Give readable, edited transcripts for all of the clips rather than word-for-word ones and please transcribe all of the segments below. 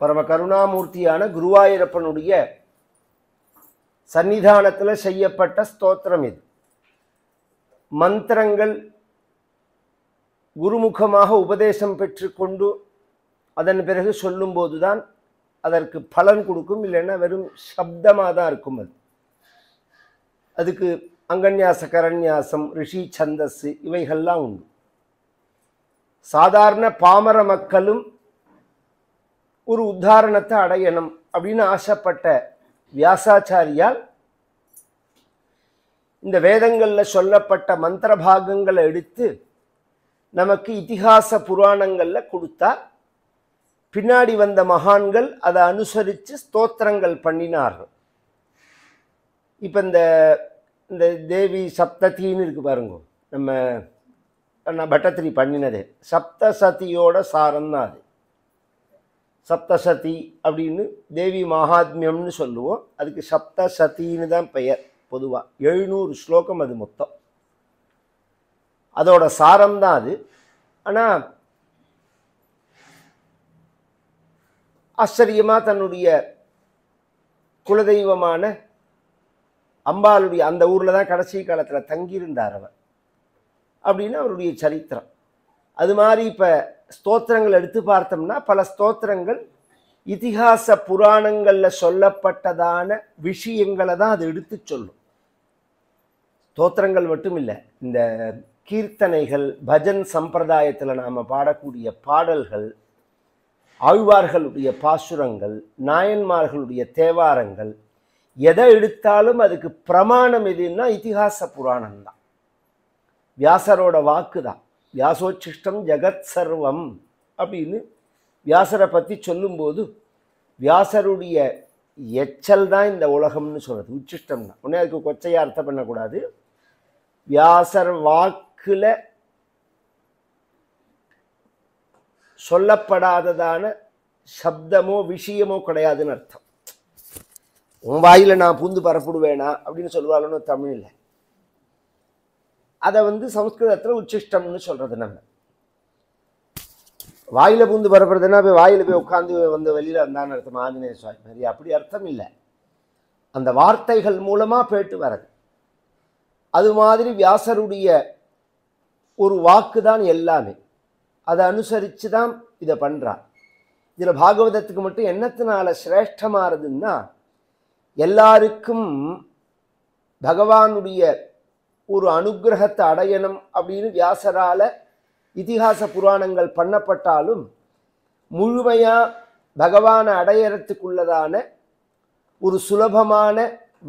பரம கருணாமூர்த்தியான குருவாயூரப்பனுடைய சன்னிதானத்தில் செய்யப்பட்ட ஸ்தோத்திரம் இது. மந்திரங்கள் குருமுகமாக உபதேசம் பெற்றுக்கொண்டு அதன் பிறகு சொல்லும்போதுதான் அதற்கு பலன் கொடுக்கும். இல்லைன்னா வெறும் சப்தமாக தான் இருக்கும். அதுக்கு அங்கன்யாச கரன்யாசம் ரிஷி சந்தஸ் இவைகள்லாம் உண்டு. சாதாரண பாமர மக்களும் ஒரு உத்தாரணத்தை அடையணும் அப்படின்னு ஆசைப்பட்ட வியாசாச்சாரியால் இந்த வேதங்களில் சொல்லப்பட்ட மந்திர பாகங்களை எடுத்து நமக்கு இதிகாச புராணங்களில் கொடுத்தா, பின்னாடி வந்த மகான்கள் அதை அனுசரித்து ஸ்தோத்திரங்கள் பண்ணினார்கள். இப்போ இந்த தேவி சப்தத்தின்னு இருக்கு பாருங்க, நம்ம பட்டத்திரி பண்ணினது சப்தசதியோட சாரம் தான் அது. சப்தசதி அப்படின்னு தேவி மகாத்மியம்னு சொல்லுவோம். அதுக்கு சப்தசதின்னு தான் பெயர். பொதுவாக 700 ஸ்லோகம் அது மொத்தம். அதோட சாரம் தான் அது. ஆனால் ஆச்சரியமாக தன்னுடைய குலதெய்வமான அம்பாளுடைய அந்த ஊரில் தான் கடைசி காலத்தில் தங்கியிருந்தார் அவர் அப்படின்னு அவருடைய சரித்திரம். அது மாதிரி இப்போ ஸ்தோத்திரங்கள் எடுத்து பார்த்தோம்னா பல ஸ்தோத்திரங்கள் இதிகாச புராணங்களில் சொல்லப்பட்டதான விஷயங்களை தான் அது எடுத்து சொல்லும். ஸ்தோத்திரங்கள் மட்டும் இல்லை, இந்த கீர்த்தனைகள், பஜன் சம்பிரதாயத்தில் நாம் பாடக்கூடிய பாடல்கள், ஆழ்வார்களுடைய பாசுரங்கள், நாயன்மார்களுடைய தேவாரங்கள், எதை எடுத்தாலும் அதுக்கு பிரமாணம் எதுன்னா இதிகாச புராணம் தான். வியாசரோட வாக்கு தான். வியாசோச்சிஷ்டம் ஜெகத் சர்வம் அப்படின்னு வியாசரை பற்றி சொல்லும்போது வியாசருடைய எச்சல் தான் இந்த உலகம்னு சொல்கிறது. உச்சிஷ்டம் தான். உடனே அதுக்கு கொச்சையாக அர்த்தம் பண்ணக்கூடாது. வியாசர் வாக்கில் சொல்லப்படாததான சப்தமோ விஷயமோ கிடையாதுன்னு அர்த்தம். உன் வாயில் நான் பூந்து பரப்பிடுவேனா அப்படின்னு சொல்லுவாங்கன்னு தமிழில். அதை சம்ஸ்கிருதத்தில் உச்சிஷ்டம்னு சொல்கிறது. நம்ம வாயில் பூந்து பரப்புறதுன்னா போய் வாயில் போய் உட்காந்து வெளியில் வந்தான்னு அர்த்தம். ஆஞ்சநேய சுவாமி மாதிரி அப்படி அர்த்தம் இல்லை. அந்த வார்த்தைகள் மூலமாக போயிட்டு வர்றது. அது மாதிரி வியாசருடைய ஒரு வாக்கு தான் எல்லாமே. அதை அனுசரித்து தான் இதை பண்ணுறார். இதில் பாகவதத்துக்கு மட்டும் என்னத்தினால சிரேஷ்டமானதுன்னா, எல்லாருக்கும் பகவானுடைய ஒரு அனுகிரகத்தை அடையணும் அப்படின்னு வியாசரால இதிகாச புராணங்கள் பண்ணப்பட்டாலும் முழுமையாக பகவானை அடையறதுக்குள்ளதான ஒரு சுலபமான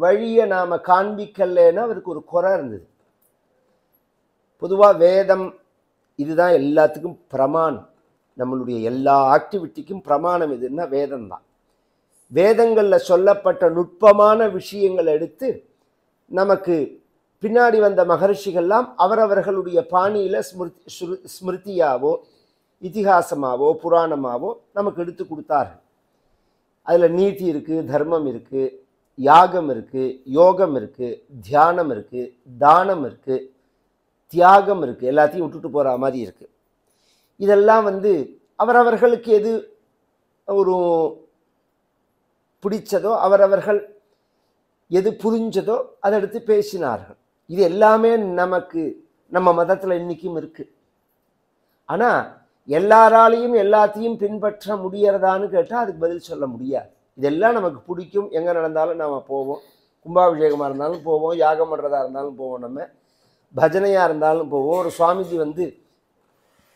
வழியை நாம் காண்பிக்கலன்னா அவருக்கு ஒரு குறை இருந்தது. பொதுவாக வேதம் இதுதான் எல்லாத்துக்கும் பிரமாணம். நம்மளுடைய எல்லா ஆக்டிவிட்டிக்கும் பிரமாணம் எதுன்னா வேதம் தான். வேதங்களில் சொல்லப்பட்ட நுட்பமான விஷயங்களை எடுத்து நமக்கு பின்னாடி வந்த மகர்ஷிகள்லாம் அவரவர்களுடைய பாணியில் ஸ்மிருதியாவோ இதிகாசமாவோ புராணமாவோ நமக்கு எடுத்து கொடுத்தார்கள். அதில் நீதி இருக்குது, தர்மம் இருக்குது, யாகம் இருக்குது, யோகம் இருக்குது, தியானம் இருக்குது, தானம் இருக்குது, தியாகம் இருக்குது. எல்லாத்தையும் விட்டுட்டு போகிற மாதிரி இருக்குது. இதெல்லாம் அவரவர்களுக்கு எது ஒரு பிடிச்சதோ, அவரவர்கள் எது புரிஞ்சதோ அதை எடுத்து பேசினார்கள். இது எல்லாமே நமக்கு நம்ம மதத்தில் இன்றைக்கும் இருக்குது. ஆனால் எல்லாராலையும் எல்லாத்தையும் பின்பற்ற முடியறதான்னு கேட்டால் அதுக்கு பதில் சொல்ல முடியாது. இதெல்லாம் நமக்கு பிடிக்கும். எங்கே நடந்தாலும் நாம் போவோம். கும்பாபிஷேகமாக இருந்தாலும் போவோம், யாகம் பண்ணுறதா இருந்தாலும் போவோம், நம்ம பஜனையாக இருந்தாலும் போவோம். ஒரு சுவாமிஜி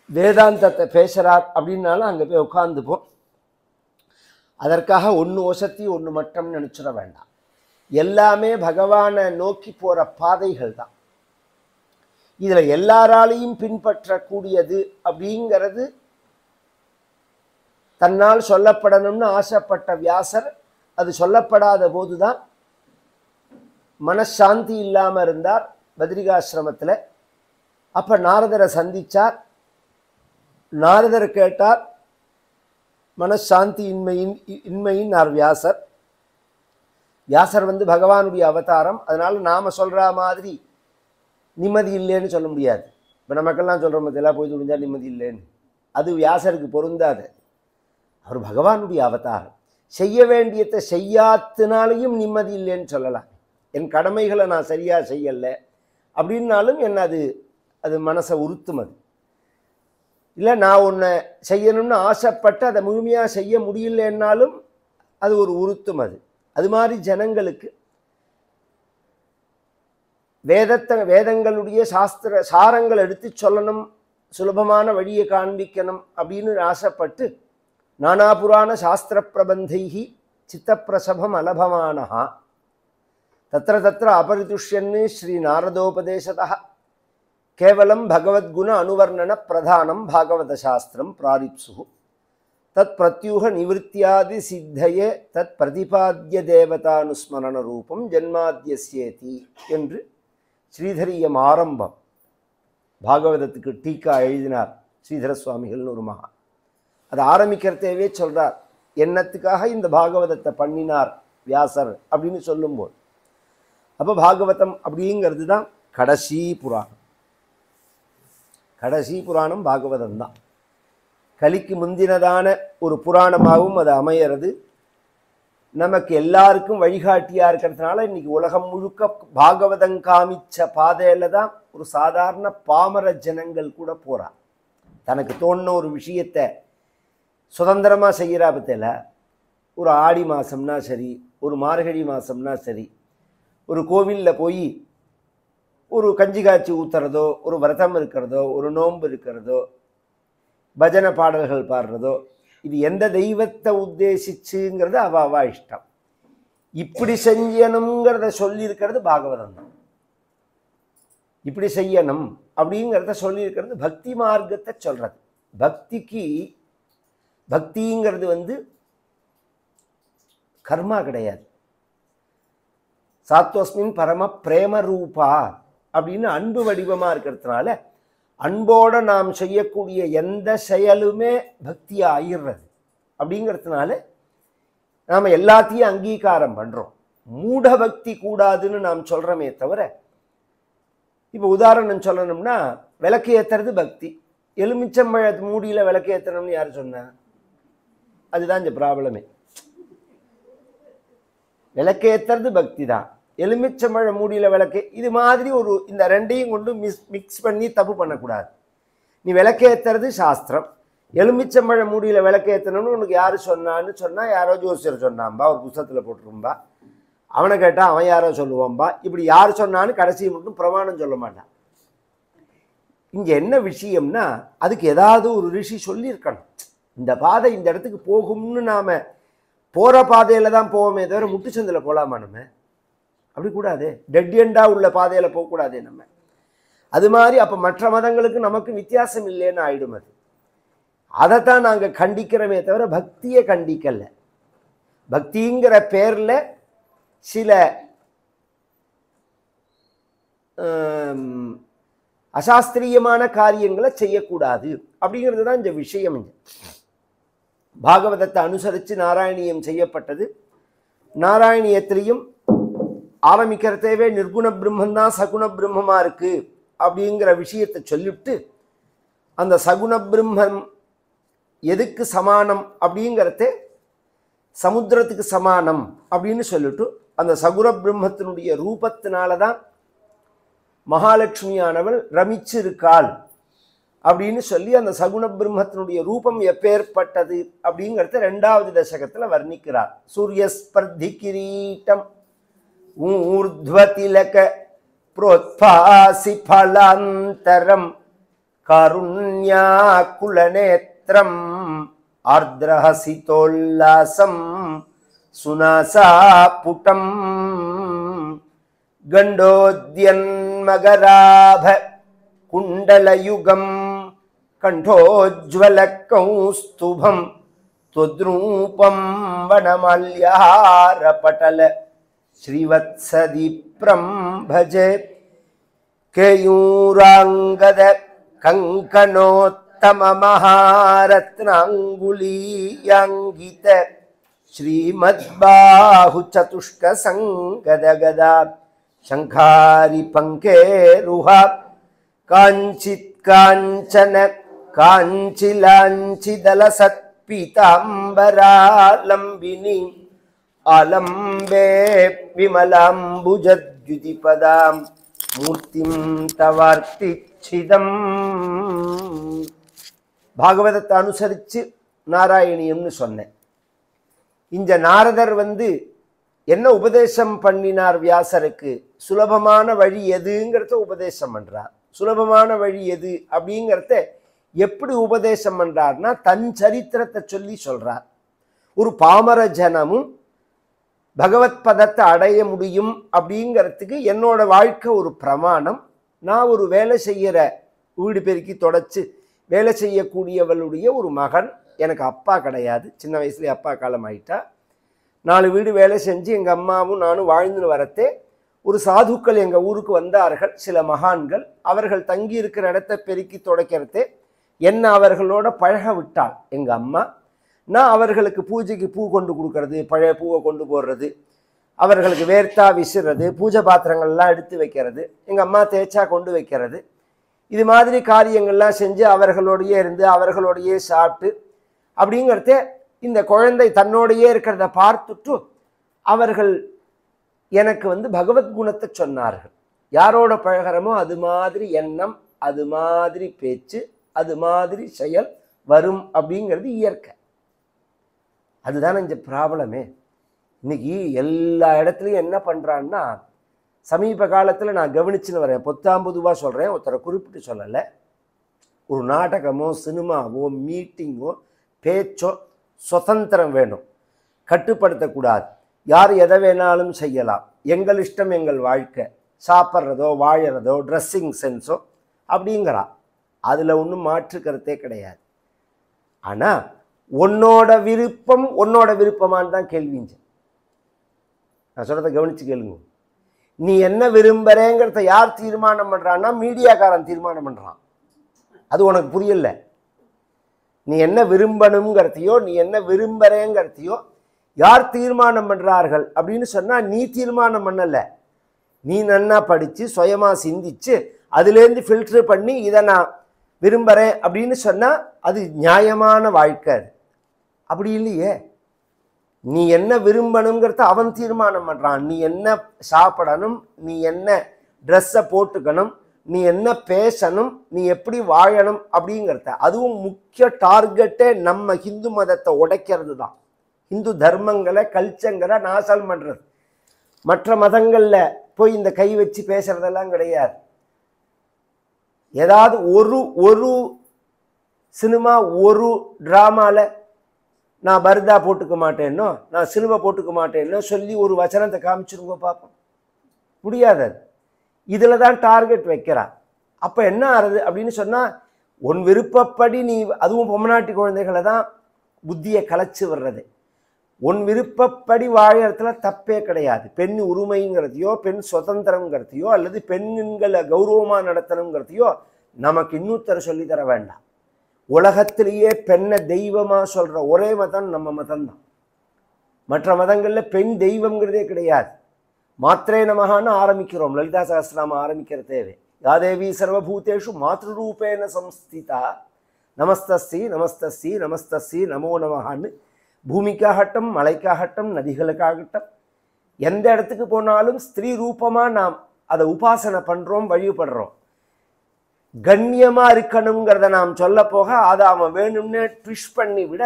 வேதாந்தத்தை பேசுகிறார் அப்படின்னாலும் அங்கே போய் உட்காந்துப்போம். அதற்காக ஒன்று ஒசத்தி ஒன்று மட்டம்னு நினச்சிட வேண்டாம். எல்லாமே பகவானை நோக்கி போகிற பாதைகள் தான். இதில் எல்லாராலையும் பின்பற்றக்கூடியது அப்படிங்கிறது தன்னால் சொல்லப்படணும்னு ஆசைப்பட்ட வியாசர் அது சொல்லப்படாத போதுதான் மனசாந்தி இல்லாமல் இருந்தார் பத்ரிகாசிரமத்தில். அப்போ நாரதரை சந்தித்தார். நாரதர் கேட்டார் மனசாந்தி இன்மையின் வியாசர். வியாசர் பகவானுடைய அவதாரம். அதனால் நாம் சொல்கிற மாதிரி நிம்மதி இல்லைன்னு சொல்ல முடியாது. இப்போ நமக்கெல்லாம் சொல்கிற மத்தியெல்லாம் போய் துணிஞ்சால் நிம்மதி இல்லைன்னு, அது வியாசருக்கு பொருந்தாது. அவர் பகவானுடைய அவதாரம். செய்ய வேண்டியதை செய்யாத்தினாலையும் நிம்மதி இல்லைன்னு சொல்லலாம். என் கடமைகளை நான் சரியாக செய்யலை அப்படின்னாலும் என்ன அது மனசை உறுத்தும். அது இல்லை, நான் ஒன்றை செய்யணும்னு ஆசைப்பட்டு அதை முழுமையாக செய்ய முடியலன்னாலும் அது ஒரு உறுத்தும். அது மாதிரி ஜனங்களுக்கு வேதங்களுடைய சாரங்கள் எடுத்து சொல்லணும், சுலபமான வழியை காண்பிக்கணும் அப்படின்னு ஆசைப்பட்டு நானா புராண சாஸ்திர பிரபந்தைஹி சித்தப்பிரசபம் அலபமானஹா தத்திர தத்திர அபரிதுஷ்யன்னு ஸ்ரீ நாரதோபதேசதா கேவலம் பகவத்குண அனுவர்ணன பிரதானம் பாகவத சாஸ்திரம் பிராரிப்சு தத் பிரத்யூக நிவத்தியாதி சித்தையே தத் பிரதிபாத்திய தேவதானுஸ்மரண ரூபம் ஜன்மாத்தியஸ்யேதி என்று ஸ்ரீதரியம் ஆரம்பம் பாகவதத்துக்கு டீக்கா எழுதினார் ஸ்ரீதர சுவாமிகள்னு ஒரு மகா. அதை ஆரம்பிக்கிறதேவே சொல்றார், என்னத்துக்காக இந்த பாகவதத்தை பண்ணினார் வியாசர் அப்படின்னு சொல்லும்போது. அப்போ பாகவதம் அப்படிங்கிறது தான் கடைசி புராணம். கடைசி புராணம் பாகவதம் தான். கலிக்கு முந்தினதான ஒரு புராணமாகவும் அது அமையிறது. நமக்கு எல்லாருக்கும் வழிகாட்டியா இருக்கிறதுனால இன்னைக்கு உலகம் முழுக்க பாகவதம் காமிச்ச பாதையில தான் ஒரு சாதாரண பாமர ஜனங்கள் கூட போறா. தனக்கு தோணுன ஒரு விஷயத்தை சுதந்திரமா செய்கிறா. பத்தில ஒரு ஆடி மாசம்னா சரி, ஒரு மார்கழி மாசம்னா சரி, ஒரு கோவிலில் போய் ஒரு கஞ்சி காய்ச்சி ஊத்துறதோ, ஒரு விரதம் இருக்கிறதோ, ஒரு நோன்பு இருக்கிறதோ, பஜனை பாடல்கள் பாடுறதோ, இது எந்த தெய்வத்தை உத்தேசிச்சுங்கிறது அவ இஷ்டம். இப்படி செய்யணுங்கிறத சொல்லியிருக்கிறது பாகவதம் தான். இப்படி செய்யணும் அப்படிங்கிறத சொல்லியிருக்கிறது பக்தி மார்க்கத்தை சொல்றது. பக்திங்கிறது கர்மா கிடையாது. சாத்வஸ்மின் பரம பிரேம ரூபா அப்படின்னு அன்பு வடிவமா இருக்கிறதுனால அன்போட நாம் செய்யக்கூடிய எந்த செயலுமே பக்தியா ஆயிடுறது. அப்படிங்கிறதுனால நாம் எல்லாத்தையும் அங்கீகாரம் பண்றோம். மூட பக்தி கூடாதுன்னு நாம் சொல்றோமே தவிர, இப்போ உதாரணம் சொல்லணும்னா விளக்கு ஏத்துறது பக்தி. எலுமிச்சம்பழ மூடியில விளக்கு ஏத்தணும்னு யார் சொன்னா? அதுதான் இந்த ப்ராப்ளமே. விளக்கு ஏத்துறது பக்தி தான், எலுமிச்சம்பழ மூடியில விளக்கு இது மாதிரி ஒரு இந்த ரெண்டையும் கொண்டு மிக்ஸ் பண்ணி தப்பு பண்ணக்கூடாது. நீ விளக்கேத்துறது சாஸ்திரம், எலுமிச்சம்பழ மூடியில விளக்கேற்றணும்னு உனக்கு யாரு சொன்னான்னு சொன்னா, யாரோ ஜோசியர் சொன்னாம்பா, ஒரு புத்தகத்துல போட்டிருக்கும்பா, அவனை கேட்டா அவன் யாரோ சொல்லுவான்பா. இப்படி யார் சொன்னான்னு கடைசி மட்டும் பிரமாணம் சொல்ல மாட்டான். இங்க என்ன விஷயம்னா, அதுக்கு ஏதாவது ஒரு ரிஷி சொல்லியிருக்கணும். இந்த பாதை இந்த இடத்துக்கு போகும்னு நாம போற பாதையில தான் போவோமே தவிர முட்டுச்சந்தில போலாமா? நம்ம அப்படி கூடாது. டெட் எண்டா உள்ள பாதையில போகக்கூடாது நம்ம. அது மாதிரி அப்ப மற்ற மதங்களுக்கு நமக்கு வித்தியாசம் இல்லைன்னு ஆயிடும். அதைத்தான் நாங்க கண்டிக்கிறோமே தவிர பக்தியை கண்டிக்கல. பக்திங்கிற பேர்ல சில அசாஸ்திரியமான காரியங்களை செய்யக்கூடாது அப்படிங்கிறது தான் இந்த விஷயம். பாகவதத்தை அனுசரித்து நாராயணியம் செய்யப்பட்டது. நாராயணியத்திலையும் ஆரம்பிக்கிறதேவே நிர்குண பிரம்மந்தான் சகுண பிரம்மமா இருக்கு அப்படிங்கிற விஷயத்தை சொல்லிவிட்டு, அந்த சகுண பிரம்மம் எதுக்கு சமானம் அப்படிங்கிறத சமுத்திரத்துக்கு சமானம் அப்படின்னு சொல்லிட்டு, அந்த சகுண பிரம்மத்தினுடைய ரூபத்தினாலதான் மகாலட்சுமியானவள் ரமிச்சிருக்காள் அப்படின்னு சொல்லி அந்த சகுண பிரம்மத்தினுடைய ரூபம் எப்பேற்பட்டது அப்படிங்கிறத 2வது தசகத்துல வர்ணிக்கிறார். சூரிய ஸ்பர்தி கிரீட்டம் ஊர்த்வதிலக புரோத்பாசி பலாந்தரம் கருண்யாகுலநேத்ரம் ஆர்த்ரஹசிதோல்லாசம் சுனாசாபுடம் கண்டோத்யன்மகராப குண்டலயுகம் கண்டோஜ்வல கௌஸ்துபம் துவத்ரூபம் வனமல்யாரபடல ஸ்ரீவத்சதீப்ரம் பஜே கேயூராங்கத கங்கணோத்தம மகாரத்னாங்குலீயாங்கித ஸ்ரீமத்பாஹு சதுஷ்க சங்கதகதா சங்காரி பங்கேருஹா காஞ்சித் காஞ்சன காஞ்சிலாஞ்சிதல சத்பீதாம்பர பீதாம்பராலம்பினி ஆலம்பே விமலாம்புஜத்யுதிபதாம் மூர்த்திம் தவார்த்திச்சிதம். பாகவதத்தை அனுசரித்து நாராயணியம்னு சொன்னேன். இந்த நாரதர் என்ன உபதேசம் பண்ணினார் வியாசருக்கு? சுலபமான வழி எதுங்கிறத உபதேசம் பண்றார். சுலபமான வழி எது அப்படிங்கிறத எப்படி உபதேசம் பண்றார்னா தன் சரித்திரத்தை சொல்லி சொல்றார். ஒரு பாமர ஜனமும் பகவத் பதத்தை அடைய முடியும் அப்படிங்கிறதுக்கு என்னோட வாழ்க்கை ஒரு பிரமாணம். நான் ஒரு வேலை செய்கிற வீடு பெருக்கி தொடச்சு வேலை செய்யக்கூடியவளுடைய ஒரு மகன். எனக்கு அப்பா கிடையாது. சின்ன வயசுலேயே அப்பா காலம் ஆயிட்டா. 4 வீடு வேலை செஞ்சு எங்கள் அம்மாவும் நானும் வாழ்ந்துன்னு வரத்தே ஒரு சாதுக்கள் எங்கள் ஊருக்கு வந்தார்கள். சில மகான்கள். அவர்கள் தங்கி இருக்கிற இடத்த பெருக்கி துடைக்கிறதே என்ன அவர்களோட பழக விட்டாள் எங்கள் அம்மா. நான் அவர்களுக்கு பூஜைக்கு பூ கொண்டு கொடுக்கறது, பழைய பூவை கொண்டு போடுறது, அவர்களுக்கு வேர்த்தா விசுறது, பூஜை பாத்திரங்கள்லாம் எடுத்து வைக்கிறது, எங்கள் அம்மா தேய்ச்சா கொண்டு வைக்கிறது, இது மாதிரி காரியங்கள்லாம் செஞ்சு அவர்களோடையே இருந்து அவர்களோடையே சாப்பிட்டு அப்படிங்கிறதே இந்த குழந்தை தன்னோடையே இருக்கிறத பார்த்துட்டு அவர்கள் எனக்கு பகவத் குணத்தை சொன்னார்கள். யாரோட பழகிறமோ அது மாதிரி எண்ணம், அது மாதிரி பேச்சு, அது மாதிரி செயல் வரும் அப்படிங்கிறது இயற்கை. அதுதானே இந்த ப்ராப்ளமே. இன்னைக்கு எல்லா இடத்துலையும் என்ன பண்ணுறான்னா, சமீப காலத்தில் நான் கவனிச்சுன்னு வரேன், பொத்தாம்பதுவாக சொல்கிறேன், ஒருத்தரை குறிப்பிட்டு சொல்லலை. ஒரு நாடகமோ சினிமாவோ மீட்டிங்கோ பேச்சோ சுதந்திரம் வேணும், கட்டுப்படுத்தக்கூடாது. யார் எதை வேணாலும் செய்யலாம், எங்கள் இஷ்டம் எங்கள் வாழ்க்கை, சாப்பிட்றதோ வாழறதோ ட்ரெஸ்ஸிங் சென்ஸோ அப்படிங்கிறா. அதில் ஒன்றும் மாற்று கருத்தே கிடையாது. ஆனால் உன்னோட விருப்பம் உன்னோட விருப்பமானு தான் கேள்விங்க. நான் சொல்கிறத கவனித்து கேளுங்க. நீ என்ன விரும்புகிறேங்கிறத யார் தீர்மானம் பண்ணுறான்னா மீடியாக்காரன் தீர்மானம் பண்ணுறான். அது உனக்கு புரியல. நீ என்ன விரும்பணுங்கிறதையோ நீ என்ன விரும்புகிறேங்கிறதையோ யார் தீர்மானம் பண்ணுறார்கள் அப்படின்னு சொன்னால் நீ தீர்மானம் பண்ணலை. நீ நன்னா படித்து சுயமாக சிந்திச்சு அதுலேருந்து ஃபில்ட்ரு பண்ணி இதை நான் விரும்புகிறேன் அப்படின்னு சொன்னால் அது நியாயமான வாழ்க்கை. அப்படி இல்லையே. நீ என்ன விரும்பணுங்கிறத அவன் தீர்மானம் பண்ணுறான். நீ என்ன சாப்பிடணும், நீ என்ன ட்ரெஸ்ஸை போட்டுக்கணும், நீ என்ன பேசணும், நீ எப்படி வாழணும் அப்படிங்கிறத. அதுவும் முக்கிய டார்கெட்டே நம்ம ஹிந்து மதத்தை உடைக்கிறது தான். இந்து தர்மங்களை கல்ச்சங்களை நாசம் பண்ணுறது. மற்ற மதங்களில் போய் இந்த கை வச்சு பேசுறதெல்லாம் கிடையாது. ஏதாவது ஒரு சினிமா ஒரு ட்ராமாவில் நான் பர்தா போட்டுக்க மாட்டேன்னோ நான் சிலுவை போட்டுக்க மாட்டேன்னோ சொல்லி ஒரு வசனத்தை காமிச்சிருங்க பார்ப்போம். முடியாது. இதில் தான் டார்கெட் வைக்கிறா. அப்போ என்ன ஆறுது அப்படின்னு சொன்னால் உன் விருப்பப்படி நீ, அதுவும் பொம்மநாட்டி குழந்தைகளை தான் புத்தியை கலைச்சி வர்றது. உன் விருப்பப்படி வாழறதுல தப்பே கிடையாது. பெண் உரிமைங்கிறதையோ பெண் சுதந்திரங்கிறதையோ அல்லது பெண்களை கௌரவமாக நடத்தணுங்கிறதையோ நமக்கு இன்னொருத்தர சொல்லித்தர வேண்டாம். உலகத்திலேயே பெண்ணை தெய்வமாக சொல்கிற ஒரே மதம் நம்ம மதம்தான். மற்ற மதங்களில் பெண் தெய்வங்கிறதே கிடையாது. மாத்திரே நமகான்னு ஆரம்பிக்கிறோம். லலிதா சகஸ்ரநாம ஆரம்பிக்கிற தேவை. யாதேவி சர்வபூதேஷு மாத்ருரூபேன சம்ஸ்திதா நமஸ்தஸ்தி நமஸ்தஸ்தி நமஸ்தஸ்தி நமோ நமகான்னு பூமிக்காகட்டும் மலைக்காகட்டும் நதிகளுக்காகட்டும் எந்த இடத்துக்கு போனாலும் ஸ்திரீ ரூபமாக நாம் அதை உபாசனை பண்ணுறோம், வழிபடுறோம். கண்ணியமாக இருக்கணுங்கிறத நாம் சொல்ல போக அதை அவன் வேணும்னு ட்விஷ் பண்ணி விட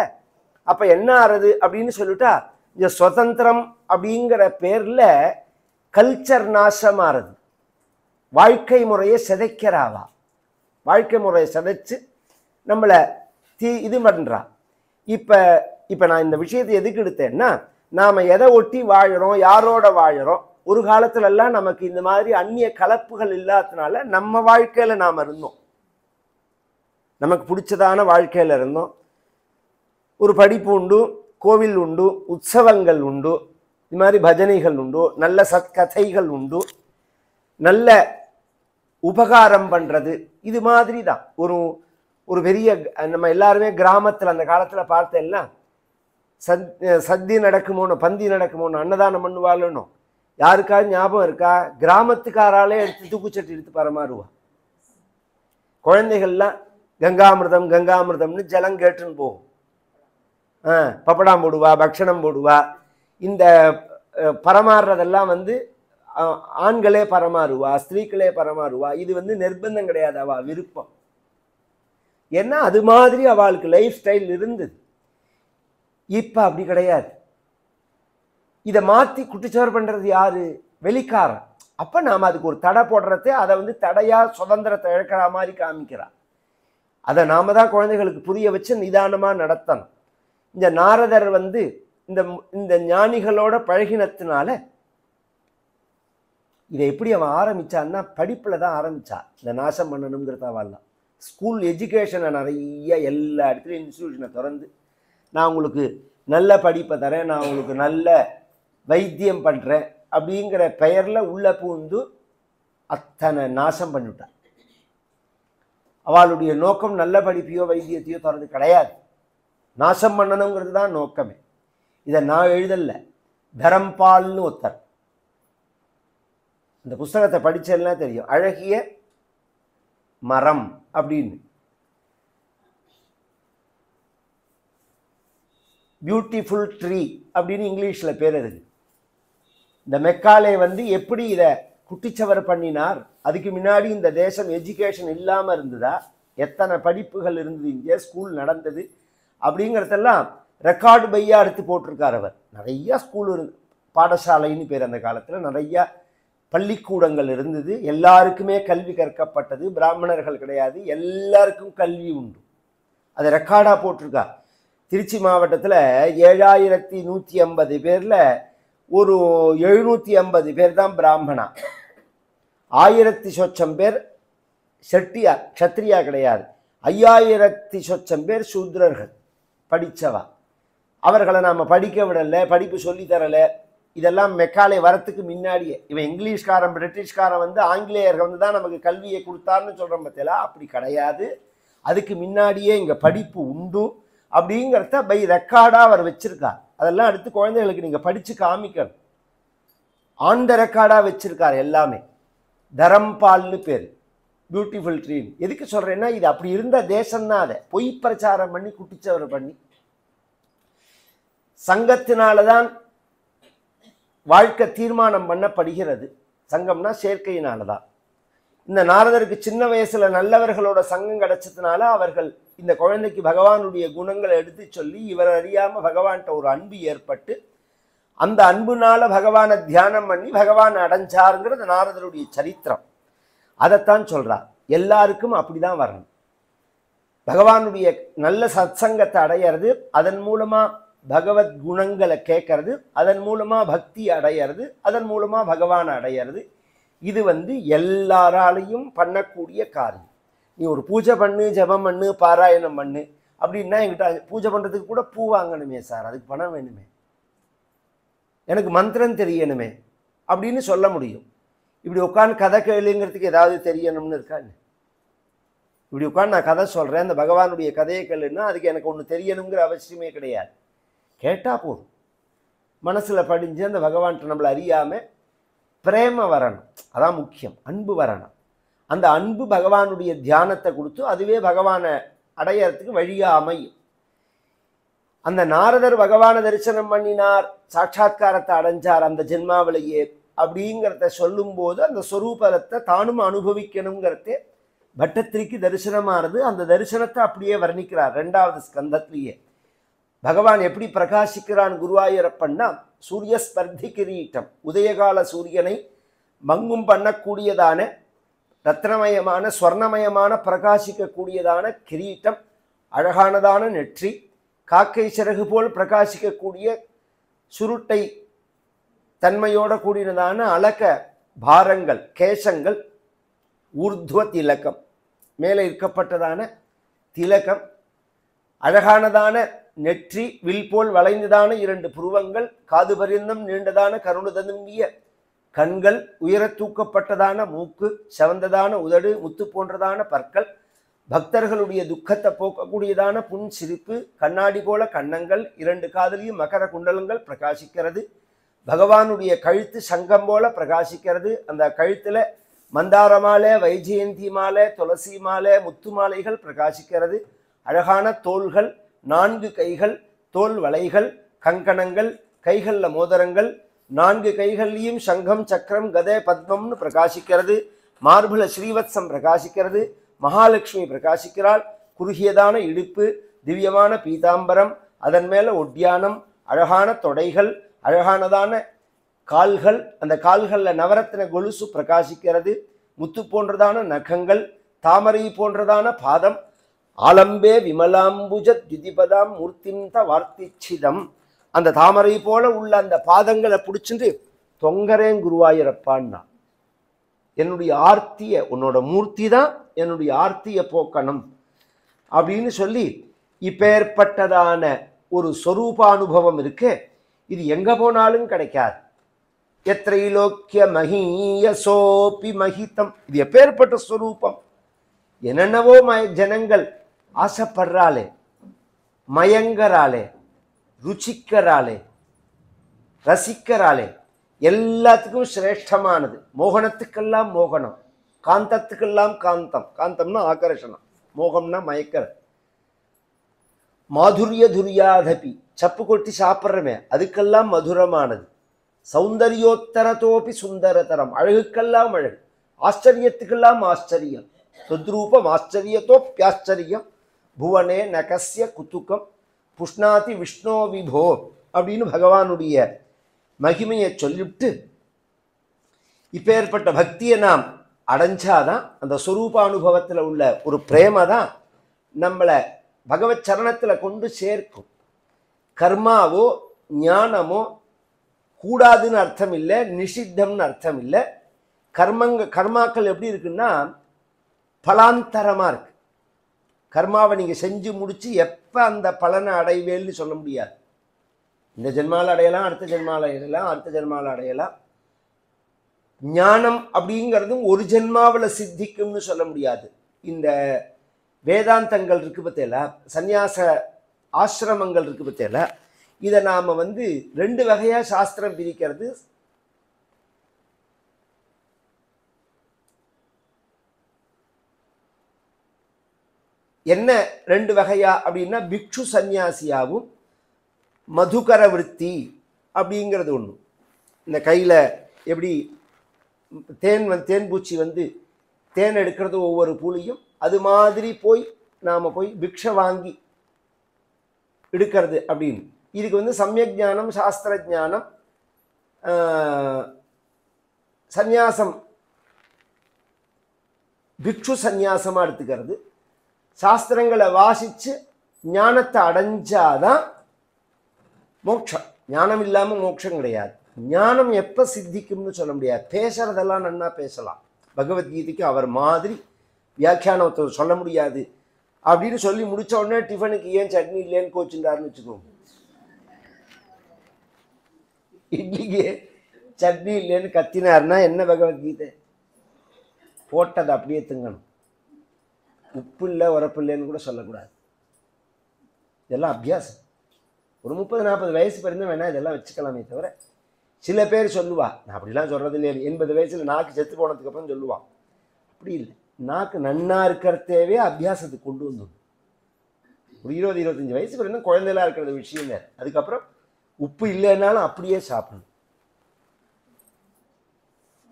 அப்போ என்ன ஆறுது அப்படின்னு சொல்லிட்டா இந்த சுதந்திரம் அப்படிங்கிற பேரில் கல்ச்சர் நாசமாறுது. வாழ்க்கை முறையை சிதைக்கிறாவா. வாழ்க்கை முறையை சிதைச்சு நம்மளை இது பண்ணுறா. இப்போ நான் இந்த விஷயத்தை எதுக்கு எடுத்தேன்னா, நாம் எதை ஒட்டி வாழறோம், யாரோட வாழறோம். ஒரு காலத்துலலாம் நமக்கு இந்த மாதிரி அந்நிய கலப்புகள் இல்லாததுனால நம்ம வாழ்க்கையில் நாம் இருந்தோம். நமக்கு பிடிச்சதான வாழ்க்கையில் இருந்தோம். ஒரு படிப்பு உண்டு, கோவில் உண்டு, உற்சவங்கள் உண்டு, இது மாதிரி பஜனைகள் உண்டு, நல்ல சத்கதைகள் உண்டு, நல்ல உபகாரம் பண்ணுறது, இது மாதிரி தான். ஒரு பெரிய நம்ம எல்லாருமே கிராமத்தில் அந்த காலத்தில் பார்த்தேன்னா சத்தி நடக்குமோன்னு பந்தி நடக்குமோன்னு அன்னதானம் பண்ணுவாளுன்னு யாருக்காவது ஞாபகம் இருக்கா? கிராமத்துக்காராலே எடுத்து தூக்குச்சட்டி எடுத்து பரமாறுவா. குழந்தைகள்லாம் கங்காமிர்தம் கங்காமிர்தம்னு ஜலம் கேட்டுன்னு போகும். பப்படாம் போடுவா, பக்ஷணம் போடுவா. இந்த பரமாறுறதெல்லாம் வந்து ஆண்களே பரமாறுவா, ஸ்திரீக்களே பரமாறுவா. இது வந்து நிர்பந்தம் கிடையாது, அவ விருப்பம். ஏன்னா அது மாதிரி அவளுக்கு லைஃப் ஸ்டைல் இருந்தது. இப்ப அப்படி கிடையாது. இதை மாற்றி குட்டிச்சவர் பண்றது யாரு? வெளிக்காரன். அப்ப நாம அதுக்கு ஒரு தடை போடுறதே அதை வந்து தடையா சுதந்திரத்தை இழக்கிற மாதிரி காமிக்கிறான். அதை நாம தான் குழந்தைகளுக்கு புரிய வச்சு நிதானமா நடத்தணும். இந்த நாரதர் வந்து இந்த இந்த ஞானிகளோட பழகினத்தினால இதை எப்படி அவன் ஆரம்பிச்சான்னா படிப்புல தான் ஆரம்பிச்சான். இந்த நாசம் பண்ணணுங்கிறத வரலாம். ஸ்கூல் எஜுகேஷனை நிறைய எல்லா இடத்துலையும் இன்ஸ்டிடியூஷனை திறந்து நான் உங்களுக்கு நல்ல படிப்பை தரேன், நான் உங்களுக்கு நல்ல வைத்தியம் பண்ணுறேன் அப்படிங்கிற பெயரில் உள்ள பூந்து அத்தனை நாசம் பண்ணிவிட்டான். அவளுடைய நோக்கம் நல்ல படிப்பையோ வைத்தியத்தையோ தரது கிடையாது, நாசம் பண்ணணுங்கிறது தான் நோக்கமே. இதை நான் எழுதல, தரம்பால்னு ஒருத்தர். இந்த புஸ்தகத்தை படிச்சேன்னா தெரியும், அழகிய மரம் அப்படின்னு. பியூட்டிஃபுல் ட்ரீ அப்படின்னு இங்கிலீஷில் பேர் இருக்கு. இந்த மெக்காலே வந்து எப்படி இதை குட்டிச்சவர் பண்ணினார், அதுக்கு முன்னாடி இந்த தேசம் எஜுகேஷன் இல்லாமல் இருந்ததா, எத்தனை படிப்புகள் இருந்தது, இங்கே ஸ்கூல் நடந்தது அப்படிங்கிறதெல்லாம் ரெக்கார்டு பையாக எடுத்து போட்டிருக்கார் அவர். நிறையா ஸ்கூல் பாடசாலைன்னு பேர் அந்த காலத்தில், நிறையா பள்ளிக்கூடங்கள் இருந்தது, எல்லாருக்குமே கல்வி கற்கப்பட்டது, பிராமணர்கள் கிடையாது, எல்லாருக்கும் கல்வி உண்டு. அதை ரெக்கார்டாக போட்டிருக்கார். திருச்சி மாவட்டத்தில் 7150 பேரில் ஒரு 750 பேர் தான் பிராமணா, 1000 சொச்சம் பேர் செட்டியா க்ஷத்ரியா கிடையாது, 5000 சொச்சம் பேர் சூத்ரர்கள் படித்தவா. அவர்களை நாம் படிக்க விடலை, படிப்பு சொல்லித்தரலை. இதெல்லாம் மெக்காலே வரத்துக்கு முன்னாடியே. இவன் இங்கிலீஷ்காரன் பிரிட்டிஷ்காரன் வந்து ஆங்கிலேயர்கள் வந்து தான் நமக்கு கல்வியை கொடுத்தாருன்னு சொல்கிறோம் பார்த்தீங்களா, அப்படி கிடையாது. அதுக்கு முன்னாடியே இங்கே படிப்பு உண்டு அப்படிங்கிறத பை ரெக்கார்டாக அவர் வச்சிருக்கார். அதெல்லாம் எடுத்து குழந்தைகளுக்கு நீங்கள் படித்து காமிக்கணும். ஆன் த ரெக்கார்டாக வச்சிருக்கார் எல்லாமே. தரம்பால்னு பேர், பியூட்டிஃபுல் ட்ரீன். எதுக்கு சொல்கிறேன்னா, இது அப்படி இருந்த தேசம்தான். அதை பொய் பிரச்சாரம் பண்ணி குட்டிச்சவர் பண்ணி சங்கத்தினால தான் வாழ்க்கை தீர்மானம் பண்ணப்படுகிறது. சங்கம்னா சேர்க்கையினால தான். இந்த நாரதருக்கு சின்ன வயசுல நல்லவர்களோட சங்கம் கிடைச்சதுனால அவர்கள் இந்த குழந்தைக்கு பகவானுடைய குணங்களை எடுத்து சொல்லி இவர் அறியாம பகவான்கிட்ட ஒரு அன்பு ஏற்பட்டு அந்த அன்புனால பகவானை தியானம் பண்ணி பகவான் அடைஞ்சாருங்கிறது நாரதருடைய சரித்திரம். அதைத்தான் சொல்றார். எல்லாருக்கும் அப்படிதான் வரணும். பகவானுடைய நல்ல சத்சங்கத்தை அடையிறது, அதன் மூலமா பகவத் குணங்களை கேட்கறது, அதன் மூலமா பக்தி அடையிறது, அதன் மூலமா பகவான் அடையிறது. இது வந்து எல்லாராலையும் பண்ணக்கூடிய காரியம். நீ ஒரு பூஜை பண்ணு, ஜபம் பண்ணு, பாராயணம் பண்ணு அப்படின்னா என்கிட்ட பூஜை பண்ணுறதுக்கு கூட பூ வாங்கணுமே சார், அதுக்கு பணம் வேணுமே, எனக்கு மந்திரம் தெரியணுமே அப்படின்னு சொல்ல முடியும். இப்படி உட்காந்து கதை கேளுங்கிறதுக்கு ஏதாவது தெரியணும்னு இருக்கான்னு? இப்படி உட்காந்து நான் கதை சொல்கிறேன், அந்த பகவானுடைய கதையை கேளுன்னா அதுக்கு எனக்கு ஒன்று தெரியணுங்கிற அவசியமே கிடையாது. கேட்டால் போதும், மனசில் படிஞ்சு அந்த பகவான்கிட்ட நம்மளை அறியாமல் பிரேம வரணும். அதான் முக்கியம், அன்பு வரணும். அந்த அன்பு பகவானுடைய தியானத்தை கொடுத்து அதுவே பகவானை அடையறதுக்கு வழியாக அமையும். அந்த நாரதர் பகவானை தரிசனம் பண்ணினார், சாட்சாத்காரத்தை அடைஞ்சார் அந்த ஜென்மாவிலேயே அப்படிங்கிறத சொல்லும்போது அந்த ஸ்வரூபத்தை தானும் அனுபவிக்கணுங்கிறதே பட்டத்திரிக்கு தரிசனமானது. அந்த தரிசனத்தை அப்படியே வர்ணிக்கிறார் 2வது ஸ்கந்தத்திலேயே. பகவான் எப்படி பிரகாசிக்கிறான் குருவாயூரப்பன்னா, சூரிய ஸ்பர்தி கிரீட்டம், உதயகால சூரியனை மங்கும் பண்ணக்கூடியதான ரத்னமயமான ஸ்வர்ணமயமான பிரகாசிக்கக்கூடியதான கிரீட்டம், அழகானதான நெற்றி, காக்கை சிறகு போல் பிரகாசிக்கக்கூடிய சுருட்டை தன்மையோட கூடியதான அலக பாரங்கள், கேசங்கள், ஊர்துவ திலகம், மேலே இருக்கப்பட்டதான திலகம், அழகானதான நெற்றி, வில் போல் வளைந்ததான 2 புருவங்கள், காது பரிந்தம் நீண்டதான கருணுதம்பிய கண்கள், உயர தூக்கப்பட்டதான மூக்கு, செவந்ததான உதடு, முத்து போன்றதான பற்கள், பக்தர்களுடைய துக்கத்தை போக்கக்கூடியதான புன் சிரிப்பு, கண்ணாடி போல கன்னங்கள், 2 காதலியும் மகர குண்டலங்கள் பிரகாசிக்கிறது. பகவானுடைய கழுத்து சங்கம் போல பிரகாசிக்கிறது. அந்த கழுத்துல மந்தார மாலை, வைஜெயந்தி மாலை, துளசி மாலை, முத்து மாலைகள் பிரகாசிக்கிறது. அழகான தோள்கள், 4 கைகள், தோல் வளைகள், கங்கணங்கள், கைகளில் மோதிரங்கள், 4 கைகள்லையும் சங்கம், சக்கரம், கதை, பத்மம்னு பிரகாசிக்கிறது. மார்புல ஸ்ரீவத்சம் பிரகாசிக்கிறது. மகாலட்சுமி பிரகாசிக்கிறாள். குறுகியதான இடுப்பு, திவ்யமான பீதாம்பரம், அதன் மேல ஒட்டியானம், அழகான தொடைகள், அழகானதான கால்கள், அந்த கால்களில் நவரத்ன கொலுசு பிரகாசிக்கிறது. முத்து போன்றதான நகங்கள், தாமரை போன்றதான பாதம். ஆலம்பே விமலாம்புஜ திதிபதாம் மூர்த்திந்த வார்த்திச்சிதம். அந்த தாமரை போல உள்ள அந்த பாதங்களை பிடிச்சிட்டு தொங்கரேன் குருவாயூரப்பான்னா, என்னுடைய ஆர்த்தியை, உன்னோட மூர்த்தி தான் என்னுடைய ஆர்த்தியை போக்கணும் அப்படின்னு சொல்லி இப்பேற்பட்டதான ஒரு சொரூபானுபவம் இருக்கு. இது எங்க போனாலும் கிடைக்காது. எத்ரைலோக்கிய மகீயசோபி மகிதம். இது எப்பேற்பட்ட ஸ்வரூபம்! என்னென்னவோ ஜனங்கள் ஆசைப்படுறாளே, மயங்கராளே, ருச்சிக்கராளே, ரசிக்கராளே. எல்லாத்துக்கும் சிரேஷ்டமானது. மோகனத்துக்கெல்லாம் மோகனம், காந்தத்துக்கெல்லாம் காந்தம். காந்தம்னா ஆகர்ஷணம், மோகம்னா மயக்கர். மாதுரிய துரியாதபி, சப்பு கொட்டி சாப்பிட்றமே அதுக்கெல்லாம் மதுரமானது. சௌந்தர்யோத்தரத்தோப்பி சுந்தரதரம், அழகுக்கெல்லாம் அழகு, ஆச்சரியத்துக்கெல்லாம் ஆச்சரியம். தத்ரூபம் ஆச்சரியத்தோப்பியாச்சரியம் புவனே நகஸ்ய குத்துக்கம் புஷ்ணாதி விஷ்ணோ விபோ அப்படின்னு பகவானுடைய மகிமையை சொல்லிவிட்டு, இப்பேற்பட்ட பக்தியை நாம் அடைஞ்சாதான், அந்த சொரூபானுபவத்தில் உள்ள ஒரு பிரேம தான் நம்மளை பகவத் சரணத்தில் கொண்டு சேர்க்கும். கர்மாவோ ஞானமோ கூடாதுன்னு அர்த்தம் இல்லை, நிஷித்தம்னு அர்த்தம் இல்லை. கர்மாக்கள் எப்படி இருக்குன்னா பலாந்தரமாக இருக்கு. கர்மாவை நீங்கள் செஞ்சு முடிச்சு எப்போ அந்த பலனை அடைவேல்னு சொல்ல முடியாது. இந்த ஜென்மாவில் அடையலாம், அடுத்த ஜென்மாவில் அடையலாம், அடுத்த ஜென்மாவில் அடையலாம். ஞானம் அப்படிங்கிறதும் ஒரு ஜென்மாவில் சித்திக்கும்னு சொல்ல முடியாது. இந்த வேதாந்தங்கள் இருக்கு பத்தியில, சந்நியாச ஆசிரமங்கள் இருக்கு பத்தியில, இதை நாம் 2 வகையாக சாஸ்திரம் பிரிக்கிறது. என்ன 2 வகையா அப்படின்னா, பிக்ஷு சந்நியாசியாவும் மதுகர விருத்தி அப்படிங்கிறது ஒன்று. இந்த கையில் எப்படி தேன் பூச்சி தேன் எடுக்கிறது ஒவ்வொரு பூலியும், அது மாதிரி நாம் போய் பிக்ஷை வாங்கி எடுக்கிறது அப்படின்னு. இதுக்கு சமயக் ஞானம், சாஸ்திர ஞானம், சந்நியாசம் பிக்ஷு சந்நியாசமாக எடுத்துக்கிறது. சாஸ்திரங்களை வாசித்து ஞானத்தை அடைஞ்சாதான் மோட்சம். ஞானம் இல்லாமல் மோட்சம் கிடையாது. ஞானம் எப்போ சித்திக்கும்னு சொல்ல முடியாது. பேசுறதெல்லாம் நன்னா பேசலாம். பகவத்கீதைக்கு அவர் மாதிரி வியாக்கியானத்தை சொல்ல முடியாது அப்படின்னு சொல்லி முடித்த உடனே டிஃபனுக்கு ஏன் சட்னி இல்லைன்னு கோச்சுட்டாருன்னு வச்சுக்கோங்க. இட்லிக்கு சட்னி இல்லைன்னு கத்தினார்னா என்ன பகவத்கீதை? போட்டதை அப்படியே திங்கணும். உப்பு இல்லை உரப்பு இல்லைன்னு கூட சொல்லக்கூடாது. இதெல்லாம் அபியாசம். ஒரு 30-40 வயசு பிறந்த வேணா இதெல்லாம் வச்சுக்கலாமே தவிர, சில பேர் சொல்லுவா, நான் அப்படிலாம் சொல்கிறது இல்லையா, 80 வயசில் நாக்கு செத்து போனதுக்கு அப்புறம் சொல்லுவான். அப்படி இல்லை. நாக்கு நன்னா இருக்கிறதேவே அபியாசத்துக்கு கொண்டு வந்துடும். ஒரு 20-25 வயசு பிறந்த குழந்தைலாம் இருக்கிறது விஷயம் வேறு. அதுக்கப்புறம் உப்பு இல்லைன்னாலும் அப்படியே சாப்பிடணும்.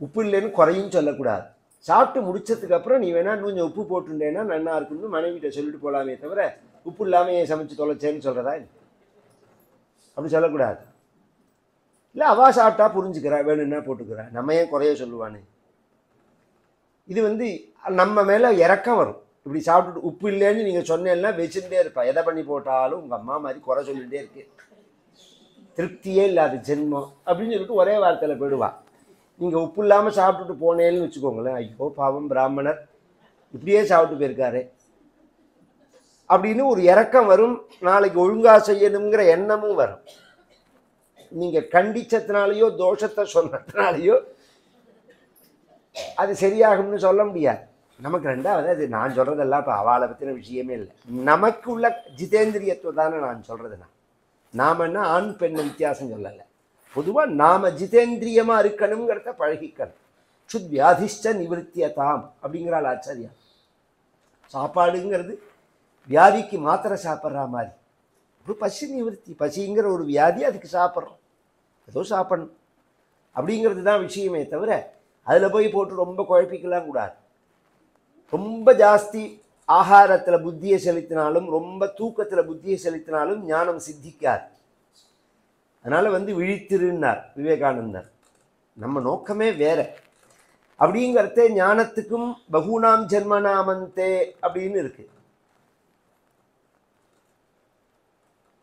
உப்பு இல்லைன்னு குறையும் சொல்லக்கூடாது. சாப்பிட்டு முடிச்சதுக்கு அப்புறம் நீ வேணா கொஞ்சம் உப்பு போட்டுட்டேன்னா நன்னா இருக்குன்னு மனைவிட்ட சொல்லிட்டு போகலாமே தவிர, உப்பு இல்லாமல் ஏன் சமைச்சு தொலைச்சேன்னு சொல்கிறதா? அப்படி சொல்லக்கூடாது. இல்லை, அவா சாப்பிட்டா புரிஞ்சுக்கிறா, வேணும்னா போட்டுக்கிறா, நம்ம ஏன் குறைய சொல்லுவானு. இது நம்ம மேலே இறக்கம் வரும். இப்படி சாப்பிட்டுட்டு உப்பு இல்லைன்னு நீங்கள் சொன்னேன்னா வச்சுட்டே இருப்பா. எதை பண்ணி போட்டாலும் உங்கள் அம்மா மாதிரி குறை சொல்லிகிட்டே இருக்கு, திருப்தியே இல்லாத ஜென்மம் அப்படின்னு சொல்லிட்டு ஒரே வார்த்தையில் போயிடுவா. நீங்கள் உப்பு இல்லாமல் சாப்பிட்டுட்டு போனேன்னு வச்சுக்கோங்களேன், ஐயோ பாவம் பிராமணர் இப்படியே சாப்பிட்டு போயிருக்காரு அப்படின்னு ஒரு இறக்கம் வரும். நாளைக்கு ஒழுங்காக செய்யணுங்கிற எண்ணமும் வரும். நீங்கள் கண்டிச்சதுனாலேயோ தோஷத்தை சொன்னதுனாலேயோ அது சரியாகும்னு சொல்ல முடியாது. நமக்கு ரெண்டாவது, அது நான் சொல்கிறதெல்லாம் இப்போ அவளை பற்றின விஷயமே இல்லை. நமக்கு உள்ள ஜிதேந்திரியத்துவ தானே நான் சொல்கிறது. நாம் என்ன ஆண் பெண் வித்தியாசம் சொல்லலை. பொதுவாக நாம் ஜிதேந்திரியமாக இருக்கணுங்கிறத பழகிக்கணும். சுத் வியாதிஷ்ட நிவர்த்தியதாம் அப்படிங்கிறாள் ஆச்சாரியா. சாப்பாடுங்கிறது வியாதிக்கு மாத்திரை சாப்பிட்ற மாதிரி. ஒரு பசி நிவர்த்தி. பசிங்கிற ஒரு வியாதி, அதுக்கு சாப்பிட்றோம், ஏதோ சாப்பிடணும் அப்படிங்கிறது தான் விஷயமே தவிர அதில் போய் போட்டு ரொம்ப குழப்பிக்கலாம் கூடாது. ரொம்ப ஜாஸ்தி ஆகாரத்தில் புத்தியை செலுத்தினாலும் ரொம்ப தூக்கத்தில் புத்தியை செலுத்தினாலும் ஞானம் சித்திக்காது. அதனால் விழித்திருந்தார் விவேகானந்தர். நம்ம நோக்கமே வேற அப்படிங்கிறத ஞானத்துக்கும் பகுனாம் ஜென்மநாமந்தே அப்படின்னு இருக்கு.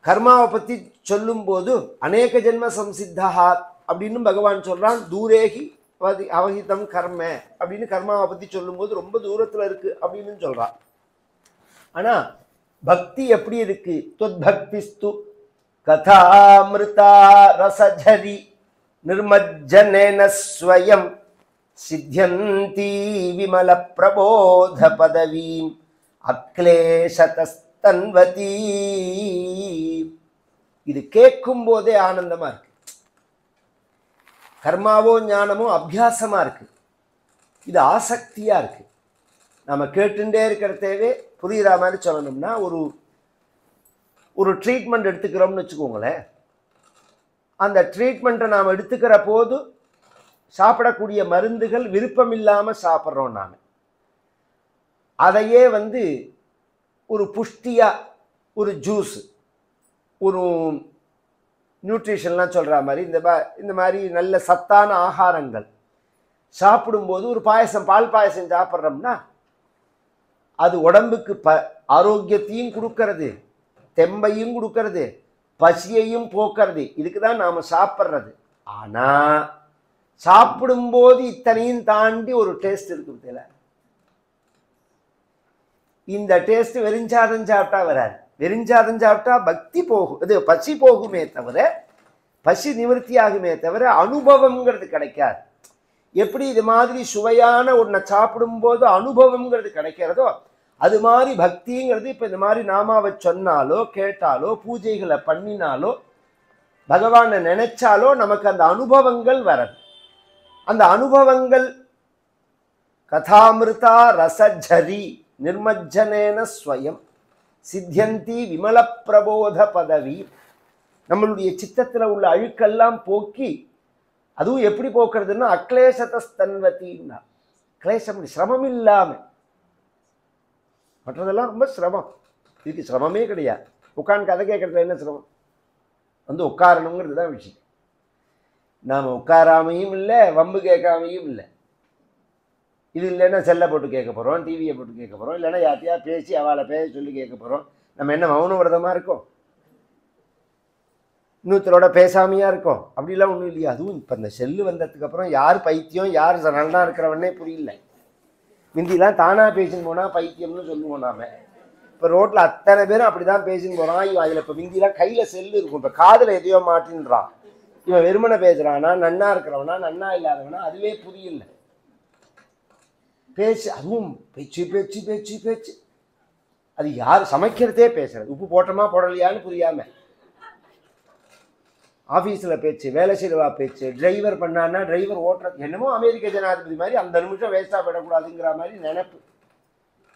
கர்மாவை பற்றி சொல்லும்போது அநேக ஜென்ம சம்சித்தா அப்படின்னு பகவான் சொல்றான். தூரேகி அவஹிதம் கர்ம அப்படின்னு கர்மாவை பற்றி சொல்லும்போது ரொம்ப தூரத்தில் இருக்கு அப்படின்னு சொல்றான். ஆனா பக்தி எப்படி இருக்கு? தொத்பக்திஸ்து கதாமிருதா ரசஜரி நிர்மஜ்ஜனேன ஸ்வயம் சித்யந்தி விமல பிரபோத பதவீம் அக்லேஷதஸ்தன்வதி. இது கேட்கும் போதே ஆனந்தமா இருக்கு. கர்மாவோ ஞானமோ அபியாசமா இருக்கு, இது ஆசக்தியா இருக்கு. நம்ம கேட்டுட்டே இருக்கிறதேவே புரியுற மாதிரி சொல்லணும்னா, ஒரு ட்ரீட்மெண்ட் எடுத்துக்கிறோம்னு வச்சுக்கோங்களேன். அந்த ட்ரீட்மெண்ட்டை நாம் எடுத்துக்கிற போது சாப்பிடக்கூடிய மருந்துகள் விருப்பம் இல்லாமல் சாப்பிட்றோம். நாம் அதையே ஒரு புஷ்டியா ஒரு ஜூஸ், ஒரு நியூட்ரிஷன்லாம் சொல்கிற மாதிரி இந்த மாதிரி நல்ல சத்தான ஆகாரங்கள் சாப்பிடும்போது ஒரு பாயசம், பால் பாயசம் சாப்பிட்றோம்னா அது உடம்புக்கு ஆரோக்கியத்தையும் கொடுக்கறது, தெம்பையும் கொடுக்கறது, பசியையும் போக்குறது. இதுக்கு தான் நாம் சாப்பிட்றது. ஆனால் சாப்பிடும்போது இத்தனையும் தாண்டி ஒரு டேஸ்ட் இருக்குது. இந்த டேஸ்ட் வெறிஞ்சாதம் சாப்பிட்டா வராது. வெறிஞ்சாதம் சாப்பிட்டா பக்தி போகும், இது பசி போகுமே தவிர, பசி நிவர்த்தி ஆகுமே தவிர அனுபவம்ங்கிறது கிடைக்காது. எப்படி இது மாதிரி சுவையான ஒன்றை சாப்பிடும்போது அனுபவம்ங்கிறது கிடைக்கிறதோ அது மாதிரி பக்திங்கிறது இப்போ இந்த மாதிரி நாமாவை சொன்னாலோ கேட்டாலோ பூஜைகளை பண்ணினாலோ பகவானை நினைச்சாலோ நமக்கு அந்த அனுபவங்கள் வரது. அந்த அனுபவங்கள் கதாமிருதா ரசஜரி நிர்மஜ்ஜனேன ஸ்வயம் சித்யந்தி விமல பிரபோத பதவி. நம்மளுடைய சித்தத்தில் உள்ள அழுக்கெல்லாம் போக்கி, அதுவும் எப்படி போக்குறதுன்னா அக்லேஷதஸ்தன்வதின்னா, கிளேசம் சிரமம் இல்லாமல். மற்றதெல்லாம் ரொம்ப சிரமம், இதுக்கு சிரமமே கிடையாது. உட்காந்து கதை கேட்கறதுல என்ன சிரமம்? உட்காரணுங்கிறது தான் விஷயம். நாம் உட்காராமையும் இல்லை, வம்பு கேட்காமையும் இல்லை. இது இல்லைன்னா செல்லை போட்டு கேட்க போகிறோம், டிவியை போட்டு கேட்க போகிறோம், இல்லைன்னா யார்த்தையா பேசி அவளை பேச சொல்லி கேட்க போகிறோம். நம்ம என்ன மௌன விரதமாக இருக்கோம்? இன்னொருத்தரோட பேசாமையா இருக்கோம்? அப்படிலாம் ஒன்றும் இல்லையா. அதுவும் இப்போ இந்த செல்லு வந்ததுக்கு அப்புறம் யார் பைத்தியம் யார் நல்லா இருக்கிறவனே புரியல. முந்திலாம் தானாக பேசின்னு போனால் பைத்தியம்னு சொல்லுவோம் நாம. இப்போ ரோட்டில் அத்தனை பேரும் அப்படி தான் பேசின்னு போகிறான். இவன் அதில் இப்போ முந்திலாம் கையில் செல்லு இருக்கும், இப்போ காதில் எதையோ மாட்டின்றான். இவன் வெறுமனை பேசுகிறானா, நன்னா இருக்கிறவனா நன்னா இல்லாதவனா அதுவே புரியல. பேச்சு, அதுவும் பேச்சு பேச்சு பேச்சு பேச்சு. அது யார் சமைக்கிறதே பேசுறது, உப்பு போட்டோமா போடலையான்னு புரியாம. ஆஃபீஸில் பேச்சு, வேலை செய்வா பேச்சு, டிரைவர் பண்ணான்னா டிரைவர் ஓட்டுறது என்னமோ அமெரிக்க ஜனாதிபதி மாதிரி அந்த நிமிஷம் வேஸ்ட்டாக போயிடக்கூடாதுங்கிற மாதிரி நினைப்பு.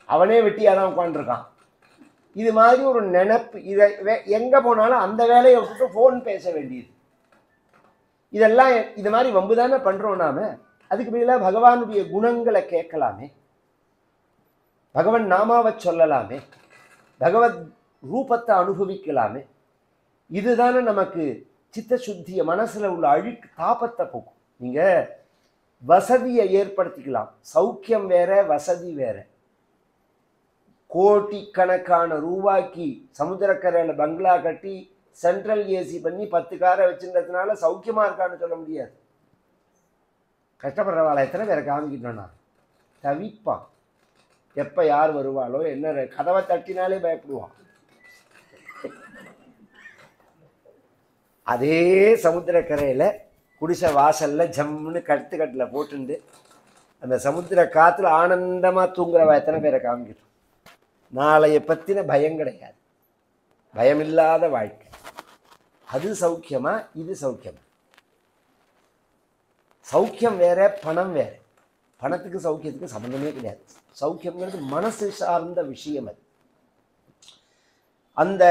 அவனே வெட்டியாக தான் உட்காந்துருக்கான். இது மாதிரி ஒரு நினைப்பு. இதை எங்கே போனாலும் அந்த வேலையை விட்டுட்டு ஃபோன் பேச வேண்டியது. இதெல்லாம் இது மாதிரி வம்பு தானே பண்ணுறோம் நாம. அதுக்கு பதிலாக பகவானுடைய குணங்களை கேட்கலாமே, பகவன் நாமாவை சொல்லலாமே, பகவத் ரூபத்தை அனுபவிக்கலாமே. இதுதானே நமக்கு சித்த சுத்திய, மனசுல உள்ள அழுக்கு தாபத்தை போக்கும். நீங்க வசதியை ஏற்படுத்திக்கலாம். சௌக்கியம் வேற, வசதி வேற. கோடிக்கணக்கான ரூபாய்க்கு சமுத்திரக்கரையில் பங்களா கட்டி சென்ட்ரல் ஏசி பண்ணி 10 காரை வச்சுன்றதுனால சௌக்கியமா இருக்கான்னு சொல்ல முடியாது. கஷ்டப்படுறவாளை எத்தனை பேரை காமிக்கிட்டோன்னா தவிப்பான். எப்போ யார் வருவாளோ என்ன, கதவை தட்டினாலே பயப்படுவான். அதே சமுத்திரக்கரையில் குடிசை வாசலில் ஜம்முன்னு கட்டில் போட்டுண்டு அந்த சமுத்திர காற்றுல ஆனந்தமாக தூங்குறவா எத்தனை பேரை காமிக்கிட்டோம். நாளைய பற்றின பயம் கிடையாது, பயமில்லாத வாழ்க்கை. அது சௌக்கியமா, இது சௌக்கியமா? சௌக்கியம் வேற, பணம் வேற. பணத்துக்கு சௌக்கியத்துக்கு சம்பந்தமே கிடையாது. சௌக்கியம்ங்கிறது மனசு சார்ந்த விஷயம். அது அந்த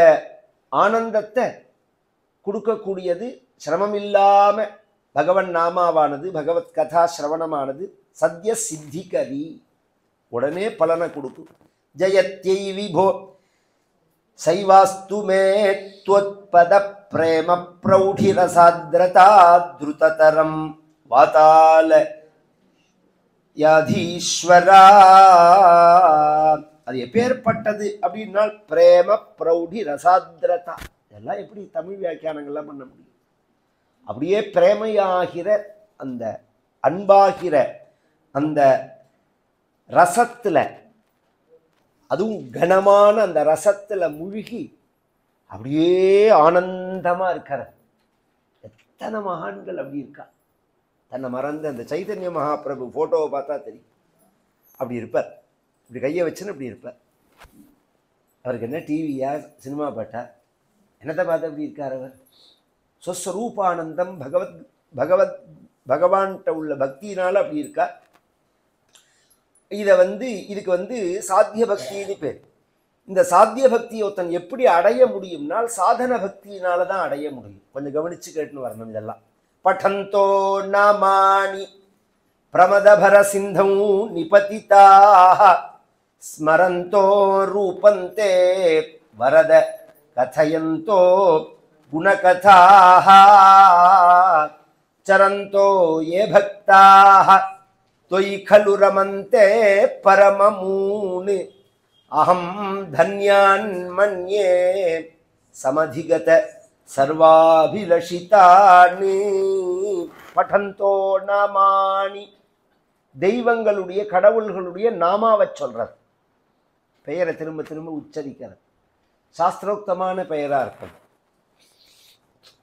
ஆனந்தத்தை கொடுக்கக்கூடியது. சிரமம் இல்லாம பகவன் நாமாவானது, பகவத் கதா சிரவணமானது சத்ய சித்திகரி, உடனே பலனை கொடுக்கும். ஜயத்யை விபோ சைவாஸ்து மே த்வத்பத பிரேம பிரௌಢி ரசாத்ரதா த்ருததரம் வாதால யாதீஸ்வரா. அது எப்பேற்பட்டது அப்படின்னா பிரேம பிரௌಢி ரசாத்ரதா. இதெல்லாம் எப்படி தமிழ் வியாக்கியானங்கள்லாம் பண்ண முடியும்? அப்படியே பிரேமையாகிற அந்த அன்பாகிற அந்த ரசத்துல, அதுவும் கனமான அந்த ரசத்துல முழுகி அப்படியே ஆனந்தமா இருக்கிற எத்தனை மகான்கள் அப்படி இருக்கா. தன்னை மறந்து அந்த சைதன்ய மகாபிரபு போட்டோவை பார்த்தா தெரியும். அப்படி இருப்பார், இப்படி கையை வச்சுன்னு இப்படி இருப்பார். அவருக்கு என்ன டிவியா சினிமா பாட்டா, என்னத்தை பார்த்து அப்படி இருக்கார் அவர்? சொஸ்வரூபானந்தம் பகவான்கிட்ட உள்ள பக்தியினால அப்படி இருக்கார். இதுக்கு சாத்திய பக்தின்னு பேர். இந்த சாத்திய பக்தியை ஒருத்தன் எப்படி அடைய முடியும்னால் சாதன பக்தியினால தான் அடைய முடியும். கொஞ்சம் கவனிச்சு கேட்டுன்னு வரணும். இதெல்லாம் பட்டந்தோ நாமானி பிரமதபர சிந்தம் நிபதிதாக ஸ்மரந்தோ ரூபந்தே வரத கதயந்தோ குணகதாக சரந்தோ ஏ பக்தாக தொய் கலு ரமந்தே பரமமூனு அஹம் தன்யான் மன்யே சமதிகத சர்வாபிலஷிதானி. பட்டந்தோ நாமானி, தெய்வங்களுடைய கடவுள்களுடைய நாமாவை சொல்றது, பெயரை திரும்ப திரும்ப உச்சரிக்கிறது. சாஸ்திரோக்தமான பெயரா இருக்கணும்.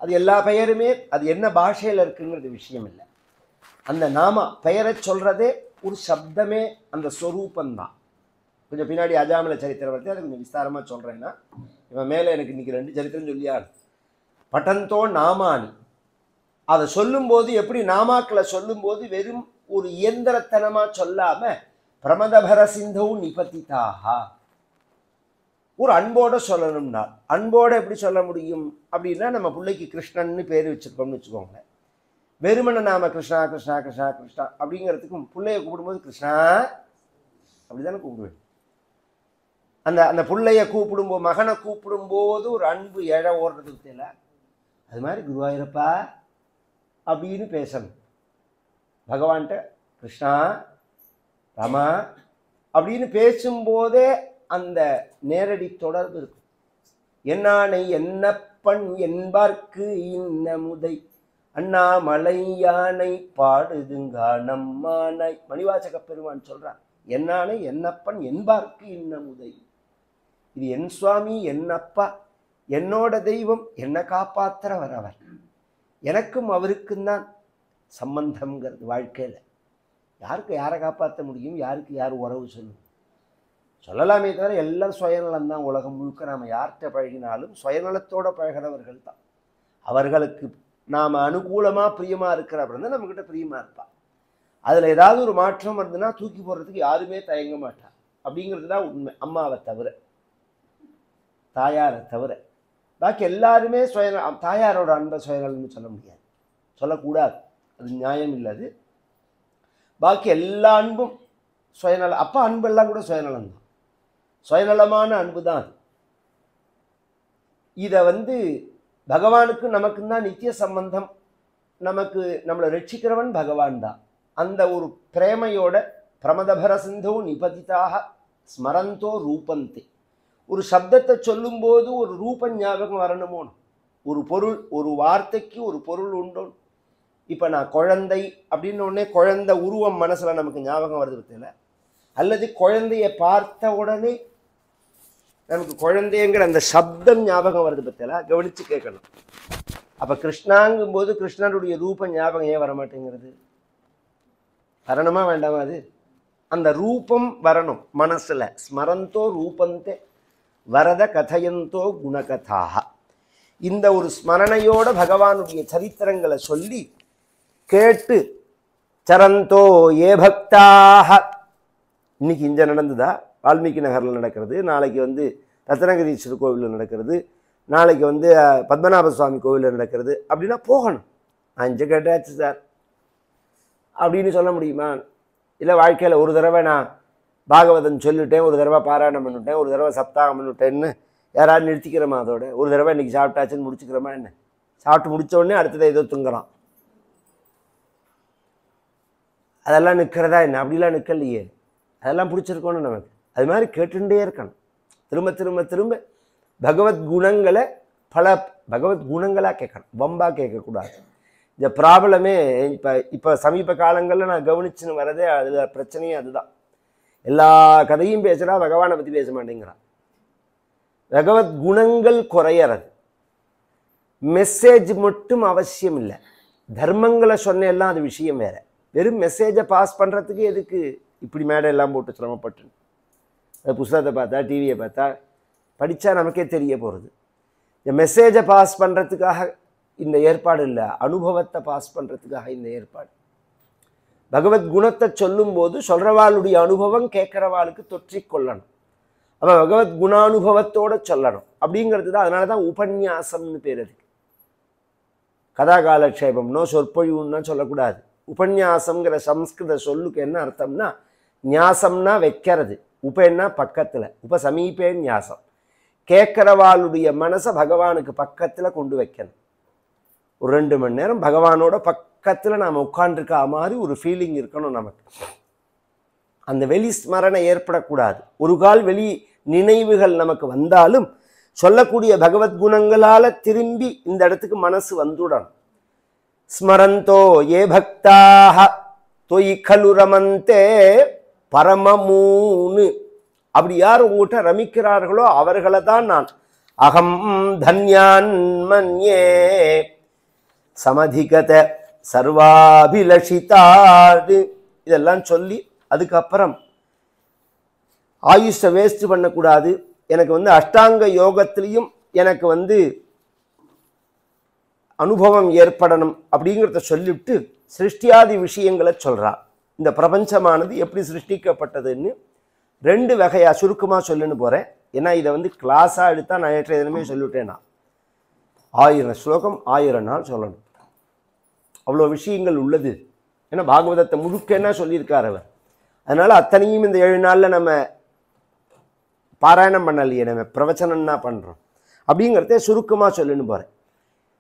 அது எல்லா பெயருமே அது என்ன பாஷையில் இருக்குங்கிறது விஷயம் இல்லை. அந்த நாமா பெயரை சொல்றதே ஒரு சப்தமே அந்த ஸ்வரூபந்தான். கொஞ்சம் பின்னாடி அஜாமல சரித்திரம் வருது, அதை கொஞ்சம் விஸ்தாரமாக சொல்கிறேன்னா, இவன் மேலே எனக்கு இன்னைக்கு 2 சரித்திரம் சொல்லியாரு. பட்டந்தோ நாமானி, அதை சொல்லும்போது எப்படி நாமாக்களை சொல்லும்போது வெறும் ஒரு இயந்திரத்தனமாக சொல்லாம பிரமதபர சிந்தௌ நிபதிதாக ஒரு அன்போட சொல்லணும்னா, அன்போட எப்படி சொல்ல முடியும் அப்படின்னா, நம்ம பிள்ளைக்கு கிருஷ்ணன்னு பேர் வச்சிருக்கோம்னு வச்சுக்கோங்களேன். வெறுமனை நாம கிருஷ்ணா கிருஷ்ணா கிருஷ்ணா கிருஷ்ணா அப்படிங்கிறதுக்கும் பிள்ளைய கூப்பிடும்போது கிருஷ்ணா அப்படிதானே கூப்பிடுவேன். அந்த பிள்ளைய கூப்பிடும்போது, மகனை கூப்பிடும்போது ஒரு அன்பு எழ ஓடுறதுக்கு தெரியல. அது மாதிரி குருவாயூரப்பா அப்படின்னு பேசணும். பகவான்கிட்ட கிருஷ்ணா ராமா அப்படின்னு பேசும்போதே அந்த நேரடி தொடர்பு இருக்கும். என்னானை என்னப்பன் என்பார்க்கு இன்னமுதை அண்ணாமலை யானை பாடுதுங்கா நம்மானை. மணிவாசக பெருமான் சொல்றான், என்னானை என்னப்பன் என்பார்க்கு இன்னமுதை. இது என் சுவாமி, என் அப்பா, என்னோட தெய்வம், என்னை காப்பாத்துற வரவர். எனக்கும் அவருக்கும் தான் சம்பந்தம்ங்கிறது வாழ்க்கையில். யாருக்கு யாரை காப்பாற்ற முடியும், யாருக்கு யார் உறவு சொல்லும் சொல்லலாமே தவிர எல்லாம் சுயநலம் தான். உலகம் முழுக்க நாம் யார்கிட்ட பழகினாலும் சுயநலத்தோடு பழகிறவர்கள் தான். அவர்களுக்கு நாம் அனுகூலமாக பிரியமாக இருக்கிறப்ப தான் நம்மக்கிட்ட பிரியமாக இருப்பாள். அதில் ஏதாவது ஒரு மாற்றம் வருதுன்னா தூக்கி போடுறதுக்கு யாருமே தயங்க மாட்டார். அப்படிங்கிறது தான் உண்மை. அம்மாவை தவிர, தாயாரை தவிர பாக்கி எல்லாருமே தாயாரோட அன்பை சுயநலம்னு சொல்ல முடியாது, சொல்லக்கூடாது, அது நியாயம் இல்லை. பாக்கி எல்லா அன்பும் சுயநலம். அப்பா அன்பெல்லாம் கூட சுயநலம் தான், சுயநலமான அன்பு தான் அது. இதை பகவானுக்கு நமக்கு தான் நித்திய சம்பந்தம். நம்மளை ரட்சிக்கிறவன் பகவான் தான். அந்த ஒரு பிரேமையோட பிரமதபர சிந்தோ நிபதிதாக ஸ்மரந்தோ ரூபந்தே. ஒரு சப்தத்தை சொல்லும்போது ஒரு ரூப ஞாபகம் வரணுமோ, ஒரு பொருள், ஒரு வார்த்தைக்கு ஒரு பொருள் உண்டோ. இப்போ நான் குழந்தை அப்படின்னு உடனே குழந்தை உருவம் மனசில் நமக்கு ஞாபகம் வருது பற்றில, அல்லது குழந்தைய பார்த்த உடனே நமக்கு குழந்தைங்கிற அந்த சப்தம் ஞாபகம் வருது பற்றில, கவனித்து கேட்கணும். அப்போ கிருஷ்ணாங்கும் போது கிருஷ்ணனுடைய ரூப ஞாபகம் ஏன் வரமாட்டேங்கிறது? வரணுமா வேண்டாமா? அது அந்த ரூபம் வரணும் மனசில். ஸ்மரந்தோ ரூபந்தே வரத கதையந்தோ குணகதாக. இந்த ஒரு ஸ்மரணையோட பகவானுடைய சரித்திரங்களை சொல்லி கேட்டு சரந்தோ ஏ பக்தாக. இன்னைக்கு இங்கே நடந்ததா? வால்மீகி நகரில் நடக்கிறது, நாளைக்கு ரத்னகிரீஸ்வரர் கோவிலில் நடக்கிறது, நாளைக்கு வந்து பத்மநாப சுவாமி கோவிலில் நடக்கிறது அப்படின்னா போகணும். நான் இங்கே கேட்டாச்சு சார் அப்படின்னு சொல்ல முடியுமா? இல்லை வாழ்க்கையில் ஒரு தடவை நான் பாகவதம் சொல்லிவிட்டேன், ஒரு தடவை பாராயணம் பண்ணிவிட்டேன், ஒரு தடவை சப்தாகம் பண்ணிவிட்டேன்னு யாராவது நிறுத்திக்கிறோமா? அதோட ஒரு தடவை இன்றைக்கி சாப்பிட்டாச்சுன்னு முடிச்சுக்கிறோமா? என்ன சாப்பிட்டு முடித்த உடனே அடுத்ததை ஏதோ தூங்குறான். அதெல்லாம் நிற்கிறதா என்ன? அப்படிலாம் நிற்கலையே. அதெல்லாம் பிடிச்சிருக்கணும் நமக்கு. அது மாதிரி கேட்டுட்டே இருக்கணும். திரும்ப திரும்ப திரும்ப பகவத் குணங்களை பகவத் குணங்களாக கேட்கணும், வம்பாக கேட்கக்கூடாது. இந்த ப்ராப்ளமே இப்போ சமீப காலங்களில் நான் கவனிச்சுன்னு வரதே அது பிரச்சனையே அதுதான். எல்லா கதையும் பேசுகிறா, பகவானை பற்றி பேச மாட்டேங்கிறான். பகவத் குணங்கள் குறையறது. மெசேஜ் மட்டும் அவசியம் இல்லை, தர்மங்களை சொன்னெல்லாம் அது விஷயம் வேற. வெறும் மெசேஜை பாஸ் பண்ணுறதுக்கு எதுக்கு இப்படி மேடை எல்லாம் போட்டு சிரமப்பட்டு? புஸ்தகத்தை பார்த்தா டிவியை பார்த்தா படித்தா நமக்கே தெரிய போகிறது. இந்த மெசேஜை பாஸ் பண்ணுறதுக்காக இந்த ஏற்பாடு இல்லை, அனுபவத்தை பாஸ் பண்ணுறதுக்காக இந்த ஏற்பாடு. பகவத் குணத்தை சொல்லும்போது சொல்கிறவாளுடைய அனுபவம் கேட்குறவாளுக்கு தொற்றிக்கொள்ளணும். அப்போ பகவத் குணானுபவத்தோடு சொல்லணும் அப்படிங்கிறது தான். அதனால தான் உபன்யாசம்னு பேர். அதுக்கு கதாகாலக்ஷேபம்னோ சொற்பொழிவுன்னா சொல்லக்கூடாது. உபன்யாசம்ங்கிற சம்ஸ்கிருத சொல்லுக்கு என்ன அர்த்தம்னா, நியாசம்னா வைக்கிறது, உபன்னா பக்கத்தில், உபசமீபே நியாசம். கேட்குறவாளுடைய மனசை பகவானுக்கு பக்கத்தில் கொண்டு வைக்கணும். ஒரு 2 மணி நேரம் பகவானோட பக்கத்தில் நாம் உட்காண்டிருக்கா மாதிரி ஒரு ஃபீலிங் இருக்கணும் நமக்கு. அந்த வெளி ஸ்மரணை ஏற்படக்கூடாது. ஒரு கால் வெளி நினைவுகள் நமக்கு வந்தாலும் சொல்லக்கூடிய பகவத் குணங்களால் திரும்பி இந்த இடத்துக்கு மனசு வந்துடணும். ஸ்மரந்தோ ஏ பக்தாக தொய் கலு ரமந்தே பரமமூனு. அப்படி யார் உங்கள்கிட்ட ரமிக்கிறார்களோ அவர்களை தான் நான் அகம் தன்யான் மன்யே சமதிகத சர்வாபிலஷிதாது இதெல்லாம் சொல்லி அதுக்கப்புறம் ஆயுஷை வேஸ்ட் பண்ணக்கூடாது. எனக்கு வந்து அஷ்டாங்க யோகத்திலையும் எனக்கு வந்து அனுபவம் ஏற்படணும் அப்படிங்கிறத சொல்லிவிட்டு சிருஷ்டியாதி விஷயங்களை சொல்கிறார். இந்த பிரபஞ்சமானது எப்படி சிருஷ்டிக்கப்பட்டதுன்னு 2 வகையாக சுருக்கமாக சொல்லுன்னு போகிறேன். ஏன்னா இதை வந்து கிளாஸாக எடுத்தால் நான் நேற்றைய தினமே சொல்லிவிட்டேன். நான் 1000 ஸ்லோகம் 1000 நாள் சொல்லணும், அவ்வளோ விஷயங்கள் உள்ளது. ஏன்னா பாகவதத்தை முழுக்க என்ன சொல்லியிருக்கார் அவர். அதனால் அத்தனையும் இந்த 7 நாளில் நம்ம பாராயணம் பண்ணலையே, நம்ம பிரவச்சனம்னா பண்ணுறோம். அப்படிங்கிறத சுருக்கமாக சொல்லுன்னு போகிறேன்.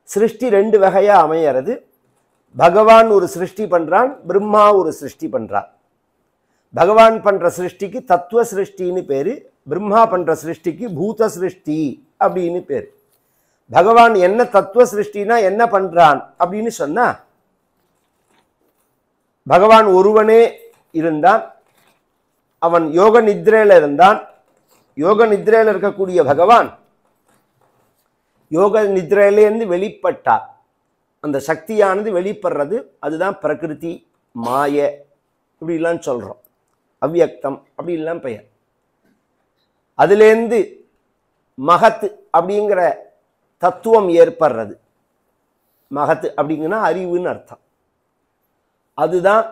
சிருஷ்டி 2 வகையாக அமையிறது. பகவான் ஒரு சிருஷ்டி பண்ணுறான், பிரம்மா ஒரு சிருஷ்டி பண்ணுறான். பகவான் பண்ணுற சிருஷ்டிக்கு தத்துவ சிருஷ்டின்னு பேர், பிரம்மா பண்ணுற சிருஷ்டிக்கு பூத சிருஷ்டி அப்படின்னு பேர். பகவான் என்ன தத்துவ சிருஷ்டினா என்ன பண்ணுறான் அப்படின்னு சொன்னால், பகவான் ஒருவனே இருந்தான், அவன் யோக நித்ரையில் இருந்தான். யோக நித்ரையில் இருக்கக்கூடிய பகவான் யோக நித்ரையிலேருந்து வெளிப்பட்டார். அந்த சக்தியானது வெளிப்படுறது, அதுதான் பிரகிருதி மாய இப்படிலாம் சொல்கிறோம். அவ்யக்தம் அப்படின்லாம் பெயர். அதுலேருந்து மகத்து அப்படிங்கிற தத்துவம் ஏற்படுறது. மகத்து அப்படிங்கன்னா அறிவுன்னு அர்த்தம். அதுதான்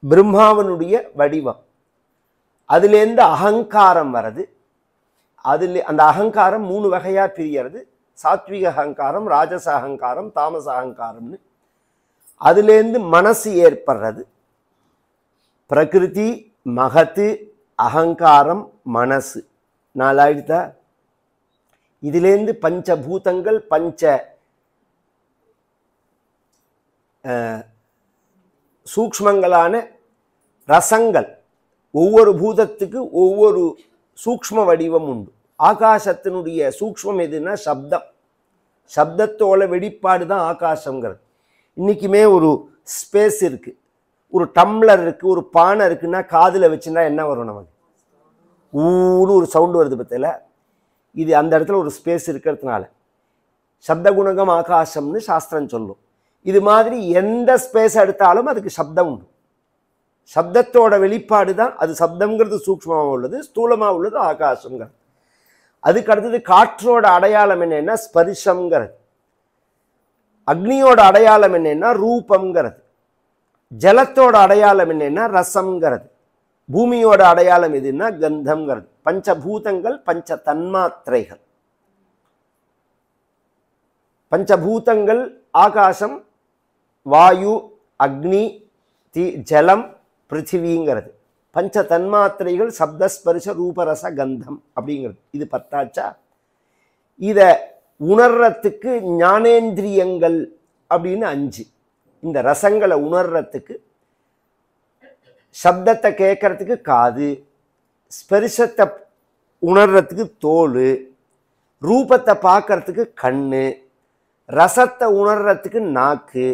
பிரம்மாவனுடைய வடிவம். அதுலேருந்து அகங்காரம் வர்றது. அந்த அகங்காரம் 3 வகையாக பிரியறது. சாத்விக அகங்காரம், ராஜச அகங்காரம், தாமச அகங்காரம்னு. அதுலேருந்து மனசு ஏற்படுறது. பிரகிருதி, மகத்து, அகங்காரம், மனசு 4 ஆயிடுதா? இதுலேருந்து பஞ்சபூதங்கள், பஞ்ச சூக்ஷ்மங்களான ரசங்கள். ஒவ்வொரு பூதத்துக்கு ஒவ்வொரு சூக்ஷ்ம வடிவம் உண்டு. ஆகாசத்தினுடைய சூக்ஷ்மம் எதுன்னா சப்தம். சப்தத்தோட வெளிப்பாடு தான் ஆகாசங்கிறது. இன்றைக்குமே ஒரு ஸ்பேஸ் இருக்குது, ஒரு டம்ளர் இருக்குது, ஒரு பானை இருக்குன்னா காதில் வச்சுன்னா என்ன வரும் நமக்கு? ஊன்னு ஒரு சவுண்டு வருது பற்றில. இது அந்த இடத்துல ஒரு ஸ்பேஸ் இருக்கிறதுனால சப்தகுணகம் ஆகாசம்னு சாஸ்திரம் சொல்லும். இது மாதிரி எந்த ஸ்பேஸ் எடுத்தாலும் அதுக்கு சப்தம் உண்டு. சப்தத்தோட வெளிப்பாடு தான் அது. சப்தம்ங்கிறது சூக்ஷ்மமாக உள்ளது, ஸ்தூலமாக உள்ளது ஆகாசங்கிறது. அதுக்கு அடுத்தது காற்றோட அடையாளம் என்னன்னா ஸ்பரிசம்ங்கிறது. அக்னியோட அடையாளம் என்னன்னா ரூபம்ங்கிறது. ஜலத்தோட அடையாளம் என்னன்னா ரசம்ங்கிறது. பூமியோட அடையாளம் எதுன்னா கந்தம்ங்கிறது. பஞ்சபூதங்கள், பஞ்ச தன்மாத்திரைகள். பஞ்சபூதங்கள் ஆகாசம், வாயு, அக்னி, ஜலம், பிருத்திவிங்கிறது. பஞ்ச தன்மாத்திரைகள் சப்தஸ்பரிச ரூபரச கந்தம் அப்படிங்கிறது. இது பத்தாச்சா? இதை உணர்றதுக்கு ஞானேந்திரியங்கள் அப்படின்னு 5. இந்த ரசங்களை உணர்றதுக்கு, சப்தத்தை கேட்கறதுக்கு காது, ஸ்பரிசத்தை உணர்றதுக்கு தோல், ரூபத்தை பார்க்கறதுக்கு கண்ணு, ரசத்தை உணர்றதுக்கு நாக்கு,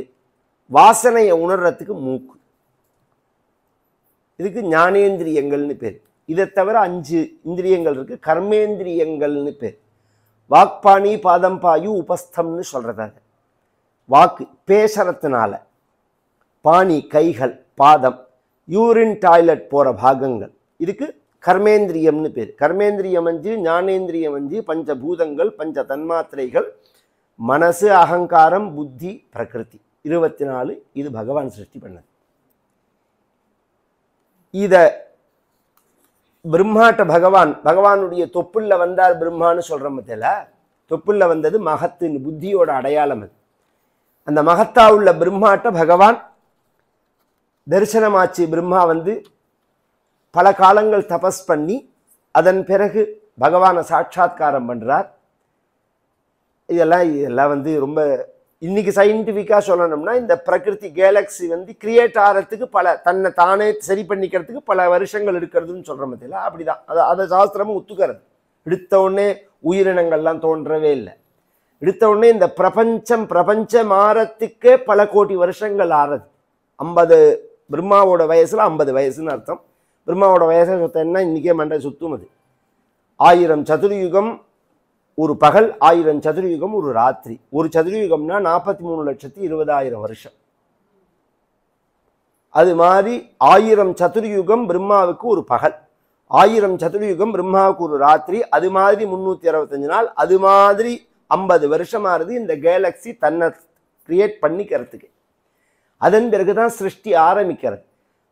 வாசனையை உணர்றதுக்கு மூக்கு. இதுக்கு ஞானேந்திரியங்கள்னு பேர். இதை தவிர 5 இந்திரியங்கள் இருக்கு. கர்மேந்திரியங்கள்னு பேர். வாக்பாணி பாதம் பாயு உபஸ்தம்னு சொல்றதாங்க. வாக்கு பேசுறதுனால, பாணி கைகள், பாதம் யூரின் டாய்லெட் போற பாகங்கள், இதுக்கு கர்மேந்திரியம்னு பேர். கர்மேந்திரியம் 5, ஞானேந்திரியம் 5, பஞ்சபூதங்கள், பஞ்ச தன்மாத்திரைகள், மனசு, அகங்காரம், புத்தி, பிரகிருதி 24. இது பகவான் சிருஷ்டி பண்ணது. இத பிரம்மாட்ட பகவானுடைய தொப்புள்ள வந்தார் பிரம்மான்னு சொல்றோம். தொப்புள்ள வந்தது மகத்தின் புத்தியோட அடையாளம். அது அந்த மகத்தா உள்ள பிரம்மாட்ட பகவான் தரிசனமாச்சு. பிரம்மா வந்து பல காலங்கள் தபஸ் பண்ணி அதன் பிறகு பகவானை சாட்சாத்காரம் பண்றார். இதெல்லாம் வந்து ரொம்ப இன்னைக்கு சயின்டிஃபிக்காக சொல்லணும்னா, இந்த பிரகிருதி கேலக்சி வந்து கிரியேட் ஆகிறதுக்கு தன்னை தானே சரி பண்ணிக்கிறதுக்கு பல வருஷங்கள் இருக்கிறதுன்னு சொல்கிற மத்தியில் அப்படிதான். அதை சாஸ்திரமும் ஒத்துக்கிறது. எடுத்த உடனே உயிரினங்கள்லாம் தோன்றவே இல்லை. எடுத்த உடனே இந்த பிரபஞ்சம் ஆறத்துக்கே பல கோடி வருஷங்கள் ஆறது. 50 பிரம்மாவோட வயசுல 50 வயசுன்னு அர்த்தம். பிரம்மாவோட வயசை சொத்தன்னா இன்னைக்கே மண்டை சுத்தும். அது 1000 சதுர்யுகம் ஒரு பகல், 1000 சதுர்யுகம் ஒரு ராத்திரி. ஒரு சதுர்யுகம்னா 43,20,000 வருஷம். அது மாதிரி 1000 சதுர்யுகம் பிரம்மாவுக்கு ஒரு பகல், 1000 சதுர்யுகம் பிரம்மாவுக்கு ஒரு ராத்திரி. அது மாதிரி 365 நாள். அது மாதிரி 50 வருஷமானது இந்த கேலக்சி தன்னை கிரியேட் பண்ணிக்கிறதுக்கு. அதன் பிறகுதான் சிருஷ்டி ஆரம்பிக்கிறது.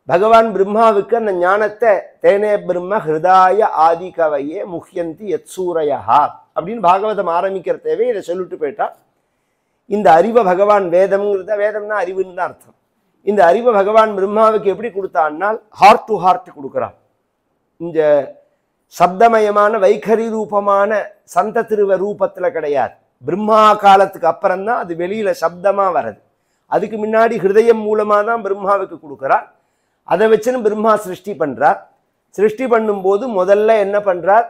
பகவான் பிரம்மாவுக்கு அந்த ஞானத்தை தேனே பிரம்ம ஹிருதாய ஆதி கவையே முஹ்யந்தி யத்சூரையா அப்படின்னு பாகவதம் ஆரம்பிக்கிறதேவே இதை சொல்லிட்டு போயிட்டா. இந்த அறிவை பகவான் வேதம்னா அறிவுன்னு தான் அர்த்தம். இந்த அறிவை பகவான் பிரம்மாவுக்கு எப்படி கொடுத்தான்னால் ஹார்ட் டு ஹார்ட் கொடுக்குறான். இந்த சப்தமயமான வைகரி ரூபமான சந்த திருவ ரூபத்துல கிடையாது. பிரம்மா காலத்துக்கு அப்புறம்தான் அது வெளியில சப்தமா வருது. அதுக்கு முன்னாடி ஹிருதயம் மூலமா தான் பிரம்மாவுக்கு கொடுக்குறார். அதை வச்சுன்னு பிரம்மா சிருஷ்டி பண்றார். சிருஷ்டி பண்ணும்போது முதல்ல என்ன பண்றார்?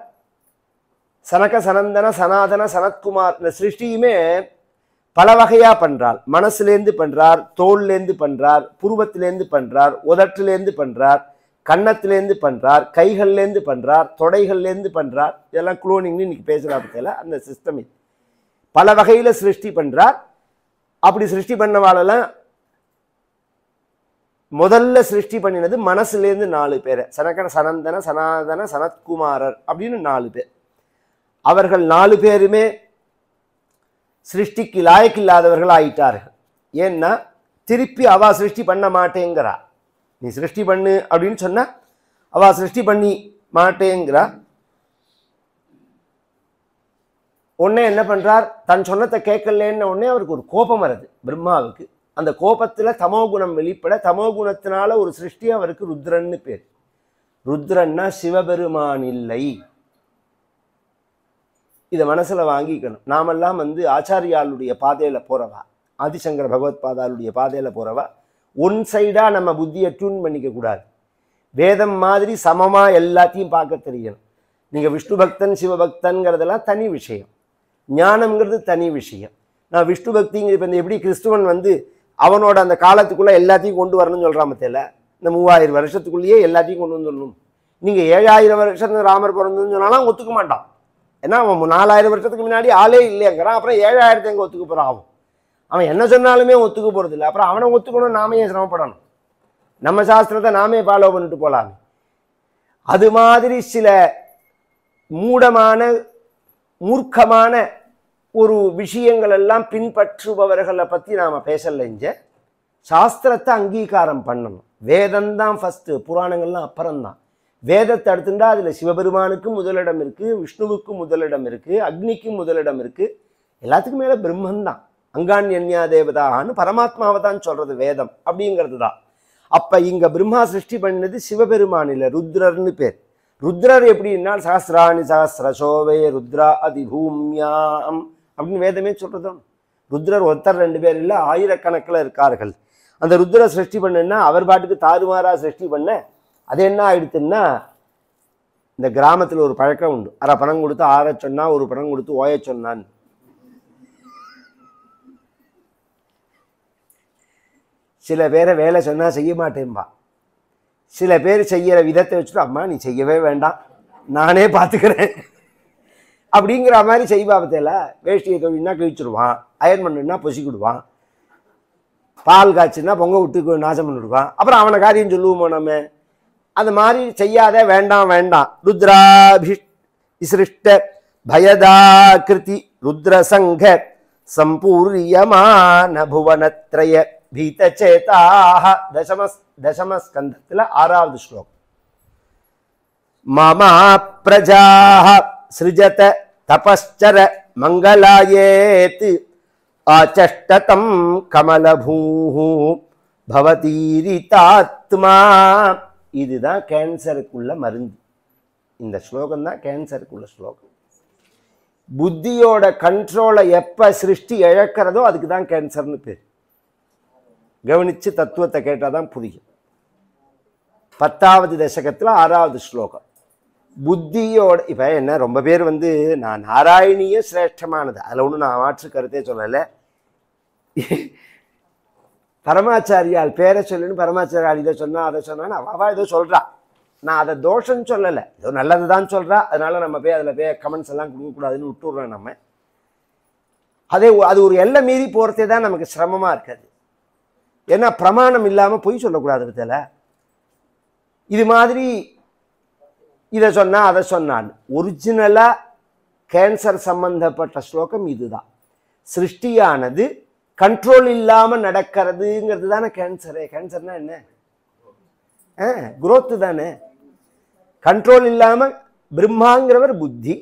சனக சனந்தன சனாதன சனத்குமார் இந்த சிருஷ்டியுமே பல வகையா பண்றார். மனசுலேருந்து பண்றார், தோல்லேருந்து பண்றார், புருவத்திலேருந்து பண்றார், உதட்டிலேருந்து பண்றார், கன்னத்திலேருந்து பண்றார், கைகள்லேருந்து பண்றார், தொடைகள்லேருந்து பண்றார். இதெல்லாம் குளோனிங்னு இன்னைக்கு பேசுறா பத்தியில அந்த சிஸ்டம். பல வகையில சிருஷ்டி பண்றார். அப்படி சிருஷ்டி பண்ணவாளெல்லாம் முதல்ல சிருஷ்டி பண்ணினது மனசுலேருந்து 4 பேரை, சனகன சனந்தன சனாதன சனத்குமாரர் அப்படின்னு 4 பேர். அவர்கள் 4 பேருமே சிருஷ்டிக்கு லாயக்கில்லாதவர்கள் ஆயிட்டார்கள். ஏன்னா திருப்பி அவ சிருஷ்டி பண்ண மாட்டேங்கிறா. நீ சிருஷ்டி பண்ணு அப்படின்னு சொன்னா அவ சிருஷ்டி பண்ணி மாட்டேங்கிறா. உடனே என்ன பண்றார்? தன் சொன்னத்தை கேட்கலன்னு உடனே அவருக்கு ஒரு கோபம் வருது பிரம்மாவுக்கு. அந்த கோபத்துல தமோகுணம் வெளிப்பட, தமோகுணத்தினால ஒரு சிருஷ்டி அவருக்கு ருத்ரன்னு பேர். ருத்ரன்னா சிவபெருமான் இல்லை. இதை மனசுல வாங்கிக்கணும். நாமெல்லாம் வந்து ஆச்சாரியாளுடைய பாதையில போறவா, ஆதிசங்கர பகவத் பாதாளுடைய பாதையில போறவா. ஒன் சைடா நம்ம புத்தியை டியூன் பண்ணிக்க கூடாது. வேதம் மாதிரி சமமா எல்லாத்தையும் பார்க்க தெரியணும். நீங்க விஷ்ணு பக்தன் சிவபக்தன்கிறதெல்லாம் தனி விஷயம், ஞானம்ங்கிறது தனி விஷயம். நான் விஷ்ணு பக்திங்கிற இப்போ எப்படி கிறிஸ்துவன் வந்து அவனோட அந்த காலத்துக்குள்ள எல்லாத்தையும் கொண்டு வரணும்னு சொல்றான். மத்தியில இந்த 3000 வருஷத்துக்குள்ளேயே எல்லாத்தையும் கொண்டு வந்துடணும். நீங்க 7000 வருஷத்துல ராமர் பிறந்ததுன்னு சொன்னாலும் ஒத்துக்க மாட்டான். ஏன்னா அவன் 4000 வருஷத்துக்கு முன்னாடி ஆளே இல்லைங்கிறான். அப்புறம் 7000 எங்க ஒத்துக்க போறான்? அவன் என்ன சொன்னாலுமே ஒத்துக்க போறது இல்லை. அப்புறம் அவனை ஒத்துக்கணும், நாமே சிரமப்படணும். நம்ம சாஸ்திரத்தை நாமே ஃபாலோ பண்ணிட்டு போலாம். அது மாதிரி சில மூடமான மூர்க்கமான ஒரு விஷயங்கள் எல்லாம் பின்பற்றுபவர்களை பத்தி நாம பேசல. இங்க சாஸ்திரத்தை அங்கீகாரம் பண்ணணும். வேதம்தான் ஃபர்ஸ்ட், புராணங்கள்லாம் அப்புறம்தான். வேதத்தை எடுத்துட்டா அதுல சிவபெருமானுக்கும் முதலிடம் இருக்கு, விஷ்ணுவுக்கும் முதலிடம் இருக்கு, அக்னிக்கும் முதலிடம் இருக்கு, எல்லாத்துக்கும் மேலே பிரம்மன் தான். அங்கான்யன்யா தேவதான்னு பரமாத்மாவை தான் சொல்றது வேதம் அப்படிங்கிறது தான். அப்போ இங்கே பிரம்மா சிருஷ்டி பண்ணினது சிவபெருமானில் ருத்ரர்னு பேர். ருத்ரர் எப்படின்னா சஹஸ்ராணி சஹஸ்ரசோவே ருத்ரா அதிபூமியாம் அப்படின்னு வேதமே சொல்றதும். ருத்ரர் ஒருத்தர் 2 பேர் இல்லை, ஆயிரக்கணக்கில் இருக்கார்கள். அந்த ருத்ர சிருஷ்டி பண்ணுன்னா அவர் பாட்டுக்கு தாறுமாறா சிருஷ்டி பண்ண அது என்ன ஆயிடுத்துன்னா, இந்த கிராமத்தில் ஒரு பழக்கம் உண்டு. அரை பணம் கொடுத்து ஆற சொன்னா, ஒரு பணம் கொடுத்து ஓய சொன்னான். சில பேரை வேலை சொன்னா செய்ய மாட்டேன்பா. சில பேர் செய்யற விதத்தை வச்சுட்டு அம்மா நீ செய்யவே வேண்டாம் நானே பார்த்துக்கிறேன் அப்படிங்கிற மாதிரி செய்வாபத்தையில வேஷ்டியை தொழில்னா கிழிச்சிடுவான், அயன் பண்ணுன்னா பொசிக்கிடுவான், பால் காய்ச்சுன்னா பொங்க விட்டு நாசம் பண்ணிவிடுவான். அப்புறம் அவனை காரியம் சொல்லுவோமோ நம்ம. அந்த மாதிரி செய்யாத, வேண்டாம் வேண்டாம். ருத்ராபிஷ்ட பயதாகிருதி ருத்ரசங்க சம்பூரியமான புவனத்ரய பீதச்சேதாக தசமஸ்கந்தத்தில் 6வது ஸ்லோகம். மமா பிரஜாஹ ஸ்ருஜத தபஸ்சர மங்களாயேத் ஆச்சஷ்டதம் கமலபூஹு பவதீரிதாத்மா. இதுதான் கேன்சருக்குள்ள மருந்து. இந்த ஸ்லோகம் தான் கேன்சருக்குள்ள ஸ்லோகம். புத்தியோட கண்ட்ரோலை எப்ப சிருஷ்டி இழக்கிறதோ அதுக்கு தான் கேன்சர்னு பேர். கவனிச்சு தத்துவத்தை கேட்டாதான் புரியும். 10வது தசகத்தில் 6வது ஸ்லோகம். புத்தியோட இப்ப என்ன ரொம்ப பேர் நான் நாராயணியே சிரேஷ்டமானது, அதில் ஒன்றும் நான் மாற்று கருத்தே சொல்லலை. பரமாச்சாரியால் பேரை சொல்லுன்னு பரமாச்சாரியால் இதை சொன்னா அதை சொன்னான்னு அவள் ஏதோ சொல்றா. நான் அதை தோஷம்னு சொல்லலை, ஏதோ நல்லது தான் சொல்றா. அதனால நம்ம அதில் கமெண்ட்ஸ் எல்லாம் கொடுக்கக்கூடாதுன்னு விட்டுடுறோம் நம்ம. அது ஒரு எல்லை மீறி போகிறதே தான் நமக்கு சிரமமா இருக்காது. ஏன்னா பிரமாணம் இல்லாமல் பொய் சொல்லக்கூடாது. பத்தில இது மாதிரி இதை சொன்னா அதை சொன்னான். ஒரிஜினலா கேன்சர் சம்பந்தப்பட்ட ஸ்லோகம் இதுதான். சிருஷ்டியானது கண்ட்ரோல் இல்லாம நடக்கிறதுங்கிறது தானே கேன்சரு. கேன்சர்னா என்ன? குரோத்து தானே. கண்ட்ரோல் இல்லாம பிரம்மாங்கிறவர் புத்தி,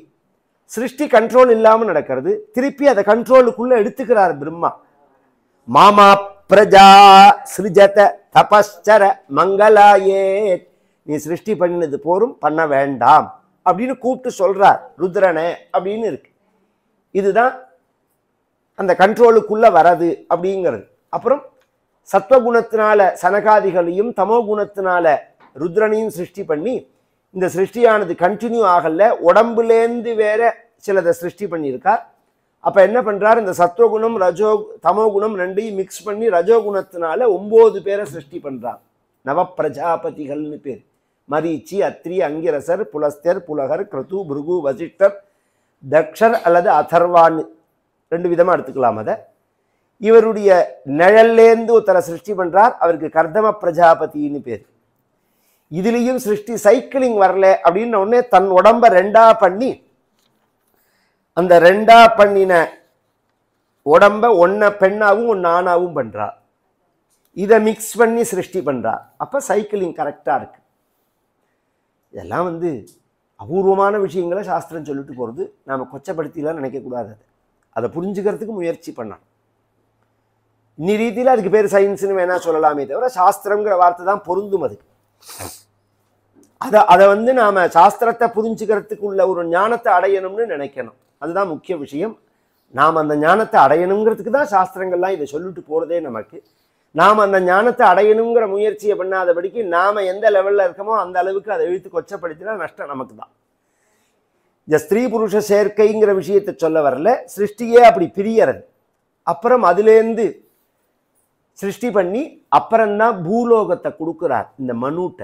சிருஷ்டி கண்ட்ரோல் இல்லாம நடக்கிறது. திருப்பி அதை கண்ட்ரோலுக்குள்ள எடுத்துக்கிறார் பிரம்மா. மாமா பிரஜா சிருஜத தபஸ்சர மங்களாயே, நீ சிருஷ்டி பண்ணினது போரும், பண்ண வேண்டாம் அப்படின்னு கூப்பிட்டு சொல்றார் ருத்ரனே அப்படின்னு இருக்கு. இதுதான் அந்த கண்ட்ரோலுக்குள்ள வரது அப்படிங்கிறது. அப்புறம் சத்வகுணத்தினால சனகாதிகளையும் தமோ குணத்தினால ருத்ரனையும் சிருஷ்டி பண்ணி இந்த சிருஷ்டியானது கண்டினியூ ஆகல, உடம்புலேருந்து வேற சிலதை சிருஷ்டி பண்ணியிருக்கார். அப்ப என்ன பண்றார், இந்த சத்வகுணம் தமோ குணம் ரெண்டையும் மிக்ஸ் பண்ணி ரஜோகுணத்தினால 9 பேரை சிருஷ்டி பண்றார். நவ பிரஜாபதிகள்னு பேர். மரீச்சி, அத்ரி, அங்கிரசர், புலஸ்தர், புலகர், கிருது, பிருகு, வசிஷ்டர், தக்ஷர் அல்லது அதர்வான்னு 2 விதமா எடுத்துக்கலாம். அதை இவருடைய நிழல்லேருந்து ஒருத்தரை சிருஷ்டி பண்றார். அவருக்கு கர்தம பிரஜாபதினு பேர். இதுலேயும் சிருஷ்டி சைக்கிளிங் வரல அப்படின்னு உடனே தன் உடம்ப 2ஆ பண்ணி அந்த 2ஆ பண்ணின உடம்ப 1 பெண்ணாவும் 1 ஆணாவும் பண்றார். இதை மிக்ஸ் பண்ணி சிருஷ்டி பண்றார். அப்ப சைக்கிளிங் கரெக்டா இருக்கு. இதெல்லாம் அபூர்வமான விஷயங்களை சாஸ்திரம் சொல்லிட்டு போறது. நாம கொச்சப்படுத்திலாம் நினைக்கக்கூடாது. அதை புரிஞ்சுக்கிறதுக்கு முயற்சி பண்ணணும். இன்னி ரீதியில் அதுக்கு பேர் சயின்ஸ்னு வேணா சொல்லலாமே தவிர சாஸ்திரங்கிற வார்த்தை தான் பொருந்தும். அதுக்கு அதை நாம சாஸ்திரத்தை புரிஞ்சுக்கிறதுக்கு உள்ள ஒரு ஞானத்தை அடையணும்னு நினைக்கணும். அதுதான் முக்கிய விஷயம். நாம் அந்த ஞானத்தை அடையணுங்கிறதுக்கு தான் சாஸ்திரங்கள்லாம் இதை சொல்லிட்டு போறதே நமக்கு. நாம் அந்த ஞானத்தை அடையணுங்கிற முயற்சியை பண்ணாதபடிக்கு நாம எந்த லெவல்ல இருக்கமோ அந்த அளவுக்கு அதை இழுத்து கொச்சப்படுத்தினா நஷ்டம் நமக்கு தான். இந்த ஸ்திரீ புருஷ சேர்க்கைங்கிற விஷயத்தை சொல்ல வரல, சிருஷ்டியே அப்படி பிரியறது. அப்புறம் அதுலேருந்து சிருஷ்டி பண்ணி அப்புறம்தான் பூலோகத்தை கொடுக்குறார் இந்த மனுட்ட.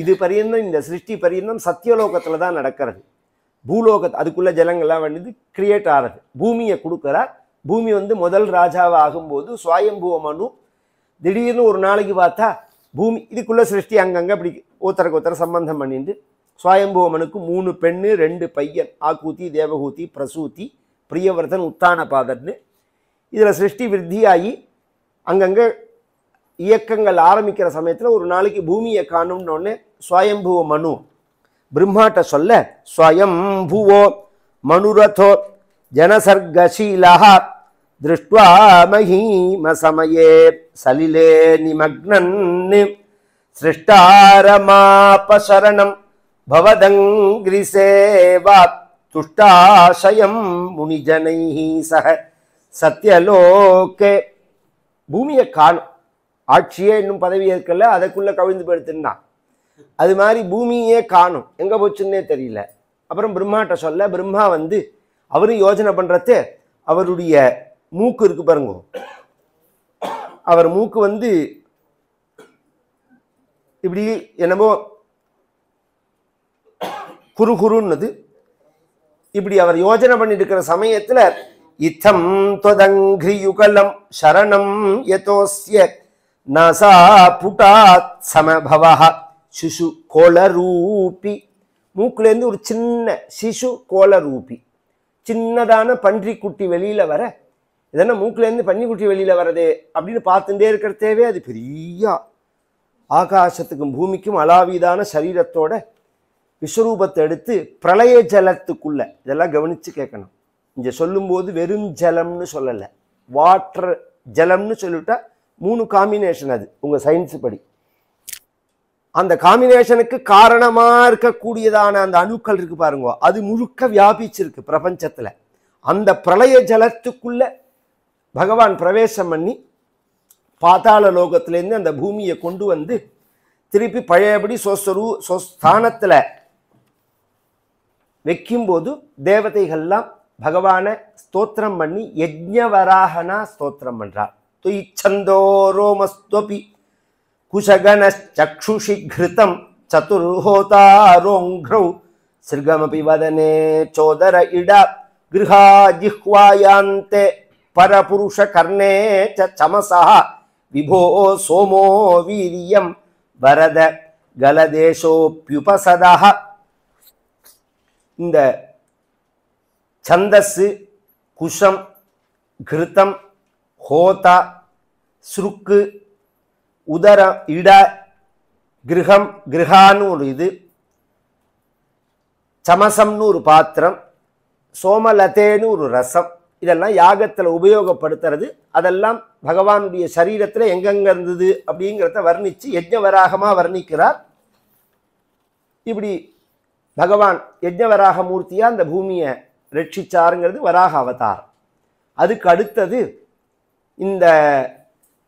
இது பரியந்தம் இந்த சிருஷ்டி பரியந்தம் சத்தியலோகத்துல தான் நடக்கிறது. பூலோகத்தை அதுக்குள்ள ஜலங்கள்லாம் வந்து கிரியேட் ஆகிறது. பூமியை கொடுக்குறார். பூமி முதல் ராஜாவை ஆகும்போது சுவாயம்புவ மனு திடீர்னு ஒரு நாளைக்கு பார்த்தா பூமி இதுக்குள்ள சிருஷ்டி அங்கங்கே அப்படி ஒருத்தருக்கு ஒருத்தர் சம்பந்தம் பண்ணிட்டு சுவாயம்புவ மனுக்கு 3 பெண்ணு 2 பையன், ஆக்கூத்தி, தேவகூத்தி, பிரசூத்தி, பிரியவர்தன், உத்தானபாதர்னு இதில் சிருஷ்டி விருத்தியாகி அங்கங்கே இயக்கங்கள் ஆரம்பிக்கிற சமயத்தில் ஒரு நாளைக்கு பூமியை காணும்னு சுவாயம்புவ மனு பிரம்மாட்ட சொல்ல, ஸ்வயம்புவோ மனுரதோ ஜனசர்கசீலஹ திருஷ்ட்வா மஹீமசமயே சலிலே நிமக்னன் சிருஷ்டாரமாபசரணம் பவதங்கிரிசேவா துஷ்டாசயம் முனிஜனைஹி சக சத்யலோகே. பூமியை காணும், ஆட்சியே இன்னும் பதவி ஏற்கல, அதுக்குள்ள கவிழ்ந்து போயிடுத்துன்னா அது மாதிரி பூமியே காணும், எங்க போச்சுன்னே தெரியல. அப்புறம் பிரம்மாட்ட சொல்ல, பிரம்மா வந்து அவரும் யோசனை பண்றது, அவருடைய மூக்கு இருக்கு பாருங்க, அவர் மூக்கு வந்து இப்படி என்னமோ குறுகுறுன்னது. இப்படி அவர் யோஜனை பண்ணிட்டு இருக்கிற சமயத்துல இத்தம் தொதங்கிரியுகலம் சரணம் யதோஸ்ய நசா புடாத் சமபவஹ சிசு கோளரூபி. மூக்குலேருந்து ஒரு சின்ன சிசு கோளரூபி, சின்னதான பன்றிக்குட்டி வெளியில வர, இதென்ன மூக்குலேருந்து பன்றிக்குட்டி வெளியில வரதே அப்படின்னு பார்த்துட்டே இருக்கிறதேவே அது பெரிய ஆகாசத்துக்கும் பூமிக்கும் அலாவீதான சரீரத்தோட விஸ்வரூபத்தை எடுத்து பிரளய ஜலத்துக்குள்ள, இதெல்லாம் கவனிச்சு கேட்கணும். இங்க சொல்லும்போது வெறும் ஜலம்னு சொல்லலை, வாட்டர் ஜலம்னு சொல்லிவிட்டா 3 காம்பினேஷன். அது உங்க சயின்ஸ் படி அந்த காம்பினேஷனுக்கு காரணமா இருக்கக்கூடியதான அந்த அணுக்கள் இருக்கு பாருங்க, அது முழுக்க வியாபிச்சிருக்கு பிரபஞ்சத்துல. அந்த பிரளய ஜலத்துக்குள்ள பகவான் பிரவேசம் பண்ணி பாதாள லோகத்திலேருந்து அந்த பூமியை கொண்டு வந்து திருப்பி பழையபடி ஸ்தானத்துல வைக்கும்போது தேவதைகள்லாம் பகவானை ஸ்தோத்திரம் பண்ணி யஜ்ஞவராகனா ஸ்தோத்திரம் பண்றார். துயிச்சந்தோ ரோமஸ்துவபி குஷகன சக்ஷுஷி கிருதம் சதுர்ஹோதாரோங்க்ரௌ சிர்கமபி வதனே சோதர இட கிருஹா ஜிஹ்வாயாந்தே பரபுருஷ கர்ணே சமசா விபோ சோமோ வீரியம் வரத கலதேசோப்யுபசதா. இந்த சந்தஸ்ஸு, குஷம், கிருத்தம், ஹோதா, ஸ்ருக்கு, உதர இட, கிரகம் கிரகான்னு ஒரு இது, சமசம்னு ஒரு பாத்திரம், சோமலதேன்னு ஒரு ரசம், இதெல்லாம் யாகத்தில் உபயோகப்படுத்துறது. அதெல்லாம் பகவானுடைய சரீரத்தில் எங்கெங்க இருந்தது அப்படிங்கிறத வர்ணித்து யஜ்ஞவராகமாக வர்ணிக்கிறார். இப்படி பகவான் யஜ்ஞவராக மூர்த்தியா அந்த பூமியை ரட்சிச்சாருங்கிறது வராக அவதாரம். அதுக்கு அடுத்தது இந்த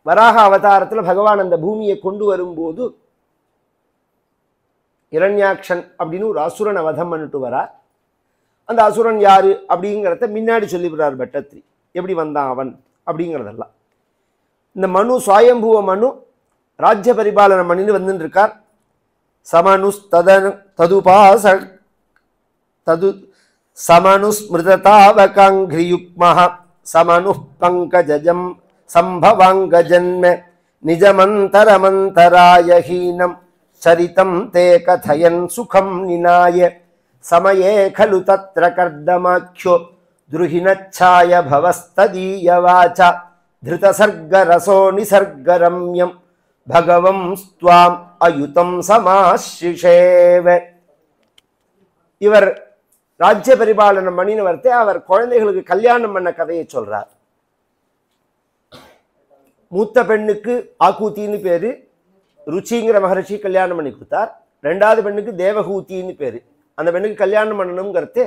வராக அவதாரத்தில் பகவான் அந்த பூமியை கொண்டு வரும்போது இரண்யாக்ஷன் அப்படின்னு ஒரு அசுரனை வதம் பண்ணிட்டு வரார். அந்த அசுரன் யாரு அப்படிங்கிறத முன்னாடி சொல்லிவிடுறார் பட்டத்திரி, எப்படி வந்தான் அவன் அப்படிங்கிறதெல்லாம். இந்த மனு சுவாயம்புவ மனு ராஜ்ய பரிபாலனம் பண்ணிட்டு வந்துட்டு இருக்கார். சமனுஸ் ததுபாச தது சமனுஸ்மிருததாவகாங்கிரியுக்மஹ சமனு பங்கஜம் சம்பவாங்கஜன்ம நிஜமந்தரமந்தராய ஹீனம் சரிதம் தே கதயன் சுகம் நிநாய சமயே கலு தத்ர கர்தமாக்ஷோ துருஹினச்சாய பவஸ்ததீய வாசா திருதசர்கரசோ நிசர்கரம்யம் பகவம் ஸ்வாம் அயுதம் சமாசிஷேவ. இவர் ராஜ்ய பரிபாலனம் பண்ணினவர்த்தே அவர் குழந்தைகளுக்கு கல்யாணம் பண்ண கதையை சொல்றார். மூத்த பெண்ணுக்கு ஆக்கூத்தின்னு பேரு, ருச்சிங்கிற மகர்ஷி கல்யாணம் பண்ணி கொடுத்தார். 2வது பெண்ணுக்கு தேவகூத்தின்னு பேரு. அந்த பெண்ணுக்கு கல்யாணம் பண்ணணுங்கிறது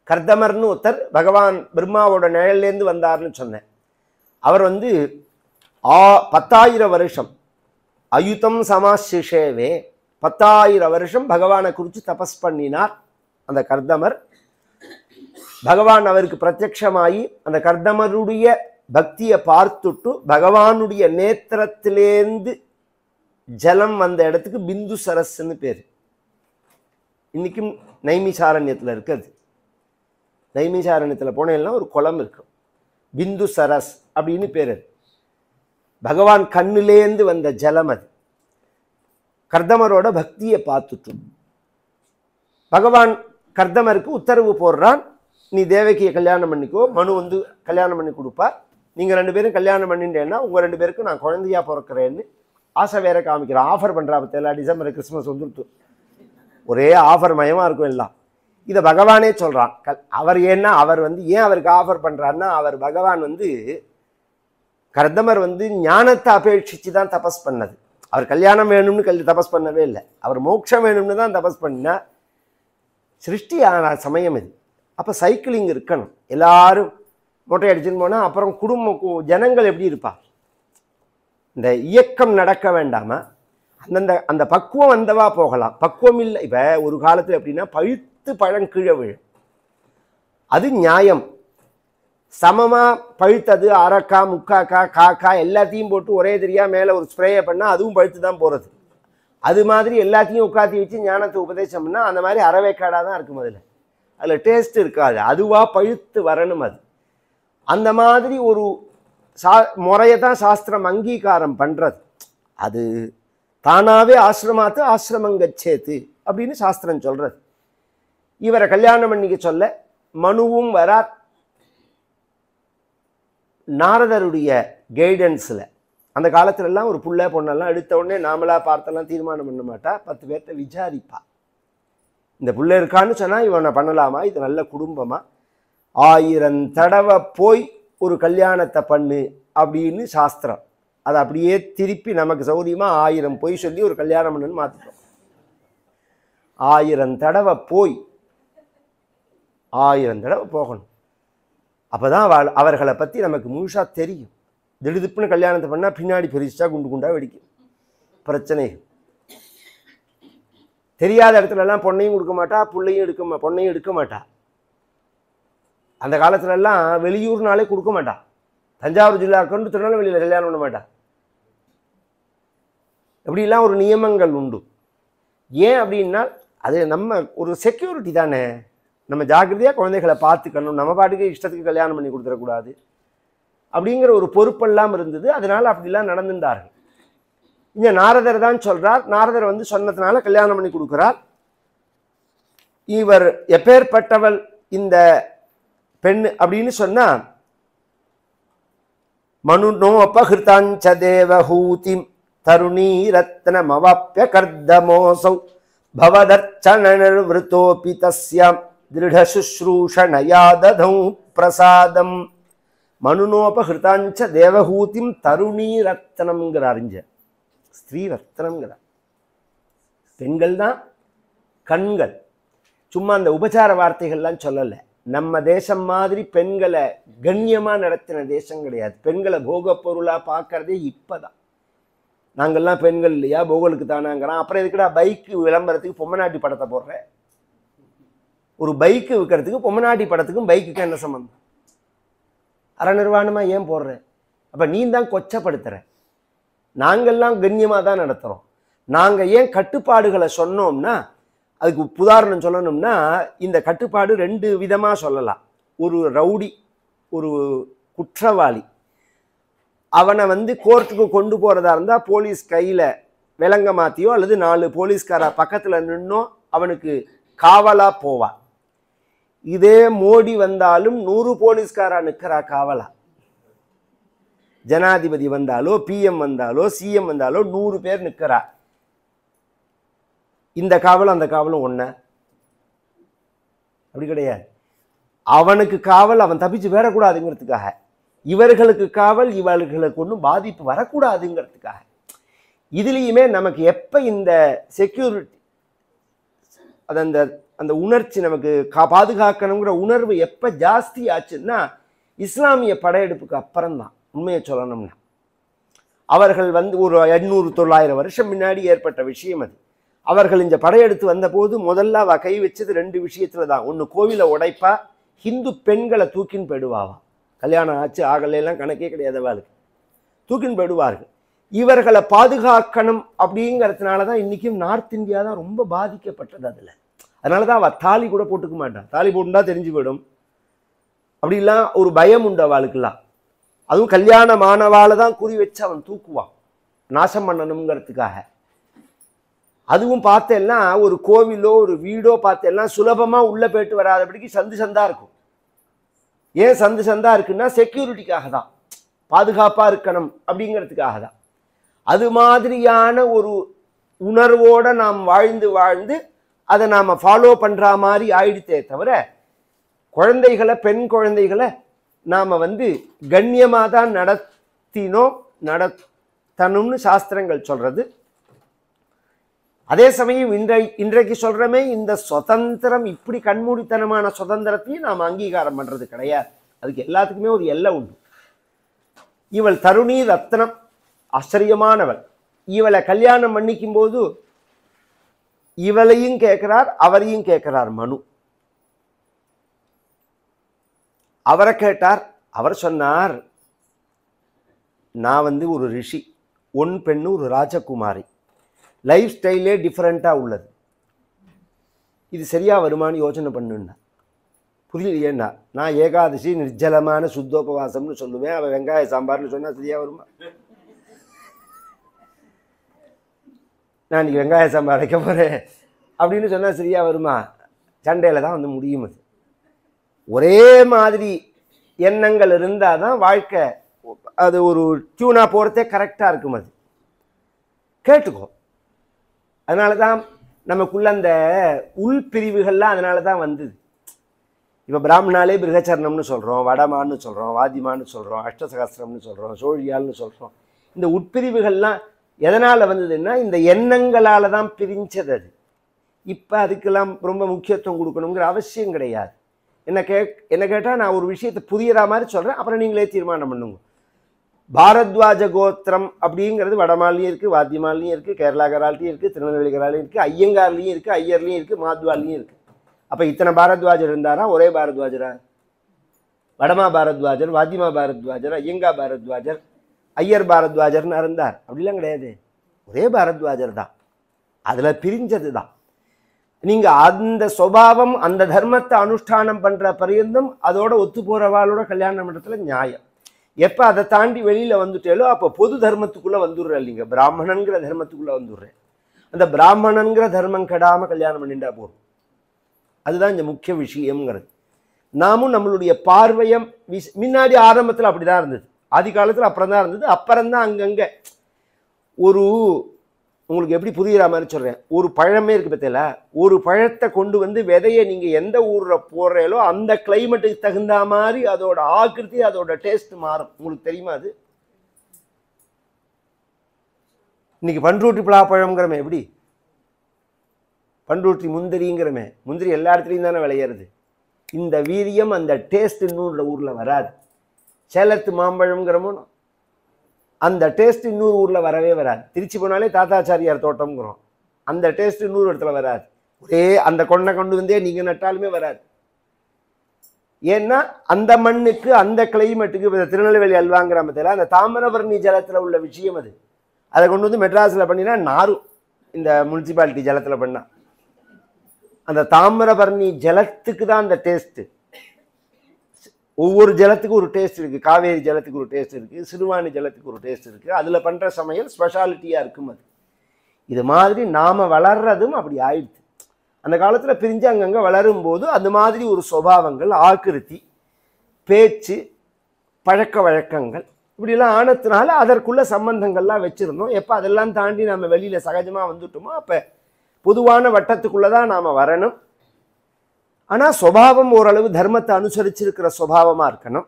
கர்தமர்னு ஒருத்தர் பகவான் பிரம்மாவோட நிழல்லேருந்து வந்தார்னு சொன்னேன். அவர் 10,000 வருஷம் அயுதம் சமாசிஷேவே 10,000 வருஷம் பகவானை குறித்து தபஸ் பண்ணினார். அந்த கர்தமர் பகவான் அவருக்கு பிரத்யட்சமாயி அந்த கர்தமருடைய பக்தியை பார்த்துட்டு பகவானுடைய நேத்திரத்திலேருந்து ஜலம் வந்த இடத்துக்கு பிந்து சரஸ்ன்னு பேர். இன்னைக்கும் நைமிசாரண்யத்தில் இருக்குது. நைமிசாரண்யத்தில் போனேன்னா ஒரு குளம் இருக்கும், பிந்து சரஸ் அப்படின்னு பேர். அது பகவான் கண்ணிலேந்து வந்த ஜலம். அது கர்தமரோட பக்தியை பார்த்துட்டு பகவான் கர்தமருக்கு உத்தரவு போடுறான், நீ தேவகியை கல்யாணம் பண்ணிக்கோ. மனு கல்யாணம் பண்ணி கொடுப்பார். நீங்கள் 2 பேரும் கல்யாணம் பண்ணிட்டேன்னா உங்கள் 2 பேருக்கும் நான் குழந்தையா பிறக்கிறேன்னு ஆசை வேற காமிக்கிறேன். ஆஃபர் பண்ணுறா பற்றியெல்லாம். டிசம்பர் கிறிஸ்மஸ் வந்துட்டு ஒரே ஆஃபர் மயமாக இருக்கும் எல்லாம். இதை பகவானே சொல்றான். அவர் ஏன்னா அவர் ஏன் அவருக்கு ஆஃபர் பண்றாருன்னா, அவர் பகவான் கர்தமர் ஞானத்தை அபேட்சிச்சு தான் தபஸ் பண்ணது. அவர் கல்யாணம் வேணும்னு தபஸ் பண்ணவே இல்லை. அவர் மோட்சம் வேணும்னு தான் தபஸ் பண்ணா. சிருஷ்டி ஆன சமயம் இது. அப்போ சைக்கிளிங் இருக்கணும். எல்லாரும் மொட்டை அடிச்சுன்னு போனால் அப்புறம் ஜனங்கள் எப்படி இருப்பா? இந்த இயக்கம் நடக்க வேண்டாமா? அந்த பக்குவம் வந்தவா போகலாம். பக்குவம் இல்லை. இப்போ ஒரு காலத்தில் எப்படின்னா பழுத்து பழம் கீழே விழும். அது நியாயம். சமமாக பழுத்தது அரக்கா முக்காக்கா காக்கா எல்லாத்தையும் போட்டு ஒரே தெரியா மேலே ஒரு ஸ்ப்ரேயை பண்ணால் அதுவும் பழுத்து தான் போகிறது. அது மாதிரி எல்லாத்தையும் உட்காத்தி வச்சு ஞானத்தை உபதேசம் பண்ணால் அந்த மாதிரி அறவேக்காடாக தான் இருக்கும். அதில் டேஸ்ட் இருக்காது. அதுவாக பழுத்து வரணும். அந்த மாதிரி ஒரு முறையை தான் சாஸ்திரம் அங்கீகாரம் பண்ணுறது. அது தானாகவே ஆசிரமாத்து ஆசிரமங்கச்சேத்து அப்படின்னு சாஸ்திரம் சொல்கிறது. இவரை கல்யாணம் பண்ணிக்க சொல்ல மனுவும் வரார். நாரதருடைய கைடன்ஸில் அந்த காலத்துலலாம் ஒரு புள்ள பொண்ணெல்லாம் எடுத்த உடனே நாமளாக பார்த்தெல்லாம் தீர்மானம் பண்ண மாட்டா. 10 பேர்த்த விசாரிப்பா. இந்த புள்ள இருக்கான்னு சொன்னால் இவனை பண்ணலாமா, இது நல்ல குடும்பமா, 1000 தடவை போய் ஒரு கல்யாணத்தை பண்ணு அப்படின்னு சாஸ்திரம். அதை அப்படியே திருப்பி நமக்கு சௌரியமாக 1000 போய் சொல்லி ஒரு கல்யாணம் பண்ணுன்னு மாற்றிட்டோம். 1000 தடவை போய் 1000 தடவை போகணும். அப்போ தான் அவர்களை பற்றி நமக்கு முழுசாக தெரியும். திடுதிப்புன்னு கல்யாணத்தை பண்ணால் பின்னாடி பெருசாக குண்டு குண்டாக வெடிக்கும் பிரச்சனைகள். தெரியாத இடத்துலலாம் பொண்ணையும் கொடுக்க மாட்டா, பொண்ணையும் எடுக்க மாட்டா. அந்த காலத்துலலாம் வெளியூர்னாலே கொடுக்க மாட்டா. தஞ்சாவூர் ஜில்லா கொண்டு திருநெல்வேலியில் கல்யாணம் பண்ண மாட்டா. எப்படிலாம் ஒரு நியமங்கள் உண்டு. ஏன் அப்படின்னா அது நம்ம ஒரு செக்யூரிட்டி தானே. நம்ம ஜாக்கிரதையாக குழந்தைகளை பார்த்துக்கணும். நம்ம பாட்டுக்கு இஷ்டத்துக்கு கல்யாணம் பண்ணி கொடுத்துடக்கூடாது அப்படிங்கிற ஒரு பொறுப்பெல்லாம் இருந்தது. அதனால் அப்படிலாம் நடந்துட்டார்கள். இங்கே நாரதர் தான் சொல்கிறார். நாரதர் சொன்னதுனால கல்யாணம் பண்ணி கொடுக்குறார். இவர் எப்பேற்பட்டவள் இந்த பெண் அப்படின்னு சொன்னால், மனுநோபகிருதாஞ்ச தேவஹூதிம் தருணீ ரத்னமவாப்ய கர்தமோசௌ பவதர்ச்சனநிர்வృతோபி தஸ்யாம் திருட சுஸ்ரூஷணயா ததௌ பிரசாதம். மனுநோபகிருதாஞ்ச தேவஹூதிம் தருணீ ரத்னம்ங்கிறார். இங்க ஸ்திரீ ரத்னம்ங்கிறார். பெண்கள் தான் கண்கள். சும்மா அந்த உபச்சார வார்த்தைகள்லாம் சொல்லலை. நம்ம தேசம் மாதிரி பெண்களை கண்ணியமாக நடத்தின தேசம் கிடையாது. பெண்களை போக பொருளாக பார்க்கறதே இப்போதான். நாங்கள்லாம் பெண்கள் இல்லையா, போகலுக்கு தானாங்கிறான். அப்புறம் எதுக்குடா பைக்கு விளம்பரத்துக்கு பொம்மநாட்டி படத்தை போடுறேன்? ஒரு பைக்கு விற்கிறதுக்கு பொம்மநாட்டி படத்துக்கும் பைக்குக்கு என்ன சம்பந்தம்? அற நிர்வாணமாக ஏன் போடுறேன்? அப்போ நீ தான் கொச்சப்படுத்துகிற. நாங்கள்லாம் கண்ணியமாக தான் நடத்துகிறோம். நாங்கள் ஏன் கட்டுப்பாடுகளை சொன்னோம்னா, அதுக்கு உதாரணம் சொல்லணும்னா, இந்த கட்டுப்பாடு 2 விதமாக சொல்லலாம். ஒரு ரவுடி, ஒரு குற்றவாளி, அவனை கோர்ட்டுக்கு கொண்டு போகிறதா இருந்தால் போலீஸ் கையில் விலங்க மாற்றியோ அல்லது 4 போலீஸ்கார பக்கத்தில் நின்னோ அவனுக்கு காவலாக போவான். இதே மோடி வந்தாலும் 100 போலீஸ்காரா நிற்கிறா காவலா. ஜனாதிபதி வந்தாலோ பிஎம் வந்தாலோ சிஎம் வந்தாலோ 100 பேர் நிற்கிறா. இந்த காவலும் அந்த காவலும் ஒண்ணு அப்படி கிடையாது. அவனுக்கு காவல், அவன் தப்பிச்சு வரக்கூடாதுங்கிறதுக்காக. இவர்களுக்கு காவல், இவர்களுக்கு ஒன்றும் பாதிப்பு வரக்கூடாதுங்கிறதுக்காக. இதுலேயுமே நமக்கு எப்போ இந்த செக்யூரிட்டி, அது அந்த உணர்ச்சி நமக்கு பாதுகாக்கணுங்கிற உணர்வு எப்போ ஜாஸ்தி ஆச்சுன்னா, இஸ்லாமிய படையெடுப்புக்கு அப்புறம்தான். உண்மையை சொல்லணும்னா அவர்கள் ஒரு 800-900 வருஷம் முன்னாடி ஏற்பட்ட விஷயம் அது. அவர்கள் இந்த படையெடுத்து வந்தபோது முதல்ல அவ கை வச்சது 2 விஷயத்துல தான். ஒன்று கோவிலை உடைப்பா, ஹிந்து பெண்களை தூக்கின்னு போயிடுவாவா. கல்யாணம் ஆச்சு ஆகலாம் கணக்கே கிடையாது, அவளுக்கு தூக்கின்னு போயிடுவார்கள். இவர்களை பாதுகாக்கணும் அப்படிங்கிறதுனால தான் இன்றைக்கும் நார்த் இந்தியா தான் ரொம்ப பாதிக்கப்பட்டது. அதனால தான் அவள் தாலி கூட போட்டுக்க மாட்டான். தாலி போட்டுட்டா தெரிஞ்சு போயிடும் அப்படிலாம் ஒரு பயம் உண்டு அவளுக்கெல்லாம். அதுவும் கல்யாணமானவாளை தான் குறி வச்சு அவன் தூக்குவான், நாசம் பண்ணணுங்கிறதுக்காக. அதுவும் பார்த்தேன்னா ஒரு கோவிலோ ஒரு வீடோ பார்த்தேன்னா சுலபமாக உள்ளே போயிட்டு வராதபடிக்கு சந்து சந்தா இருக்கும். ஏன் சந்து சந்தா இருக்குன்னா செக்யூரிட்டிக்காக தான், பாதுகாப்பாக இருக்கணும் அப்படிங்கிறதுக்காக தான். அது மாதிரியான ஒரு உணர்வோடு நாம் வாழ்ந்து அதை நாம் ஃபாலோ பண்ணுற மாதிரி ஆயிடுத்தே தவிர குழந்தைகளை பெண் குழந்தைகளை நாம் கண்ணியமாக தான் நடத்தணும்னு சாஸ்திரங்கள் சொல்கிறது. அதே சமயம் இன்றைக்கு சொல்கிறமே இந்த சுதந்திரம், இப்படி கண்மூடித்தனமான சுதந்திரத்தையும் நாம் அங்கீகாரம் பண்ணுறது கிடையாது. அதுக்கு எல்லாத்துக்குமே ஒரு எல்லை உண்டு. இவள் தருணி ரத்னம், ஆச்சரியமானவள். இவளை கல்யாணம் பண்ணிக்கும் போது இவளையும் கேட்கிறார், அவரையும் கேட்கிறார் மனு. அவரை கேட்டார். அவர் சொன்னார், நான் ஒரு ரிஷி, ஒன் பெண்ணு ஒரு ராஜகுமாரி, லைஃப் ஸ்டைலே டிஃப்ரெண்ட்டாக உள்ளது, இது சரியாக வருமானு யோசனை பண்ணுன்னா. புரியலையேண்ணா, நான் ஏகாதசி நிர்ஜலமான சுத்தோபவாசம்னு சொல்லுவேன், அவள் வெங்காய சாம்பார்னு சொன்னால் சரியாக வருமா? நான் இன்னைக்கு வெங்காய சாம்பார் வைக்க போகிறேன் அப்படின்னு சொன்னால் சரியாக வருமா? சண்டையில் தான் முடியும். அது ஒரே மாதிரி எண்ணங்கள் இருந்தால் தான் வாழ்க்கை அது ஒரு டியூனாக போகிறதே கரெக்டாக இருக்கும். அது கேட்டுக்கோ. அதனால தான் நமக்குள்ள அந்த உள்பிரிவுகள்லாம் அதனால தான் வந்தது. இப்போ பிராமணாலே பிருகச்சரணம்னு சொல்கிறோம், வடமான்னு சொல்கிறோம், வாதிமான்னு சொல்கிறோம், அஷ்டசகஸ்திரம்னு சொல்கிறோம், சோழியால்னு சொல்கிறோம். இந்த உட்பிரிவுகள்லாம் எதனால் வந்ததுன்னா இந்த எண்ணங்களால் தான் பிரிஞ்சது. அது இப்போ அதுக்கெல்லாம் ரொம்ப முக்கியத்துவம் கொடுக்கணுங்கிற அவசியம் கிடையாது. என்ன கேட்டால் நான் ஒரு விஷயத்தை புரியிற மாதிரி சொல்கிறேன், அப்புறம் நீங்களே தீர்மானம் பண்ணுங்க. பாரத்வாஜ கோத்திரம் அப்படிங்கிறது வடமாலையும் இருக்குது, வாத்தியமாலையும் இருக்குது, கேரளாக்காராலையும் இருக்குது, திருநெல்வேலிக்காராலையும் இருக்குது, ஐயங்கார்லையும் இருக்குது, ஐயர்லையும் இருக்குது, மாத்வாலையும் இருக்குது. அப்போ இத்தனை பாரத்வாஜர் இருந்தாரா? ஒரே பாரத்வாஜரா? வடமா பாரத்வாஜர், வாத்தியமா பாரத்வாஜர், ஐயங்கா பாரத்வாஜர், ஐயர் பாரத்வாஜர்னு இருந்தார்? அப்படிலாம் கிடையாது, ஒரே பாரத்வாஜர் தான். அதில் பிரிஞ்சது தான். நீங்கள் அந்த சுபாவம் அந்த தர்மத்தை அனுஷ்டானம் பண்ணுற பரியந்தம் அதோட ஒத்து போகிறவாளோட கல்யாண மண்டலத்தில் நியாயம். எப்போ அதை தாண்டி வெளியில் வந்துட்டேலோ அப்போ பொது தர்மத்துக்குள்ளே வந்துடுறேன். இல்லைங்க, பிராமணன்கிற தர்மத்துக்குள்ளே வந்துடுறேன். அந்த பிராமணன்கிற தர்மம் கெடாமல் கல்யாணம் பண்ணிட்டா போகும். அதுதான் இந்த முக்கிய விஷயங்கிறது. நாமும் நம்மளுடைய பார்வையம் முன்னாடி ஆரம்பத்தில் அப்படி தான் இருந்தது, ஆதி காலத்தில் அப்புறம் தான் இருந்தது. அப்புறம்தான் அங்கங்கே ஒரு உங்களுக்கு எப்படி புரிகிற மாதிரி சொல்கிறேன், ஒரு பழமே இருக்குது பார்த்தீங்களா, ஒரு பழத்தை கொண்டு விதையை நீங்கள் எந்த ஊரில் போடுறீங்களோ அந்த கிளைமேட்டுக்கு தகுந்த மாதிரி அதோட ஆக்கிருத்தி அதோட டேஸ்ட் மாறும். உங்களுக்கு தெரியுமா? அது இன்னைக்கு பண்ருட்டி பலாப்பழம்ங்கிறமே, எப்படி பண்ருட்டி முந்திரிங்கிறமே, முந்திரி எல்லா இடத்துலையும் தானே விளையிறது. இந்த வீரியம் அந்த டேஸ்ட் இன்னொரு ஊரில் வராது. சேலத்து மாம்பழம்ங்கிறமோ அந்த டேஸ்ட் இன்னொரு ஊரில் வரவே வராது. திருச்சி போனாலே தாத்தாச்சாரியார் தோட்டம்ங்கிறோம், அந்த டேஸ்ட் இன்னொரு இடத்துல வராது. ஒரே அந்த கொண்டை கொண்டு வந்தே நீங்கள் நட்டாலுமே வராது. ஏன்னா அந்த மண்ணுக்கு அந்த கிளைமேட்டுக்கு திருநெல்வேலி அல்வாங்கிற மத்தியில் அந்த தாமிரபரணி ஜலத்தில் உள்ள விஷயம் அது. அதை கொண்டு மெட்ராஸில் பண்ணினா நாரும். இந்த முனிசிபாலிட்டி ஜலத்தில் பண்ணால் அந்த தாமிரபரணி ஜலத்துக்கு தான் அந்த டேஸ்ட்டு. ஒவ்வொரு ஜலத்துக்கும் ஒரு டேஸ்ட் இருக்குது. காவேரி ஜலத்துக்கு ஒரு டேஸ்ட் இருக்குது, சிறுவாணி ஜலத்துக்கு ஒரு டேஸ்ட் இருக்குது. அதில் பண்ணுற சமையல் ஸ்பெஷாலிட்டியாக இருக்கும். அது இது மாதிரி நாம் வளர்றதும் அப்படி ஆயிடுச்சு. அந்த காலத்தில் பிரிஞ்சு அங்கங்கே வளரும்போது அந்த மாதிரி ஒரு சுபாவங்கள், ஆக்கிருத்தி, பேச்சு, பழக்க வழக்கங்கள் இப்படிலாம் ஆனதுனால அதற்குள்ள சம்பந்தங்கள்லாம் வச்சுருந்தோம். எப்போ அதெல்லாம் தாண்டி நம்ம வெளியில் சகஜமாக வந்துட்டோமோ அப்போ பொதுவான வட்டத்துக்குள்ளே தான் நாம் வரணும். ஆனால் சுபாவம் ஓரளவு தர்மத்தை அனுசரிச்சிருக்கிற சுபாவமாக இருக்கணும்.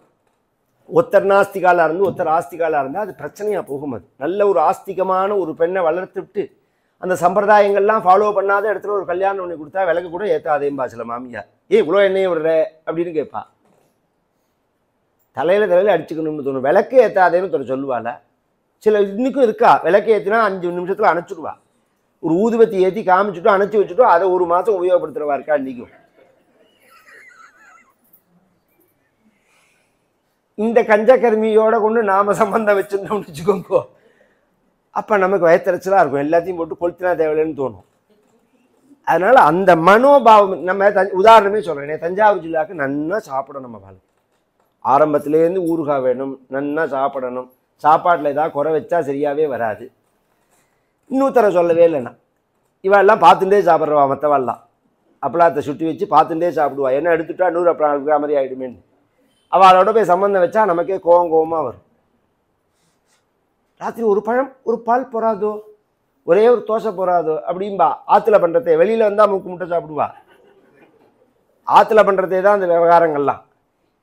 ஒருத்தர் நாஸ்திகாலாக இருந்து ஒருத்தர் ஆஸ்திகாலாக இருந்தால் அது பிரச்சனையாக போகும். அது நல்ல ஒரு ஆஸ்திகமான ஒரு பெண்ணை வளர்த்துவிட்டு அந்த சம்பிரதாயங்கள்லாம் ஃபாலோ பண்ணாத இடத்துல ஒரு கல்யாணம் பண்ணி கொடுத்தா விளக்கு கூட ஏற்றாதேம்பா சில மாமியார். இவ்வளோ எண்ணெயை விடுற அப்படின்னு கேட்பா. தலையில் அடிச்சுக்கணும்னு தோணும். விளக்கு ஏற்றாதேன்னு தோணும் சொல்லுவாள். சில இன்னைக்கும் இருக்கா, விளக்கு ஏற்றினா 5 நிமிஷத்தில் அணைச்சிடுவா. ஒரு ஊதுபத்தி ஏற்றி காமிச்சுட்டோம் அணைச்சி வச்சுட்டோம், அதை ஒரு மாதம் உபயோகப்படுத்துகிறவா இருக்கா இன்றைக்கும். இந்த கஞ்சக்கருமியோட கொண்டு நாம சம்பந்தம் வச்சிருந்தோம்னு வச்சுக்கோங்க, அப்போ நமக்கு வயத்தறிச்சலாக இருக்கும். எல்லாத்தையும் போட்டு கொளுத்தினா தேவையில்லைன்னு தோணும். அதனால் அந்த மனோபாவம் நம்ம உதாரணமே சொல்கிறேன். தஞ்சாவூர் ஜில்லாவுக்கு நன்னா சாப்பிடணும். நம்ம வாழ்க்கை ஆரம்பத்துலேருந்து ஊறுகாய் வேணும், நன்னா சாப்பிடணும். சாப்பாட்டில் ஏதாவது குறை வச்சா சரியாகவே வராது. இன்னொருத்தரை சொல்லவே இல்லைண்ணா, இவெல்லாம் பார்த்துட்டே சாப்பிட்றவா. மற்றவெல்லாம் அப்பளத்தை சுட்டி வச்சு பார்த்துட்டே சாப்பிடுவா. என்ன எடுத்துட்டா 100 அப்பளம் இருக்கிற மாதிரி ஆகிடுமேன்னு அவளோட போய் சம்பந்தம் வச்சா நமக்கே கோவமாக வரும். ராத்திரி ஒரு பழம் ஒரு பால் போறாதோ, ஒரே ஒரு தோசை போறாதோ அப்படின்பா. ஆற்றுல பண்ணுறதே, வெளியில் வந்தால் மூக்கு முட்டை சாப்பிடுவா. ஆற்றுல பண்ணுறதே தான் அந்த விவகாரங்கள்லாம்.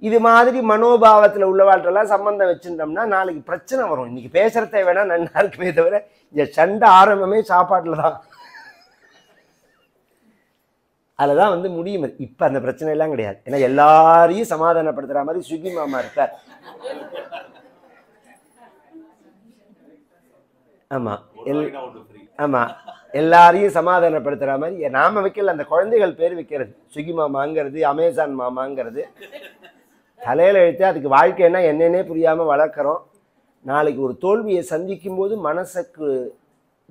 இது மாதிரி மனோபாவத்தில் உள்ளவாழ்க்கெல்லாம் சம்பந்தம் வச்சுட்டோம்னா நாளைக்கு பிரச்சனை வரும். இன்னைக்கு பேசுகிறத வேணா நன்னா இருக்குமே தவிர இந்த சண்டை ஆரம்பமே சாப்பாட்டில் தான். அதில் தான் வந்து முடியும். இப்போ அந்த பிரச்சனை எல்லாம் கிடையாது. ஏன்னா எல்லாரையும் சமாதானப்படுத்துகிற மாதிரி ஸ்விக்கி மாமா இருக்கார். ஆமாம் ஆமாம், எல்லாரையும் சமாதானப்படுத்துகிற மாதிரி நாம வைக்கல. அந்த குழந்தைகள் பேர் வைக்கிறது ஸ்விக்கி மாமாங்கிறது, அமேசான் மாமாங்கிறது தலையில் எழுத்து. அதுக்கு வாழ்க்கைன்னா என்னன்னே புரியாமல் வளர்க்குறோம். நாளைக்கு ஒரு தோல்வியை சந்திக்கும் போது மனசுக்கு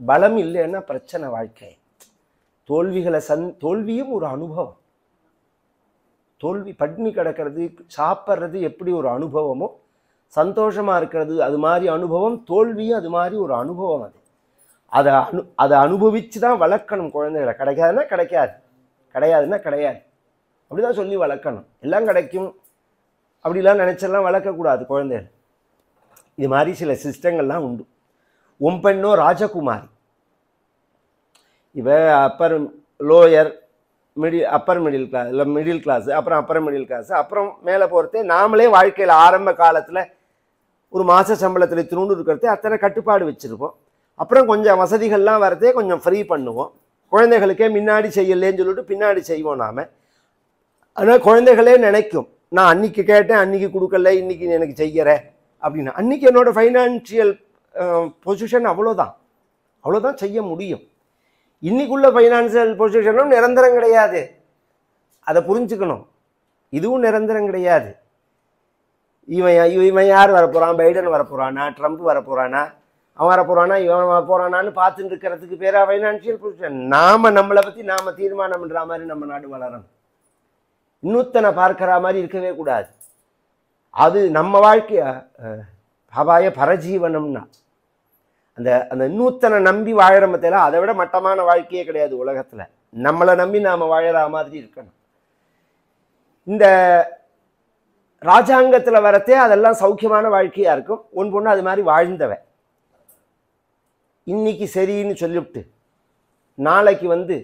பலம் இல்லைன்னா பிரச்சனை. வாழ்க்கை தோல்விகளை தோல்வியும் ஒரு அனுபவம். தோல்வி பட்டினி கிடக்கிறது, சாப்பிட்றது எப்படி ஒரு அனுபவமோ, சந்தோஷமாக இருக்கிறது அது மாதிரி அனுபவம், தோல்வியும் அது மாதிரி ஒரு அனுபவம். அதை அனுபவித்து தான் வளர்க்கணும் குழந்தைகளை. கிடைக்காதுன்னா கிடைக்காது, கிடையாதுன்னா கிடையாது, அப்படிதான் சொல்லி வளர்க்கணும். எல்லாம் கிடைக்கும் அப்படிலாம் நினச்செல்லாம் வளர்க்கக்கூடாது குழந்தைகள். இது மாதிரி சில சிஸ்டங்கள்லாம் உண்டு. பெண்ணோ ராஜகுமாரி. இப்போ upper lower upper middle class, இல்லை மிடில் கிளாஸு, அப்புறம் அப்பர் மிடில் கிளாஸு, அப்புறம் மேலே போகிறதே நாமளே வாழ்க்கையில் ஆரம்ப காலத்தில் ஒரு மாத சம்பளத்தில் திருண்டு இருக்கிறதே அத்தனை கட்டுப்பாடு வச்சுருப்போம். அப்புறம் கொஞ்சம் வசதிகள்லாம் வரதே கொஞ்சம் ஃப்ரீ பண்ணுவோம். குழந்தைகளுக்கே முன்னாடி செய்யலேன்னு சொல்லிட்டு பின்னாடி செய்வோம் நாம். ஆனால் குழந்தைகளே நினைக்கும், நான் அன்றைக்கி கேட்டேன் அன்றைக்கி கொடுக்கல, இன்றைக்கி எனக்கு செய்கிறேன் அப்படின்னா. அன்றைக்கி என்னோடய ஃபைனான்ஷியல் பொசிஷன் அவ்வளோதான் செய்ய முடியும். இன்னைக்குள்ள ஃபைனான்சியல் பொசிஷனும் நிரந்தரம் கிடையாது, அதை புரிஞ்சுக்கணும். இதுவும் நிரந்தரம் கிடையாது. இவன் யார் வரப்போகிறான், பைடன் வரப்போகிறானா, ட்ரம்ப் வரப்போகிறானா, அவன் வரப்போகிறானா, இவன் வரப்போகிறானான்னு பார்த்துட்டு இருக்கிறதுக்கு பேராக ஃபைனான்சியல் பொசிஷன். நம்மளை பற்றி நாம் தீர்மானம் பண்ணுற மாதிரி நம்ம நாடு வளரணும். இன்னொத்தனை பார்க்குற மாதிரி இருக்கவே கூடாது. அது நம்ம வாழ்க்கைய அபாய பரஜீவனம்னா அந்த அந்த இன்னொத்தனை நம்பி வாழற மத்தியில அதை விட மட்டமான வாழ்க்கையே கிடையாது உலகத்தில். நம்மளை நம்பி நாம் வாழற மாதிரி இருக்கணும். இந்த ராஜாங்கத்தில் வரத்தே அதெல்லாம் சௌக்கியமான வாழ்க்கையாக இருக்கும். பொண்ணு அது மாதிரி வாழ்ந்தவன் இன்னைக்கு சரின்னு சொல்லிவிட்டு நாளைக்கு வந்து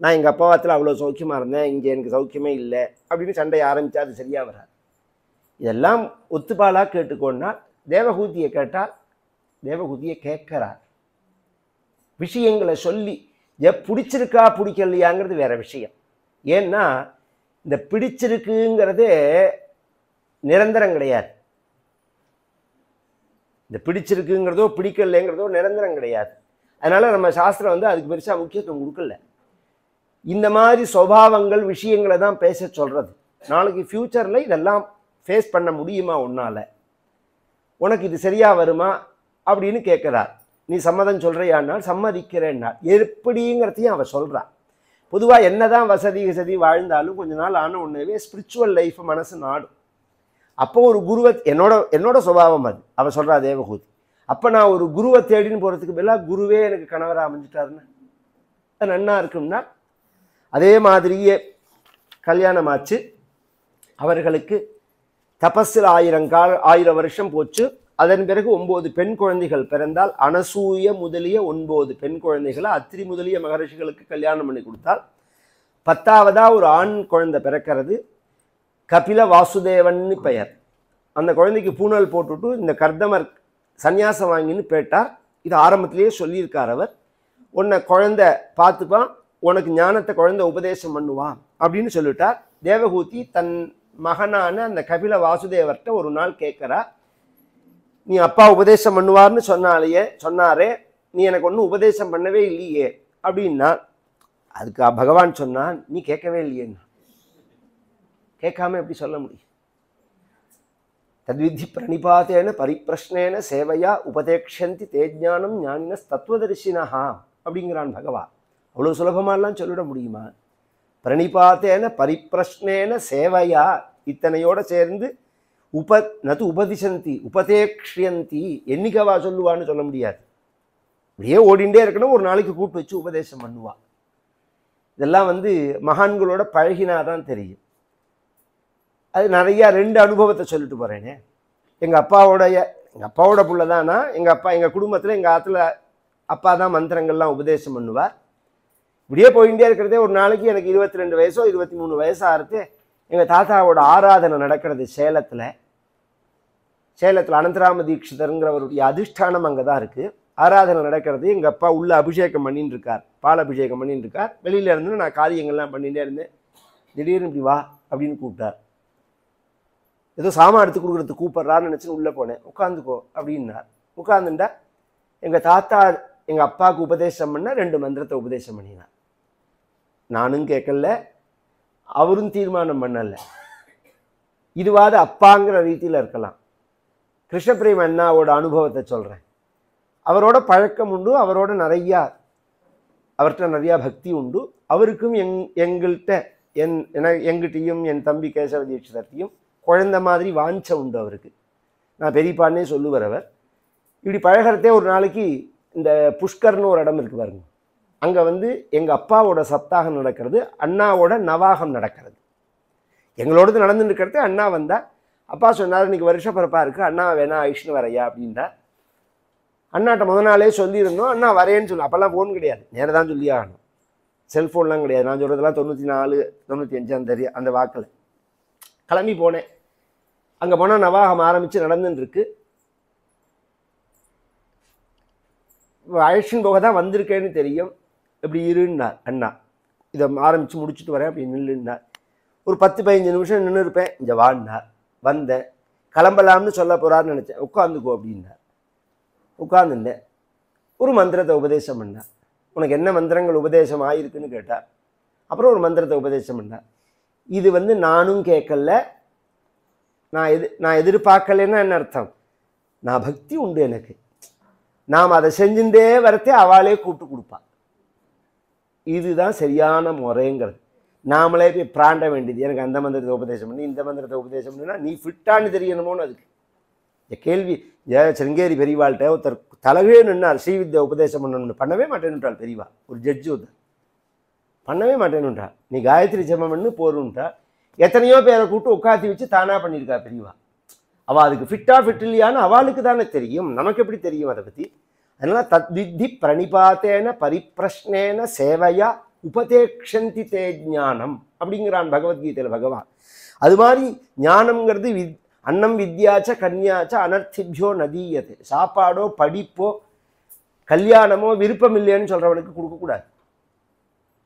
நான் எங்கள் அப்பாவத்தில் அவ்வளோ சௌக்கியமாக இருந்தேன், இங்கே எனக்கு சௌக்கியமே இல்லை அப்படின்னு சண்டையை ஆரம்பித்தா அது சரியாக வராது. இதெல்லாம் ஒத்துப்பாலாக கேட்டுக்கோன்னா தேவகூதியை கேட்டால் தேவகூதியை கேட்கிறார். விஷயங்களை சொல்லி பிடிச்சிருக்கா பிடிக்கலையாங்கிறது வேற விஷயம். ஏன்னா இந்த பிடிச்சிருக்குங்கிறது நிரந்தரம் கிடையாது. இந்த பிடிச்சிருக்குங்கிறதோ பிடிக்கலைங்கிறதோ நிரந்தரம் கிடையாது. அதனால நம்ம சாஸ்திரம் வந்து அதுக்கு பெருசாக முக்கியத்துவம் கொடுக்கல. இந்த மாதிரி சுபாவங்கள் விஷயங்களை தான் பேச சொல்றது. நாளைக்கு ஃப்யூச்சரில் இதெல்லாம் ஃபேஸ் பண்ண முடியுமா உன்னால, உனக்கு இது சரியா வருமா அப்படின்னு கேட்குறார். நீ சம்மதம் சொல்கிறியானால் சம்மதிக்கிறேன்னா எப்படிங்கிறதையும் அவள் சொல்கிறாள். பொதுவாக என்னதான் வசதி வாழ்ந்தாலும் கொஞ்ச நாள் ஆன உடனே ஸ்பிரிச்சுவல் லைஃப் மனசு நாடும். அப்போ ஒரு குருவை என்னோட சுபாவம் அது அவள் சொல்கிறா தேவகூதி. அப்போ நான் ஒரு குருவை தேடின்னு போகிறதுக்கு பதிலாக குருவே எனக்கு கணவராக அமைஞ்சிட்டாருன்னா அது நன்னா இருக்கும்னா. அதே மாதிரியே கல்யாணமாச்சு. அவர்களுக்கு தபஸில் 1000 வருஷம் போச்சு. அதன் பிறகு 9 பெண் குழந்தைகள் பிறந்தால். அனசூய முதலிய 9 பெண் குழந்தைகளை அத்திரி முதலிய மகரிஷிகளுக்கு கல்யாணம் பண்ணி கொடுத்தால். 10ஆவதா ஒரு ஆண் குழந்தை பிறக்கிறது. கபில வாசுதேவன்னு பெயர். அந்த குழந்தைக்கு பூனல் போட்டுட்டு இந்த கர்தமர் சன்னியாசம் வாங்கின்னு போயிட்டார். இது ஆரம்பத்திலேயே சொல்லியிருக்கார் அவர். உன்னை குழந்தை பார்த்துப்பான், உனக்கு ஞானத்தை குழந்தை உபதேசம் பண்ணுவான் அப்படின்னு சொல்லிட்டார். தேவகூதி தன் மகனான அந்த கபில வாசுதேவர்கிட்ட ஒரு நாள் கேட்குறா, நீ அப்பா உபதேசம் பண்ணுவார்னு சொன்னாரே, நீ எனக்கு ஒன்றும் உபதேசம் பண்ணவே இல்லையே அப்படின்னா. அதுக்கு பகவான் சொன்னான், நீ கேட்கவே இல்லையேன்னா. கேட்காம எப்படி சொல்ல முடியும்? தத்விதி பிரணிபாத்தேன பரிப்பிரஷ்னேன சேவையா உபதேக்ஷந்தி தேஜானம் ஞானின தத்துவதரிசினஹா அப்படிங்கிறான் பகவான். அவ்வளோ சுலபமாலாம் சொல்லிட முடியுமா? பிரணிபாத்தேன பரிப்பிரஷ்னேன சேவையா இத்தனையோட சேர்ந்து நது உபதிசந்தி உபதேக்ஷியந்தி என்னைக்கவா சொல்லுவான்னு சொல்ல முடியாது. அப்படியே ஓடிண்டே இருக்கணும். ஒரு நாளைக்கு கூட்டு வச்சு உபதேசம் பண்ணுவா. இதெல்லாம் வந்து மகான்களோட பழகினாதான் தெரியும். அது நிறையா 2 அனுபவத்தை சொல்லிட்டு போகிறேனே. எங்கள் அப்பாவோட புள்ள தானா. எங்கள் குடும்பத்தில் எங்கள் ஆற்றுல அப்பா தான் மந்திரங்கள்லாம் உபதேசம் பண்ணுவார். இப்படியே போயிட்டே இருக்கிறதே ஒரு நாளைக்கு எனக்கு 22 வயசோ 23 வயசோ ஆறுது. எங்கள் தாத்தாவோட ஆராதனை நடக்கிறது சேலத்தில். அனந்தராம தீட்சிதருங்கிறவருடைய அதிஷ்டானம் அங்கே தான் இருக்குது. ஆராதனை நடக்கிறது. எங்கள் அப்பா உள்ள அபிஷேகம் பண்ணின்னு இருக்கார், பால் அபிஷேகம் பண்ணின்னு இருக்கார். வெளியில இருந்து நான் காரியங்கள்லாம் பண்ணிகிட்டே இருந்தேன். திடீர்னு இப்படி வா அப்படின்னு கூப்பிட்டார். ஏதோ சாமான் எடுத்து கொடுக்குறதுக்கு கூப்பிட்றான்னு நினச்சின்னு உள்ளே போனேன். உட்காந்துக்கோ அப்படின்னார். உட்காந்துட்டா எங்கள் தாத்தா எங்கள் அப்பாவுக்கு உபதேசம் பண்ண 2 மந்திரத்தை உபதேசம் பண்ணினார். நானும் கேட்கல, அவரும் தீர்மானம் பண்ணலை. இதுவாது அப்பாங்கிற ரீதியில் இருக்கலாம். கிருஷ்ணபிரேம் அண்ணாவோட அனுபவத்தை சொல்கிறேன். அவரோட பழக்கம் உண்டு, அவர்கிட்ட நிறையா பக்தி உண்டு. அவருக்கும் எங்கிட்டையும் என் தம்பி கேசவ தீட்சிதர்த்தையும் குழந்தை மாதிரி வாஞ்ச உண்டு அவருக்கு. நான் பெரியப்பான்னே சொல்லுவார் அவர். இப்படி பழகிறதே ஒரு நாளைக்கு இந்த புஷ்கர்னு ஒரு இடம் இருக்கு பாருங்க, அங்கே வந்து எங்கள் அப்பாவோட சப்தாகம் நடக்கிறது, அண்ணாவோட நவாகம் நடக்கிறது. எங்களோடது நடந்துட்டு இருக்கிறது. அண்ணா வந்தால் அப்பா சொன்னார், இன்னைக்கு வருஷ பிறப்பாக இருக்குது, அண்ணா வேணா ஐஷ்ணு வரையா அப்படின்னா. அண்ணாட்ட முத நாளே சொல்லியிருந்தோம், அண்ணா வரேன்னு சொல்லி. அப்போல்லாம் ஃபோன் கிடையாது, நேரம் தான் சொல்லி ஆகணும். செல்ஃபோன்லாம் கிடையாது. நான் சொல்கிறதெல்லாம் 94, 95 அந்த வாக்கில் கிளம்பி போனேன். அங்கே போனால் நவாகம் ஆரம்பித்து நடந்துட்டுருக்கு. ஐஷன் போக தான் வந்திருக்கேன்னு தெரியும். இப்படி இருன்னார் அண்ணா. இதை ஆரம்பித்து முடிச்சுட்டு வரேன் அப்படி நில்லுன்னார். ஒரு 10-15 நிமிஷம் நின்று இருப்பேன். இங்கே வாழ்னார். வந்தேன். கிளம்பலாம்னு சொல்ல போகிறாருன்னு நினச்சேன். உட்காந்துக்கோ அப்படின்னார். உட்காந்துட்டேன். ஒரு மந்திரத்தை உபதேசம் பண்ணார். உனக்கு என்ன மந்திரங்கள் உபதேசம் ஆகிருக்குன்னு கேட்டார். அப்புறம் ஒரு மந்திரத்தை உபதேசம் பண்ணார். இது வந்து நானும் கேட்கல, நான் எதிர்பார்க்கலன்னா என்ன அர்த்தம்? நான் பக்தி உண்டு எனக்கு. நாம் அதை செஞ்சுட்டே வரத்தே அவளே கூப்பிட்டு கொடுப்பாள். இதுதான் சரியான முறைங்கிறது. நாமளே போய் பிராண்ட வேண்டியது. எனக்கு அந்த மந்திரத்தை உபதேசம் பண்ணி இந்த மந்திரத்தை உபதேசம் பண்ணினா நீ ஃபிட்டான்னு தெரியணுமோன்னு. அதுக்கு இந்த கேள்வி சிருங்கேரி பெரியவாள்கிட்ட ஒருத்தர் தலகே நின்னார், ஸ்ரீவித்யா உபதேசம் பண்ணணும்னு. பண்ணவே மாட்டேன்னுட்டாள் பெரியவா. ஒரு ஜட்ஜு ஒருத்தர் பண்ணவே மாட்டேன்னுட்டாள். நீ காயத்ரி ஜெபம் பண்ணு போருன்ட்டா. எத்தனையோ பேரை கூப்பிட்டு உட்காத்தி வச்சு தானா பண்ணியிருக்கா பெரியவா. அவள் அதுக்கு ஃபிட் இல்லையான்னு அவளுக்கு தானே தெரியும், நமக்கு எப்படி தெரியும் அதை பற்றி? அதனால் தத்வித்தி பிரணிபாத்தேன பரிப்பிரஷ்னேன சேவையா உபதேக்ஷந்தி தே ஞானம் அப்படிங்கிறான் பகவத்கீதையில் பகவான். அது மாதிரி ஞானம்ங்கிறது அன்னம் வித்யாச்ச கன்யாச்ச அனர்த்திபியோ நதீயது. சாப்பாடோ படிப்போ கல்யாணமோ விருப்பம் இல்லைன்னு சொல்கிறவனுக்கு கொடுக்கக்கூடாது.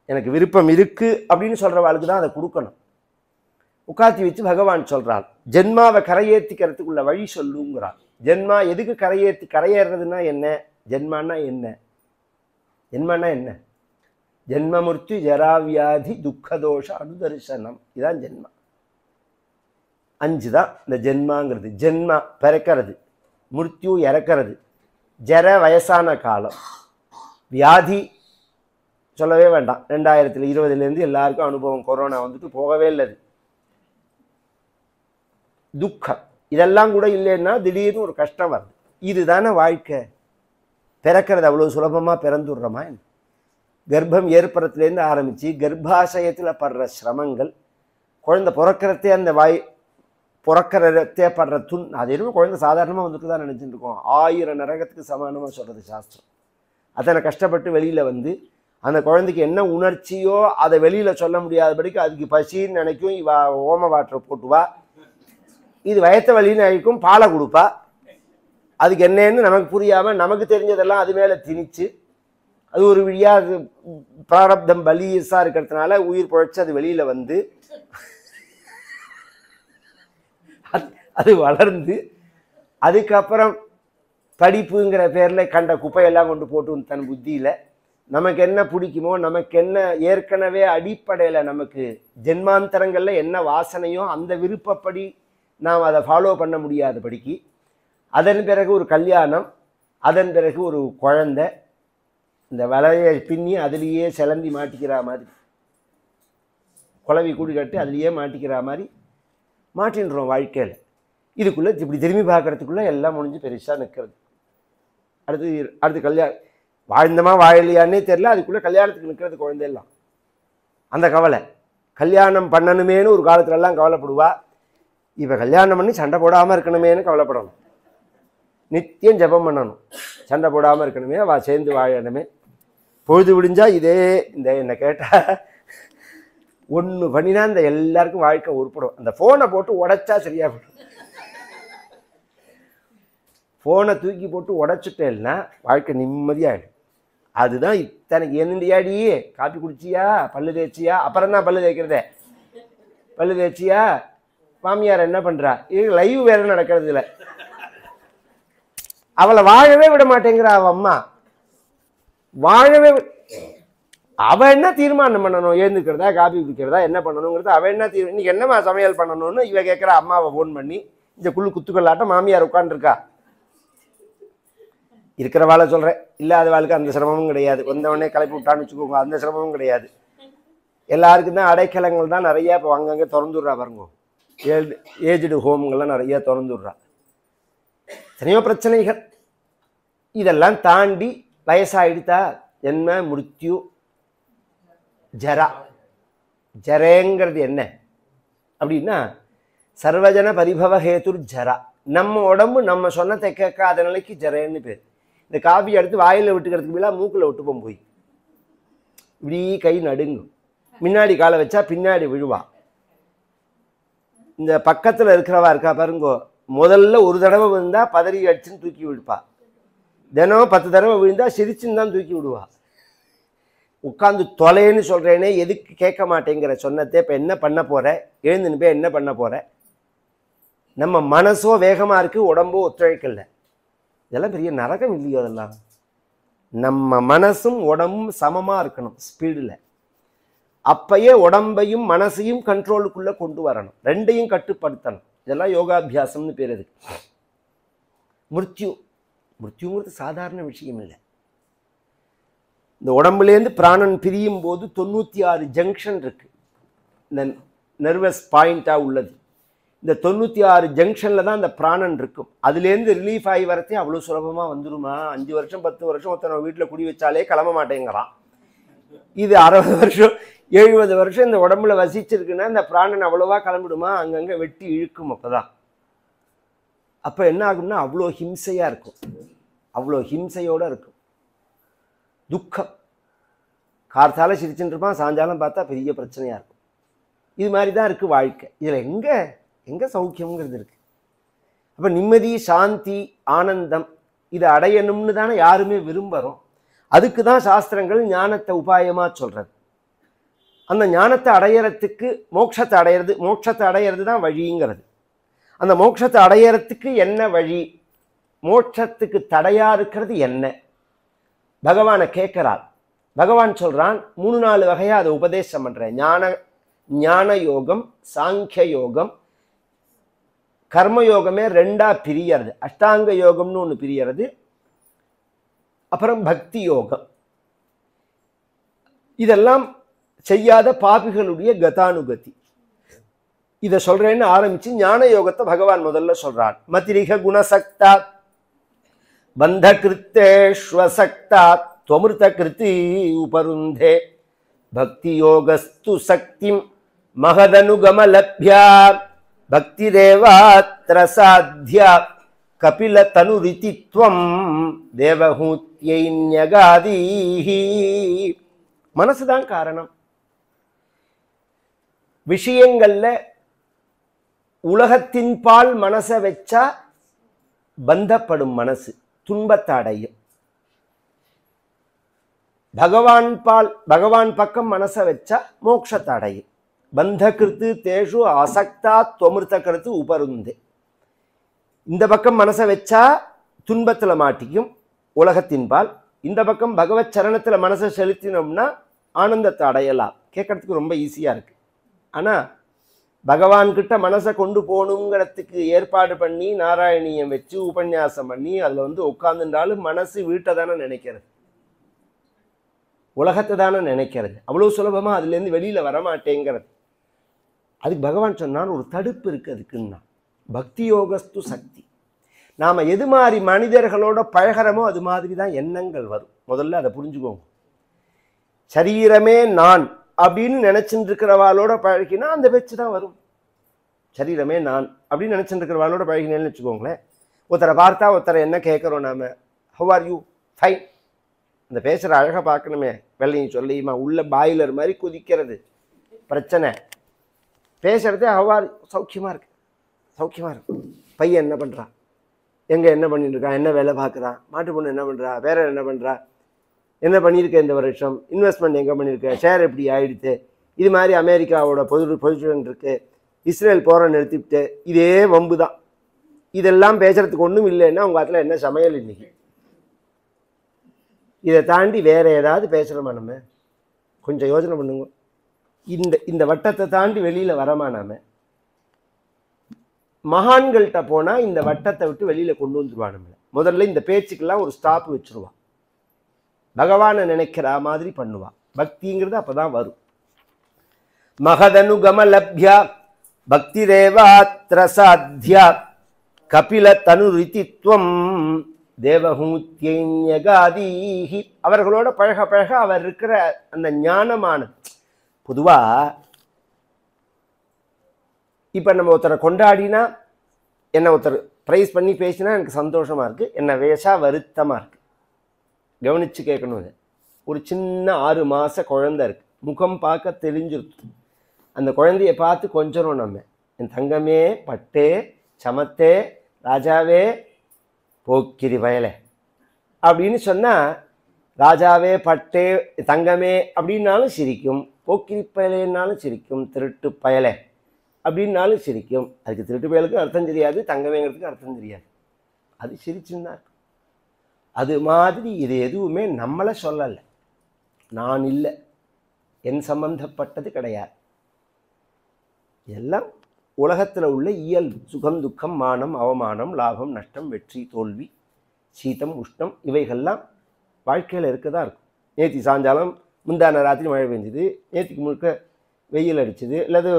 எனக்கு விருப்பம் இருக்குது அப்படின்னு சொல்கிறவாளுக்கு தான் அதை கொடுக்கணும். உட்காத்தி வச்சு பகவான் சொல்கிறான், ஜென்மாவை கரையேற்றிக்கிறதுக்குள்ள வழி சொல்லுங்கிறான். ஜென்மா எதுக்கு கரையேறதுன்னா என்ன? ஜென்மானா என்ன? ஜென்மமுர்த்தி ஜராவியாதி துக்கதோஷ அனுதர்சனம். இதுதான் ஜென்மா. 5 தான் இந்த ஜென்மாங்கிறது. ஜென்மா பிறக்கிறது, முர்த்தியு இறக்கிறது, ஜர வயசான காலம், வியாதி சொல்லவே வேண்டாம். 2020 எல்லாருக்கும் அனுபவம். கொரோனா வந்துட்டு போகவே இல்லை. துக்கம் இதெல்லாம் கூட இல்லைன்னா திடீர்னு ஒரு கஷ்டம் வருது. இதுதானே வாழ்க்கை. பிறக்கிறது அவ்வளோ சுலபமாக பிறந்துடுறோமா? கர்ப்பம் ஏற்படுறதுலேருந்து ஆரம்பித்து கர்ப்பாசயத்தில் படுற சிரமங்கள், குழந்தை பிறக்கிறதே அந்த பிறக்கிறதே படுற அது எதுவும் குழந்தை சாதாரணமாக வந்துட்டு தான் நினச்சிட்டு இருக்கோம். 1000 நரகத்துக்கு சமானமாக சொல்கிறது சாஸ்திரம். அத்தனை கஷ்டப்பட்டு வெளியில் வந்து அந்த குழந்தைக்கு என்ன உணர்ச்சியோ அதை வெளியில் சொல்ல முடியாதபடிக்கு அதுக்கு பசின்னு நினைக்கும். இவா ஓம வாட்டரை போட்டுவா, இது வயத்த வலின்னு அழிக்கும், பாலை கொடுப்பா. அதுக்கு என்னன்னு நமக்கு புரியாமல் நமக்கு தெரிஞ்சதெல்லாம் அது மேலே திணிச்சு, அது ஒரு வழியாக அது பிராரப்தம் பலியஸாக இருக்கிறதுனால உயிர் பிழைச்சி அது வெளியில் வந்து அது வளர்ந்து அதுக்கப்புறம் படிப்புங்கிற பேரில் கண்ட குப்பையெல்லாம் கொண்டு போட்டு தன் புத்தியில் நமக்கு என்ன பிடிக்குமோ, நமக்கு என்ன ஏற்கனவே அடிப்படையில் நமக்கு ஜென்மாந்தரங்களில் என்ன வாசனையோ அந்த விருப்பப்படி நாம் அதை ஃபாலோ பண்ண முடியாதபடிக்கு, அதன் பிறகு ஒரு கல்யாணம், அதன் பிறகு ஒரு குழந்தை, இந்த வலையை பின்னி அதுலேயே சிலந்தி மாட்டிக்கிற மாதிரி, குழவி கூடி கட்டி அதுலேயே மாட்டிக்கிற மாதிரி மாட்டின்றோம் வாழ்க்கையில். இதுக்குள்ளே இப்படி திரும்பி பார்க்குறதுக்குள்ளே எல்லாம் முடிஞ்சு பெருசாக நிற்கிறது. அடுத்து கல்யாணம் வாழ்ந்தமா வாழலையானே தெரில, அதுக்குள்ளே கல்யாணத்துக்கு நிற்கிறது குழந்தையெல்லாம். அந்த கவலை, கல்யாணம் பண்ணணுமேனு ஒரு காலத்துலலாம் கவலைப்படுவா. இப்போ கல்யாணம் பண்ணி சண்டை போடாமல் இருக்கணுமேனு கவலைப்படணும். நித்தியம் ஜபம் பண்ணணும். சண்டை போடாமல் இருக்கணுமே, சேர்ந்து வாழணுமே. பொழுது விடிஞ்சா இதே இந்த என்னை கேட்டால் ஒன்று பண்ணினா இந்த எல்லாருக்கும் வாழ்க்கை உருப்படும். அந்த ஃபோனை போட்டு உடைச்சா சரியா போடும். ஃபோனை தூக்கி போட்டு உடைச்சிட்டேன்னா வாழ்க்கை நிம்மதியாகிடும். அதுதான் இத்தனைக்கு என்னடியாடி காப்பி குடிச்சியா, பல்லு தேய்ச்சியா, அப்புறம் தான் பல்லு தேய்க்கிறதே, பல்லு தேய்ச்சியா, மாமியார் என்ன பண்ணுறா, இது லைவ் வேறு நடக்கிறது இல்லை. அவளை வாழவே விட மாட்டேங்கிறா அவள் அம்மா, வாழவே. அவள் என்ன தீர்மானம் பண்ணணும், எழுந்துக்கிறதா காபி குடிக்கிறதா என்ன பண்ணணுங்கிறது அவள் என்ன இன்னைக்கு என்னம்மா சமையல் பண்ணணும்னு இவ கேட்குறா. அம்மாவை ஃபோன் பண்ணி இந்த குத்துக்கல்லாட்டம் மாமியார் உட்காந்துருக்கா. இருக்கிற வாழை சொல்கிறேன், இல்லாத வாழ்க்கை அந்த சிரமமும் கிடையாது. வந்தவொடனே கிளப்பி விட்டான்னு வச்சுக்கோங்க, அந்த சிரமமும் கிடையாது. எல்லாருக்கும் தான் அடைக்கலங்கள் தான் நிறையா இப்போ அங்கங்கே திறந்துடுறா பாருங்க. ஏஜ்டு ஹோம்கள்லாம் நிறையா திறந்துடுறா. எத்தனையோ பிரச்சனைகள். இதெல்லாம் தாண்டி வயசாகிடுதா ஜென்ம மிருத்யு ஜரா. ஜரேங்கிறது என்ன அப்படின்னா சர்வஜன பரிபவ ஹேதுர் ஜரா. நம்ம உடம்பு நம்ம சொன்னதை கேட்காத நிலைக்கு ஜரேன்னு பேர். இந்த காபி எடுத்து வாயில் விட்டுக்கிறதுக்கு பதிலாக மூக்கில் விட்டுப்போம் போய் இப்படி கை நடுங்கும். முன்னாடி காலை வச்சா பின்னாடி விழுவா. இந்த பக்கத்தில் இருக்கிறவா இருக்கா பாருங்கோ, முதல்ல ஒரு தடவை விழுந்தா பதறி அடிச்சுன்னு தூக்கி விடுப்பா. தினம் 10 தடவை விழுந்தா சிரிச்சுன்னு தான் தூக்கி விடுவா. உட்காந்து தொலைன்னு சொல்கிறேனே எதுக்கு கேட்க மாட்டேங்கிற சொன்னதே. இப்போ என்ன பண்ண போகிற, எழுந்துன்னு போய் என்ன பண்ண போகிற. நம்ம மனசோ வேகமாக இருக்குது, உடம்போ ஒத்துழைக்கல. இதெல்லாம் பெரிய நரகம் இல்லையோ அதெல்லாம். நம்ம மனசும் உடம்பும் சமமாக இருக்கணும் ஸ்பீடில். அப்பயே உடம்பையும் மனசையும் கண்ட்ரோலுக்குள்ளே கொண்டு வரணும், ரெண்டையும் கட்டுப்படுத்தணும். இதெல்லாம் யோகாபியாசம்னு பேர். அதுக்கு மிருத்யுங்கிறது சாதாரண விஷயம் இல்லை. இந்த உடம்புலேருந்து பிராணன் பிரியும் போது 96 ஜங்ஷன் இருக்கு, இந்த நர்வஸ் பாயிண்டாக உள்ளது. இந்த 96 ஜங்ஷனில் தான் இந்த பிராணன் இருக்கும். அதுலேருந்து ரிலீஃப் ஆகி வரத்தே அவ்வளோ சுலபமாக வந்துடுமா? 5 வருஷம் 10 வருஷம் ஒருத்தனை வீட்டில் குடி வச்சாலே கிளம்ப மாட்டேங்கிறான். இது 60 வருஷம் 70 வருஷம் இந்த உடம்புல வசிச்சிருக்குன்னா இந்த பிராணன் அவ்வளோவா கிளம்பிடுமா? அங்கங்கே வெட்டி இழுக்கும். அப்போதான் அப்போ என்ன ஆகும்னா அவ்வளோ ஹிம்சையாக இருக்கும், அவ்வளோ ஹிம்சையோடு இருக்கும். துக்கம். கார்த்தால சிரிச்சுட்டு இருப்பான், சாயங்காலம் பார்த்தா பெரிய பிரச்சனையாக இருக்கும். இது மாதிரி தான் இருக்குது வாழ்க்கை. இதில் எங்கே சௌக்கியங்கிறது இருக்குது. அப்போ நிம்மதி, சாந்தி, ஆனந்தம் இதை அடையணும்னு தானே யாருமே விரும்புகிறோம். அதுக்கு தான் சாஸ்திரங்கள் ஞானத்தை உபாயமாக சொல்கிறது. அந்த ஞானத்தை அடையிறதுக்கு மோட்சத்தை அடையிறது தான் வழிங்கிறது. அந்த மோட்சத்தை அடையிறதுக்கு என்ன வழி, மோட்சத்துக்கு தடையா இருக்கிறது என்ன, பகவானை கேட்கிறார். பகவான் சொல்றான் 3-4 வகையா அதை உபதேசம் பண்றேன். ஞான யோகம், சாங்கிய யோகம், கர்மயோகமே 2ஆ பிரியறது. அஷ்டாங்க யோகம்னு ஒன்று பிரியறது, அப்புறம் பக்தி யோகம். இதெல்லாம் செய்யாத பாபிகளுடைய கதானுகதி. இதை சொல்றேன்னு ஆரம்பிச்சு ஞான யோகத்தை பகவான் முதல்ல சொல்றான். மதிரிக குணசக்தா பந்த கிருத்தேஷ்வசக்தா त्वमृत कृति उपरुन्धे भक्ति योगस्तु शक्तिं महदनुगमलभ्या भक्तिरेवात्र साध्या कपिल तनुरिति त्वं देवहूत्यैन्यगादीः. मनसुதான் காரணம். விஷயங்கள்ல உலகத்தின் பால் மனசை வச்சா பந்தப்படும் மனசு, துன்பத்தை அடையும். பகவான் பக்கம் மனசை வச்சா மோட்சத்தை அடையும். பந்த கிருத்து தேஷு அசக்தா துவமிருத்த கருத்து உபருந்தே. இந்த பக்கம் மனசை வச்சா துன்பத்துல மாட்டிக்கும் உலகத்தின் பால், இந்த பக்கம் பகவத் சரணத்துல மனசை செலுத்தினோம்னா ஆனந்தத்தை அடையலாம். கேட்கறதுக்கு ரொம்ப ஈஸியா இருக்கு. ஆனா பகவான்கிட்ட மனசை கொண்டு போகணுங்கிறதுக்கு ஏற்பாடு பண்ணி நாராயணியம் வச்சு உபன்யாசம் பண்ணி அதில் உட்காந்துட்டாலும் மனசு வீட்டை தானே நினைக்கிறது, உலகத்தை தானே நினைக்கிறது. அவ்வளோ சுலபமாக அதுலேருந்து வெளியில் வரமாட்டேங்கிறது. அதுக்கு பகவான் சொன்னான் ஒரு தடுப்பு இருக்குது அதுக்குன்னா, பக்தி யோகஸ்து சக்தி. நாம் எது மாதிரி மனிதர்களோட பழகிறோமோ அது மாதிரி தான் எண்ணங்கள் வரும். முதல்ல அதை புரிஞ்சுக்கோங்க. சரீரமே நான் அப்படின்னு நினச்சிட்டு இருக்கிறவாளோட பழகினா அந்த பேச்சு தான் வரும். சரீரமே நான் அப்படின்னு நினச்சிட்டு இருக்கிறவாளோட பழகினேன்னு வச்சுக்கோங்களேன். ஒருத்தரை பார்த்தா ஒருத்தரை என்ன கேட்குறோம், நாம் ஹவ் ஆர் யூ? ஃபைன். அந்த பேசுகிற அழகாக பார்க்கணுமே, வெள்ளையும் சொல்லியுமா உள்ள பாய்லர் மாதிரி குதிக்கிறது பிரச்சனை. பேசுகிறதே ஹவ் ஆர், சௌக்கியமாக இருக்கு, சௌக்கியமாக இருக்கு. பையன் என்ன பண்ணுறான், எங்கே என்ன பண்ணிட்டு இருக்கான், என்ன வேலை பார்க்குறான், மாட்டு பொண்ணு என்ன பண்ணுறா, வேற என்ன பண்ணுறா, என்ன பண்ணியிருக்க இந்த வருஷம், இன்வெஸ்ட்மெண்ட் எங்கே பண்ணியிருக்க, ஷேர் எப்படி ஆகிடுது, இது மாதிரி அமெரிக்காவோட பொசிஷன் இருக்குது, இஸ்ரேல் போகிற நிறுத்திவிட்டு, இதே வம்பு தான். இதெல்லாம் பேசுகிறதுக்கு ஒன்றும் இல்லைன்னா உங்கள் அதில் என்ன சமையல் இன்னைக்கு? இதை தாண்டி வேறு ஏதாவது பேசுகிறோமா நம்ம? கொஞ்சம் யோசனை பண்ணுங்க. இந்த வட்டத்தை தாண்டி வெளியில் வரமா நாம? மகான்கள்கிட்ட போனால் இந்த வட்டத்தை விட்டு வெளியில் கொண்டு வந்துடுவா நம்மளை. முதல்ல இந்த பேச்சுக்கெல்லாம் ஒரு ஸ்டாப் வச்சுருவா. பகவானை நினைக்கிற மாதிரி பண்ணுவா. பக்திங்கிறது அப்போ தான் வரும். மகதனுகமலப்யா பக்தி தேவாத்ர சாத்யா கபில தனுரிதித்வம் தேவஹூத்யகாதீஹி. அவர்களோட பழக பழக அவர் இருக்கிற அந்த ஞானமானது. பொதுவாக இப்போ நம்ம ஒருத்தரை கொண்டாடினா, என்னை ஒருத்தர் ப்ரைஸ் பண்ணி பேசினா எனக்கு சந்தோஷமாக இருக்குது, என்னை வேஷா வருத்தமாக இருக்குது. கவனித்து கேட்கணும். இது ஒரு சின்ன 6 மாத குழந்தை இருக்குது, முகம் பார்க்க தெரிஞ்சிருக்கு. அந்த குழந்தைய பார்த்து கொஞ்சம் நம்ம என் தங்கமே, பட்டே, சமத்தே, ராஜாவே, போக்கிரி வயலை அப்படின்னு சொன்னால், ராஜாவே, பட்டே, தங்கமே அப்படின்னாலும் சிரிக்கும், போக்கிரி பயலேன்னாலும் சிரிக்கும், திருட்டு பயலை அப்படின்னாலும் சிரிக்கும். அதுக்கு திருட்டு பயலுக்கு அர்த்தம் தெரியாது, தங்கமேங்கிறதுக்கு அர்த்தம் தெரியாது, அது சிரிச்சுன்னு தான் இருக்கும். அது மாதிரி இது எதுவுமே நம்மளை சொல்லலை, நான் இல்லை, என் சம்பந்தப்பட்டது கிடையாது. எல்லாம் உலகத்தில் உள்ள இயல்பு. சுகம், துக்கம், மானம், அவமானம், லாபம், நஷ்டம், வெற்றி, தோல்வி, சீதம், உஷ்ணம், இவைகள்லாம் வாழ்க்கையில் இருக்க தான் இருக்கும். நேற்று சாயங்காலம் முந்தான ராத்திரி மழை பெஞ்சுது, நேற்றுக்கு முழுக்க வெயில் அடிச்சுது, அல்லது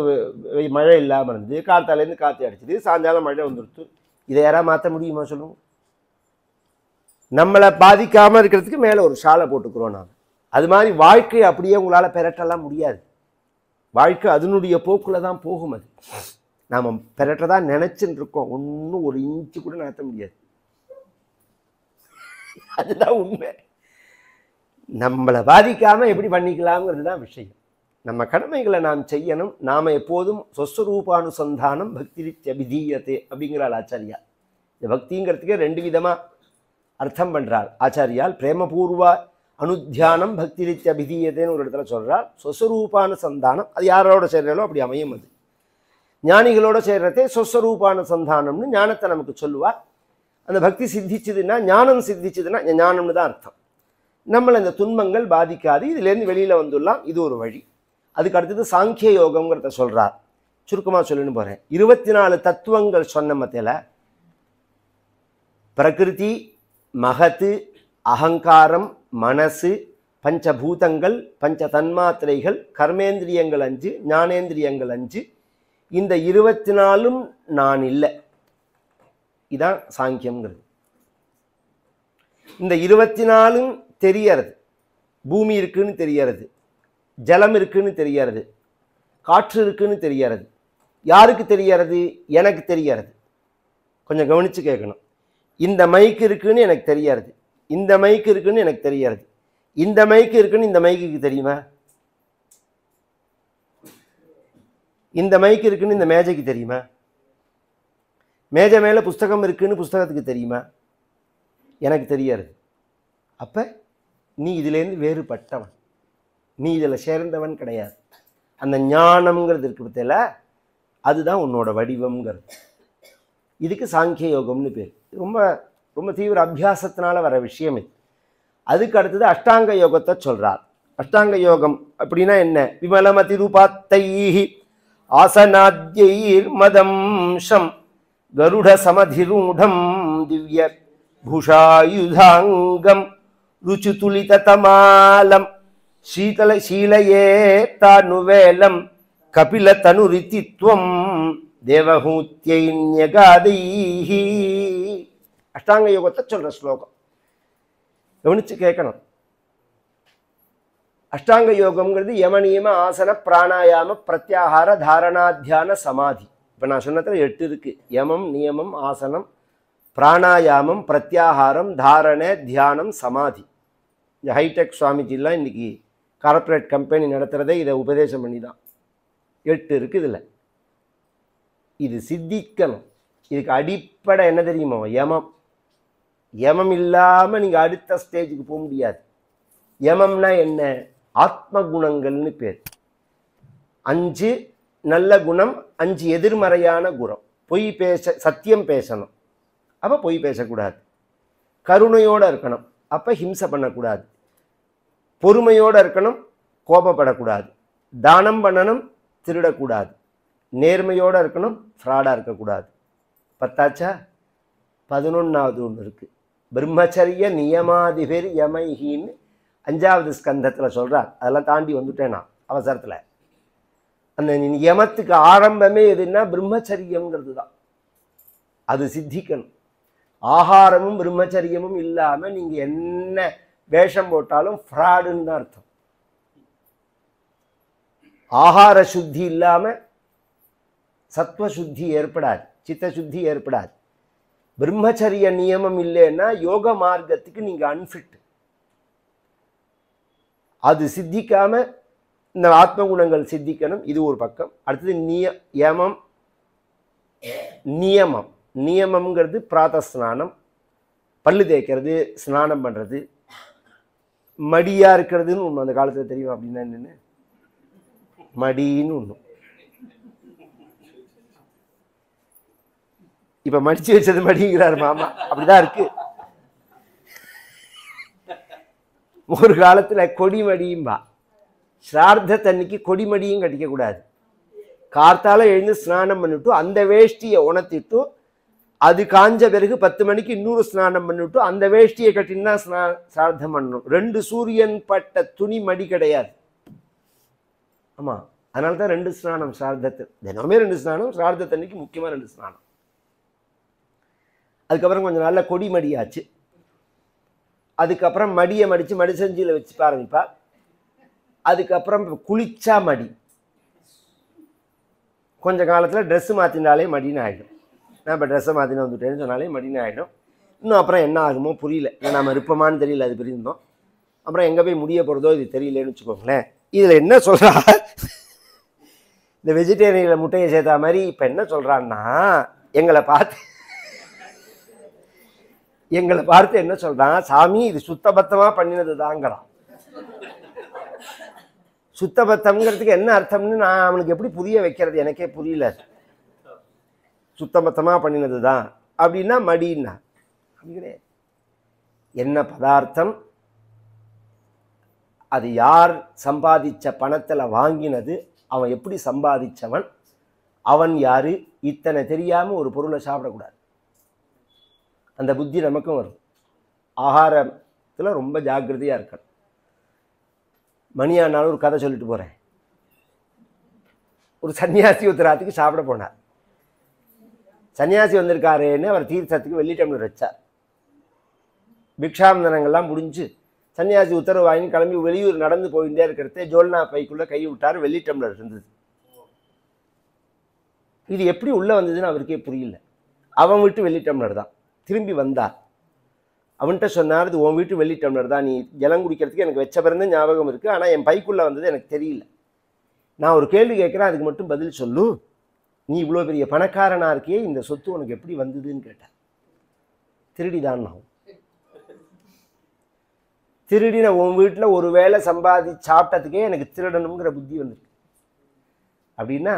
மழை இல்லாமல் இருந்தது, காற்றாலேருந்து காற்று அடிச்சுது, சாயங்காலம் மழை வந்துடுத்து. இதை யாராவது மாற்ற முடியுமா சொல்லுங்க? நம்மளை பாதிக்காமல் இருக்கிறதுக்கு மேலே ஒரு ஷாலை போட்டுக்கிறோம் நாம். அது மாதிரி வாழ்க்கை அப்படியே உங்களால் பெரட்டெல்லாம் முடியாது. வாழ்க்கை அதனுடைய போக்கில் தான் போகும். அது நாம் பெரட்டதான் நினச்சின்னு இருக்கோம், ஒன்றும் ஒரு இன்ச்சு கூட நடத்த முடியாது. அதுதான் உண்மை. நம்மளை பாதிக்காமல் எப்படி பண்ணிக்கலாம்ங்கிறது தான் விஷயம். நம்ம கடமைகளை நாம் செய்யணும். நாம் எப்போதும் சொஸ்வரூபானுசந்தானம் பக்தி அபிதீயத்தை அப்படிங்கிறாள் ஆச்சாரியா. இந்த பக்திங்கிறதுக்கே 2 விதமாக அர்த்தம் பண்ணுறாள் ஆச்சாரியால். பிரேமபூர்வ அனுத்தியானம் பக்தி அபிதீயத்தைன்னு ஒரு இடத்துல சொல்கிறாள். சொஸ்வரூபானுசந்தானம் அது யாரோட சேர்றாலோ அப்படி அமையும். அது ஞானிகளோட சேர்றதே சொஸ்வரூபானுசந்தானம்னு ஞானத்தை நமக்கு சொல்லுவாள். அந்த பக்தி சித்திச்சுதுன்னா, ஞானம் சித்திச்சுதுன்னா ஞானம்னு தான் அர்த்தம். நம்மளை இந்த துன்பங்கள் பாதிக்காது, இதுலேருந்து வெளியில் வந்துடலாம். இது ஒரு வழி. அதுக்கு அடுத்தது சாங்கிய யோகம்ங்கிறத சொல்கிறார். சுருக்கமாக சொல்லுன்னு போகிறேன். 24 தத்துவங்கள் சொன்ன மத்தியில் பிரகிருதி, மகத்து, அகங்காரம், மனசு, பஞ்சபூதங்கள், பஞ்ச தன்மாத்திரைகள், கர்மேந்திரியங்கள் 5, ஞானேந்திரியங்கள் 5, இந்த 24ம் நான் இல்லை. இதான் சாங்கியம்ங்கிறது. இந்த 24ம் தெரியறது. பூமி இருக்குன்னு தெரியறது, ஜலம் இருக்குன்னு தெரியறது, காற்று இருக்குன்னு தெரியறது. யாருக்கு தெரியறது? எனக்கு தெரியறது. கொஞ்சம் கவனித்து கேட்கணும். இந்த மைக்கு இருக்குன்னு எனக்கு தெரியறது, இந்த மைக்கு இருக்குன்னு எனக்கு தெரியறது, இந்த மைக்கு இருக்குன்னு இந்த மைக்குக்கு தெரியுமா? இந்த மைக்கு இருக்குன்னு இந்த மேஜைக்கு தெரியுமா? மேஜை மேலே புஸ்தகம் இருக்குன்னு புஸ்தகத்துக்கு தெரியுமா? எனக்கு தெரியாது. அப்போ நீ இதிலேருந்து வேறுபட்டவன், நீ இதில் சேர்ந்தவன் கிடையாது. அந்த ஞானம்ங்கிறது இருக்கு பத்தில, அதுதான் உன்னோட வடிவம்ங்கிறது. இதுக்கு சாங்கிய யோகம்னு பேர். ரொம்ப ரொம்ப தீவிர அபியாசத்தினால வர விஷயம் இது. அதுக்கு அடுத்தது அஷ்டாங்க யோகத்தை சொல்கிறார். அஷ்டாங்க யோகம் அப்படின்னா என்ன? விமலமதி ரூபாத்தைஹி ஆசனாத்யைர் மதம்சம் கருட சமதிரூடம் திவ்ய பூஷாயுதாங்கம் ருச்சுதுலித தமாலம் சீதல சீலையே தானுவேலம் கபில தனுரிதித்வம் தேவஹூத்யகாதைஹி. அஷ்டாங்க யோகத்தை சொல்ற ஸ்லோகம் கவனிச்சு கேட்கணும். அஷ்டாங்க யோகம்ங்கிறது யமநியம ஆசன பிராணாயாம பிரத்யாகார தாரணாத்தியான சமாதி. இப்போ நான் சொன்னதில் 8 இருக்கு. யமம், நியமம், ஆசனம், பிராணாயாமம், பிரத்யாகாரம், தாரணை, தியானம், சமாதி. இந்த ஹைடெக் சுவாமிஜிலாம் இன்றைக்கி கார்ப்பரேட் கம்பெனி நடத்துகிறதே இதை உபதேசம் பண்ணி தான். 8 இருக்குது இதில். இது சித்திக்கணும். இதுக்கு அடிப்படை என்ன தெரியுமோ? யமம். யமம் இல்லாமல் நீங்கள் அடுத்த ஸ்டேஜுக்கு போக முடியாது. யமம்னா என்ன? ஆத்ம குணங்கள்னு பேர். 5 நல்ல குணம், 5 எதிர்மறையான குணம். பொய் பேச, சத்தியம் பேசணும், அப்போ பொய் பேசக்கூடாது. கருணையோடு இருக்கணும், அப்போ ஹிம்சை பண்ணக்கூடாது. பொறுமையோடு இருக்கணும், கோபப்படக்கூடாது. தானம் பண்ணணும், திருடக்கூடாது. நேர்மையோடு இருக்கணும், ஃப்ராடாக இருக்கக்கூடாது. பத்தாச்சா? 11வது ஒன்று இருக்குது. பிரம்மச்சரிய நியமாதிபர் யமைஹின்னு 5வது ஸ்கந்தத்தில் சொல்கிறார். அதெல்லாம் தாண்டி வந்துட்டேன் நான் அவசரத்தில். அந்த யமத்துக்கு ஆரம்பமே எதுன்னா பிரம்மச்சரியங்கிறது தான். அது சித்திக்கணும். ஆகாரமும் பிரம்மச்சரியமும் இல்லாமல் நீங்கள் என்ன வேஷம் போட்டாலும் ஃப்ராடுன்னு தான் அர்த்தம். ஆகார சுத்தி இல்லாமல் சத்வ சுத்தி ஏற்படாது, சித்த சுத்தி ஏற்படாது. பிரம்மச்சரிய நியமம் இல்லைன்னா யோக மார்க்கத்துக்கு நீங்கள் அன்ஃபிட். அது சித்திக்காம இந்த ஆத்ம குணங்கள் சித்திக்கணும். இது ஒரு பக்கம். அடுத்தது யமம், நியமம். நியமம்ங்கிறது பிராத ஸ்நானம், பல்லு தேய்க்கிறது, ஸ்நானம் பண்ணுறது. மடியாக இருக்கிறதுன்னு ஒன்று அந்த காலத்தில் தெரியும். அப்படின்னா என்னென்னு? மடின்னு ஒன்று. இப்போ மடித்து வச்சது மடிங்கிறார் மாமா. அப்படிதான் இருக்கு. ஒரு காலத்தில் கொடிமடியும்பா. ஸ்ரார்த்தத்தன்னைக்கு கொடிமடியும் கட்டிக்கக்கூடாது. கார்த்தால எழுந்து ஸ்நானம் பண்ணிட்டு அந்த வேஷ்டியை உணர்த்திட்டு அது காஞ்ச பிறகு 10 மணிக்கு இன்னொரு ஸ்நானம் பண்ணிட்டு அந்த வேஷ்டியை கட்டின்னு தான் ஸ்ரார்த்தம் பண்ணணும். 2 சூரியன் பட்ட துணி மடி கிடையாது. ஆமாம், அதனால தான் 2 ஸ்நானம் ஸ்ரார்த்தத்து. தினமே 2 ஸ்நானம், ஸ்ரார்த்தத்தன்னைக்கு முக்கியமாக 2 ஸ்நானம். அதுக்கப்புறம் கொஞ்சம் நல்ல கொடி மடியாச்சு. அதுக்கப்புறம் மடியை மடித்து மடிசஞ்சியில் வச்சு ஆரம்பிப்பா. அதுக்கப்புறம் குளிச்சா மடி. கொஞ்ச காலத்தில் ட்ரெஸ்ஸு மாற்றினாலே மடின்னு ஆகிடும். நான் இப்போ ட்ரெஸ்ஸை மாற்றின வந்துட்டேன்னு சொன்னாலே மடின்னு ஆகிடும். இன்னும் அப்புறம் என்ன ஆகுமோ புரியல. நம்ம இருப்போமான்னு தெரியல. அது பிரிந்தோம். அப்புறம் எங்கே போய் முடிய போகிறதோ இது தெரியலேன்னு வச்சுக்கோங்களேன். இதில் என்ன சொல்கிறா, இந்த வெஜிடேரியனில் முட்டையை சேர்த்தா மாதிரி இப்போ என்ன சொல்கிறான்னா, எங்களை பார்த்து என்ன சொல்கிறான், சாமி இது சுத்தபத்தமாக பண்ணினது தாங்கிறான். சுத்தபத்தம்ங்கிறதுக்கு என்ன அர்த்தம்னு நான் அவனுக்கு எப்படி புரிய வைக்கிறது? எனக்கே புரியல. சுத்தபத்தமாக பண்ணினது தான் அப்படின்னா மடின்னா அப்படி என்ன பதார்த்தம், அது யார் சம்பாதிச்ச பணத்தில் வாங்கினது, அவன் எப்படி சம்பாதிச்சவன், அவன் யாரு, இத்தனை தெரியாமல் ஒரு பொருளை சாப்பிடக்கூடாது. அந்த புத்தி நமக்கும் வரும். ஆகாரத்தில் ரொம்ப ஜாக்கிரதையாக இருக்கணும். மணியானாலும் ஒரு கதை சொல்லிட்டு போகிறேன். ஒரு சன்னியாசி உத்தராத்துக்கு சாப்பிட போனார். சன்னியாசி வந்திருக்காருன்னு அவர் தீர்த்தத்துக்கு வெள்ளி டம்ளர் வச்சார். பிக்ஷாந்தனங்கள்லாம் முடிஞ்சு சன்னியாசி உத்தரவு வாங்கி கிளம்பி வெளியூர் நடந்து போயிட்டே இருக்கிறதே ஜோல்னா பைக்குள்ளே கை விட்டார். வெள்ளி டம்ளர் இருந்தது. இது எப்படி உள்ளே வந்ததுன்னு அவருக்கே புரியல. அவன் வீட்டு வெள்ளி டம்ளர் தான். திரும்பி வந்தார். அவன்கிட்ட சொன்னார், இது உன் வீட்டு வெள்ளி டம்ளர் தான், நீ ஜலம் குடிக்கிறதுக்கு எனக்கு வச்ச பிறந்த ஞாபகம் இருக்குது, ஆனால் என் பைக்குள்ளே வந்தது எனக்கு தெரியல. நான் ஒரு கேள்வி கேட்குறேன், அதுக்கு மட்டும் பதில் சொல்லு. நீ இவ்வளோ பெரிய பணக்காரனாக இருக்கியே, இந்த சொத்து உனக்கு எப்படி வந்ததுன்னு கேட்டேன். திருடிதான் நான். திருடின உன் வீட்டில் ஒரு வேளை சாப்பிட்டதுக்கே எனக்கு திருடணுங்கிற புத்தி வந்துருக்கு அப்படின்னா,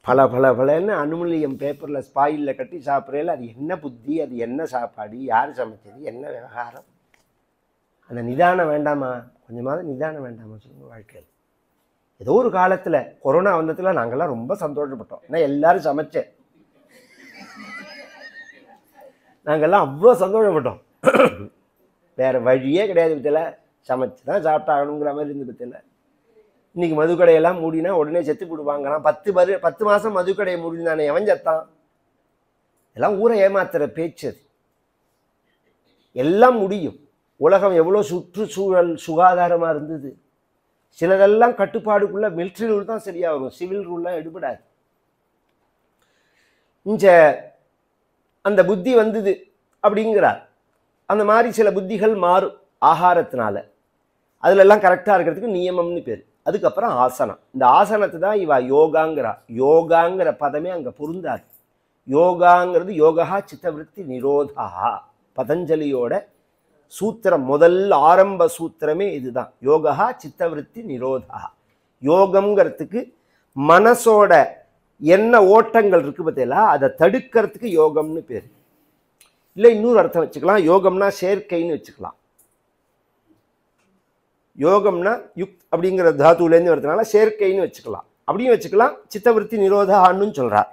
பலன்னு அலுமினியம் பேப்பரில் ஸ்பாயிலில் கட்டி சாப்பிட்றேல, அது என்ன புத்தி, அது என்ன சாப்பாடு, யார் சமைச்சது, என்ன விவகாரம்? அந்த நிதானம் வேண்டாமா? கொஞ்சமாவது நிதானம் வேண்டாமா சொல்லுங்க வாழ்க்கையில்? ஏதோ ஒரு காலத்தில் கொரோனா வந்ததில் நாங்கள்லாம் ரொம்ப சந்தோஷப்பட்டோம். ஏன்னா எல்லாரும் சமைச்சேன். நாங்கள்லாம் அவ்வளோ சந்தோஷப்பட்டோம். வேறு வழியே கிடையாது. பற்றியில் சமைச்சு தான் சாப்பிட்டாகணுங்கிற மாதிரி இருந்து பற்றியில். இன்றைக்கி மதுக்கடையெல்லாம் மூடினா உடனே செத்து போடுவாங்கலாம். 10 மாதம் மதுக்கடையை மூடினானே, எவன் செத்தான்? எல்லாம் ஊரை ஏமாத்துற பேச்சு. அது எல்லாம் முடியும். உலகம் எவ்வளோ சுற்றுச்சூழல் சுகாதாரமாக இருந்தது. சிலதெல்லாம் கட்டுப்பாடுக்குள்ளே மிலிட்ரி ரூல் தான் சரியாக வரும், சிவில் ரூல்லாம் எடுபடாது. அந்த புத்தி வந்தது. அப்படிங்கிறார். அந்த மாதிரி சில புத்திகள் மாறும் ஆகாரத்தினால. அதுலெல்லாம் கரெக்டாக இருக்கிறதுக்கு நியமம்னு பேர். அதுக்கப்புறம் ஆசனம். இந்த ஆசனத்தை தான் இவ யோகாங்கிறா. யோகாங்கிற பதமே அங்கே பொருந்தாது. யோகாங்கிறது யோகா சித்தவிருத்தி நிரோதா. பதஞ்சலியோட சூத்திரம், முதல் ஆரம்ப சூத்திரமே இதுதான். யோகா சித்தவிருத்தி நிரோதா. யோகம்ங்கிறதுக்கு மனசோட என்ன ஓட்டங்கள் இருக்கு பார்த்தீங்களா, அதை தடுக்கிறதுக்கு யோகம்னு பேர். இல்லை இன்னொரு அர்த்தம் வச்சுக்கலாம், யோகம்னா சேர்க்கைன்னு வச்சுக்கலாம். யோகம்னா யுக் அப்படிங்கிற தாத்துலேருந்து வரதுனால சேர்க்கைன்னு வச்சுக்கலாம், அப்படியும் வச்சுக்கலாம். சித்தவிருத்தி நிரோதான்னு சொல்கிறார்.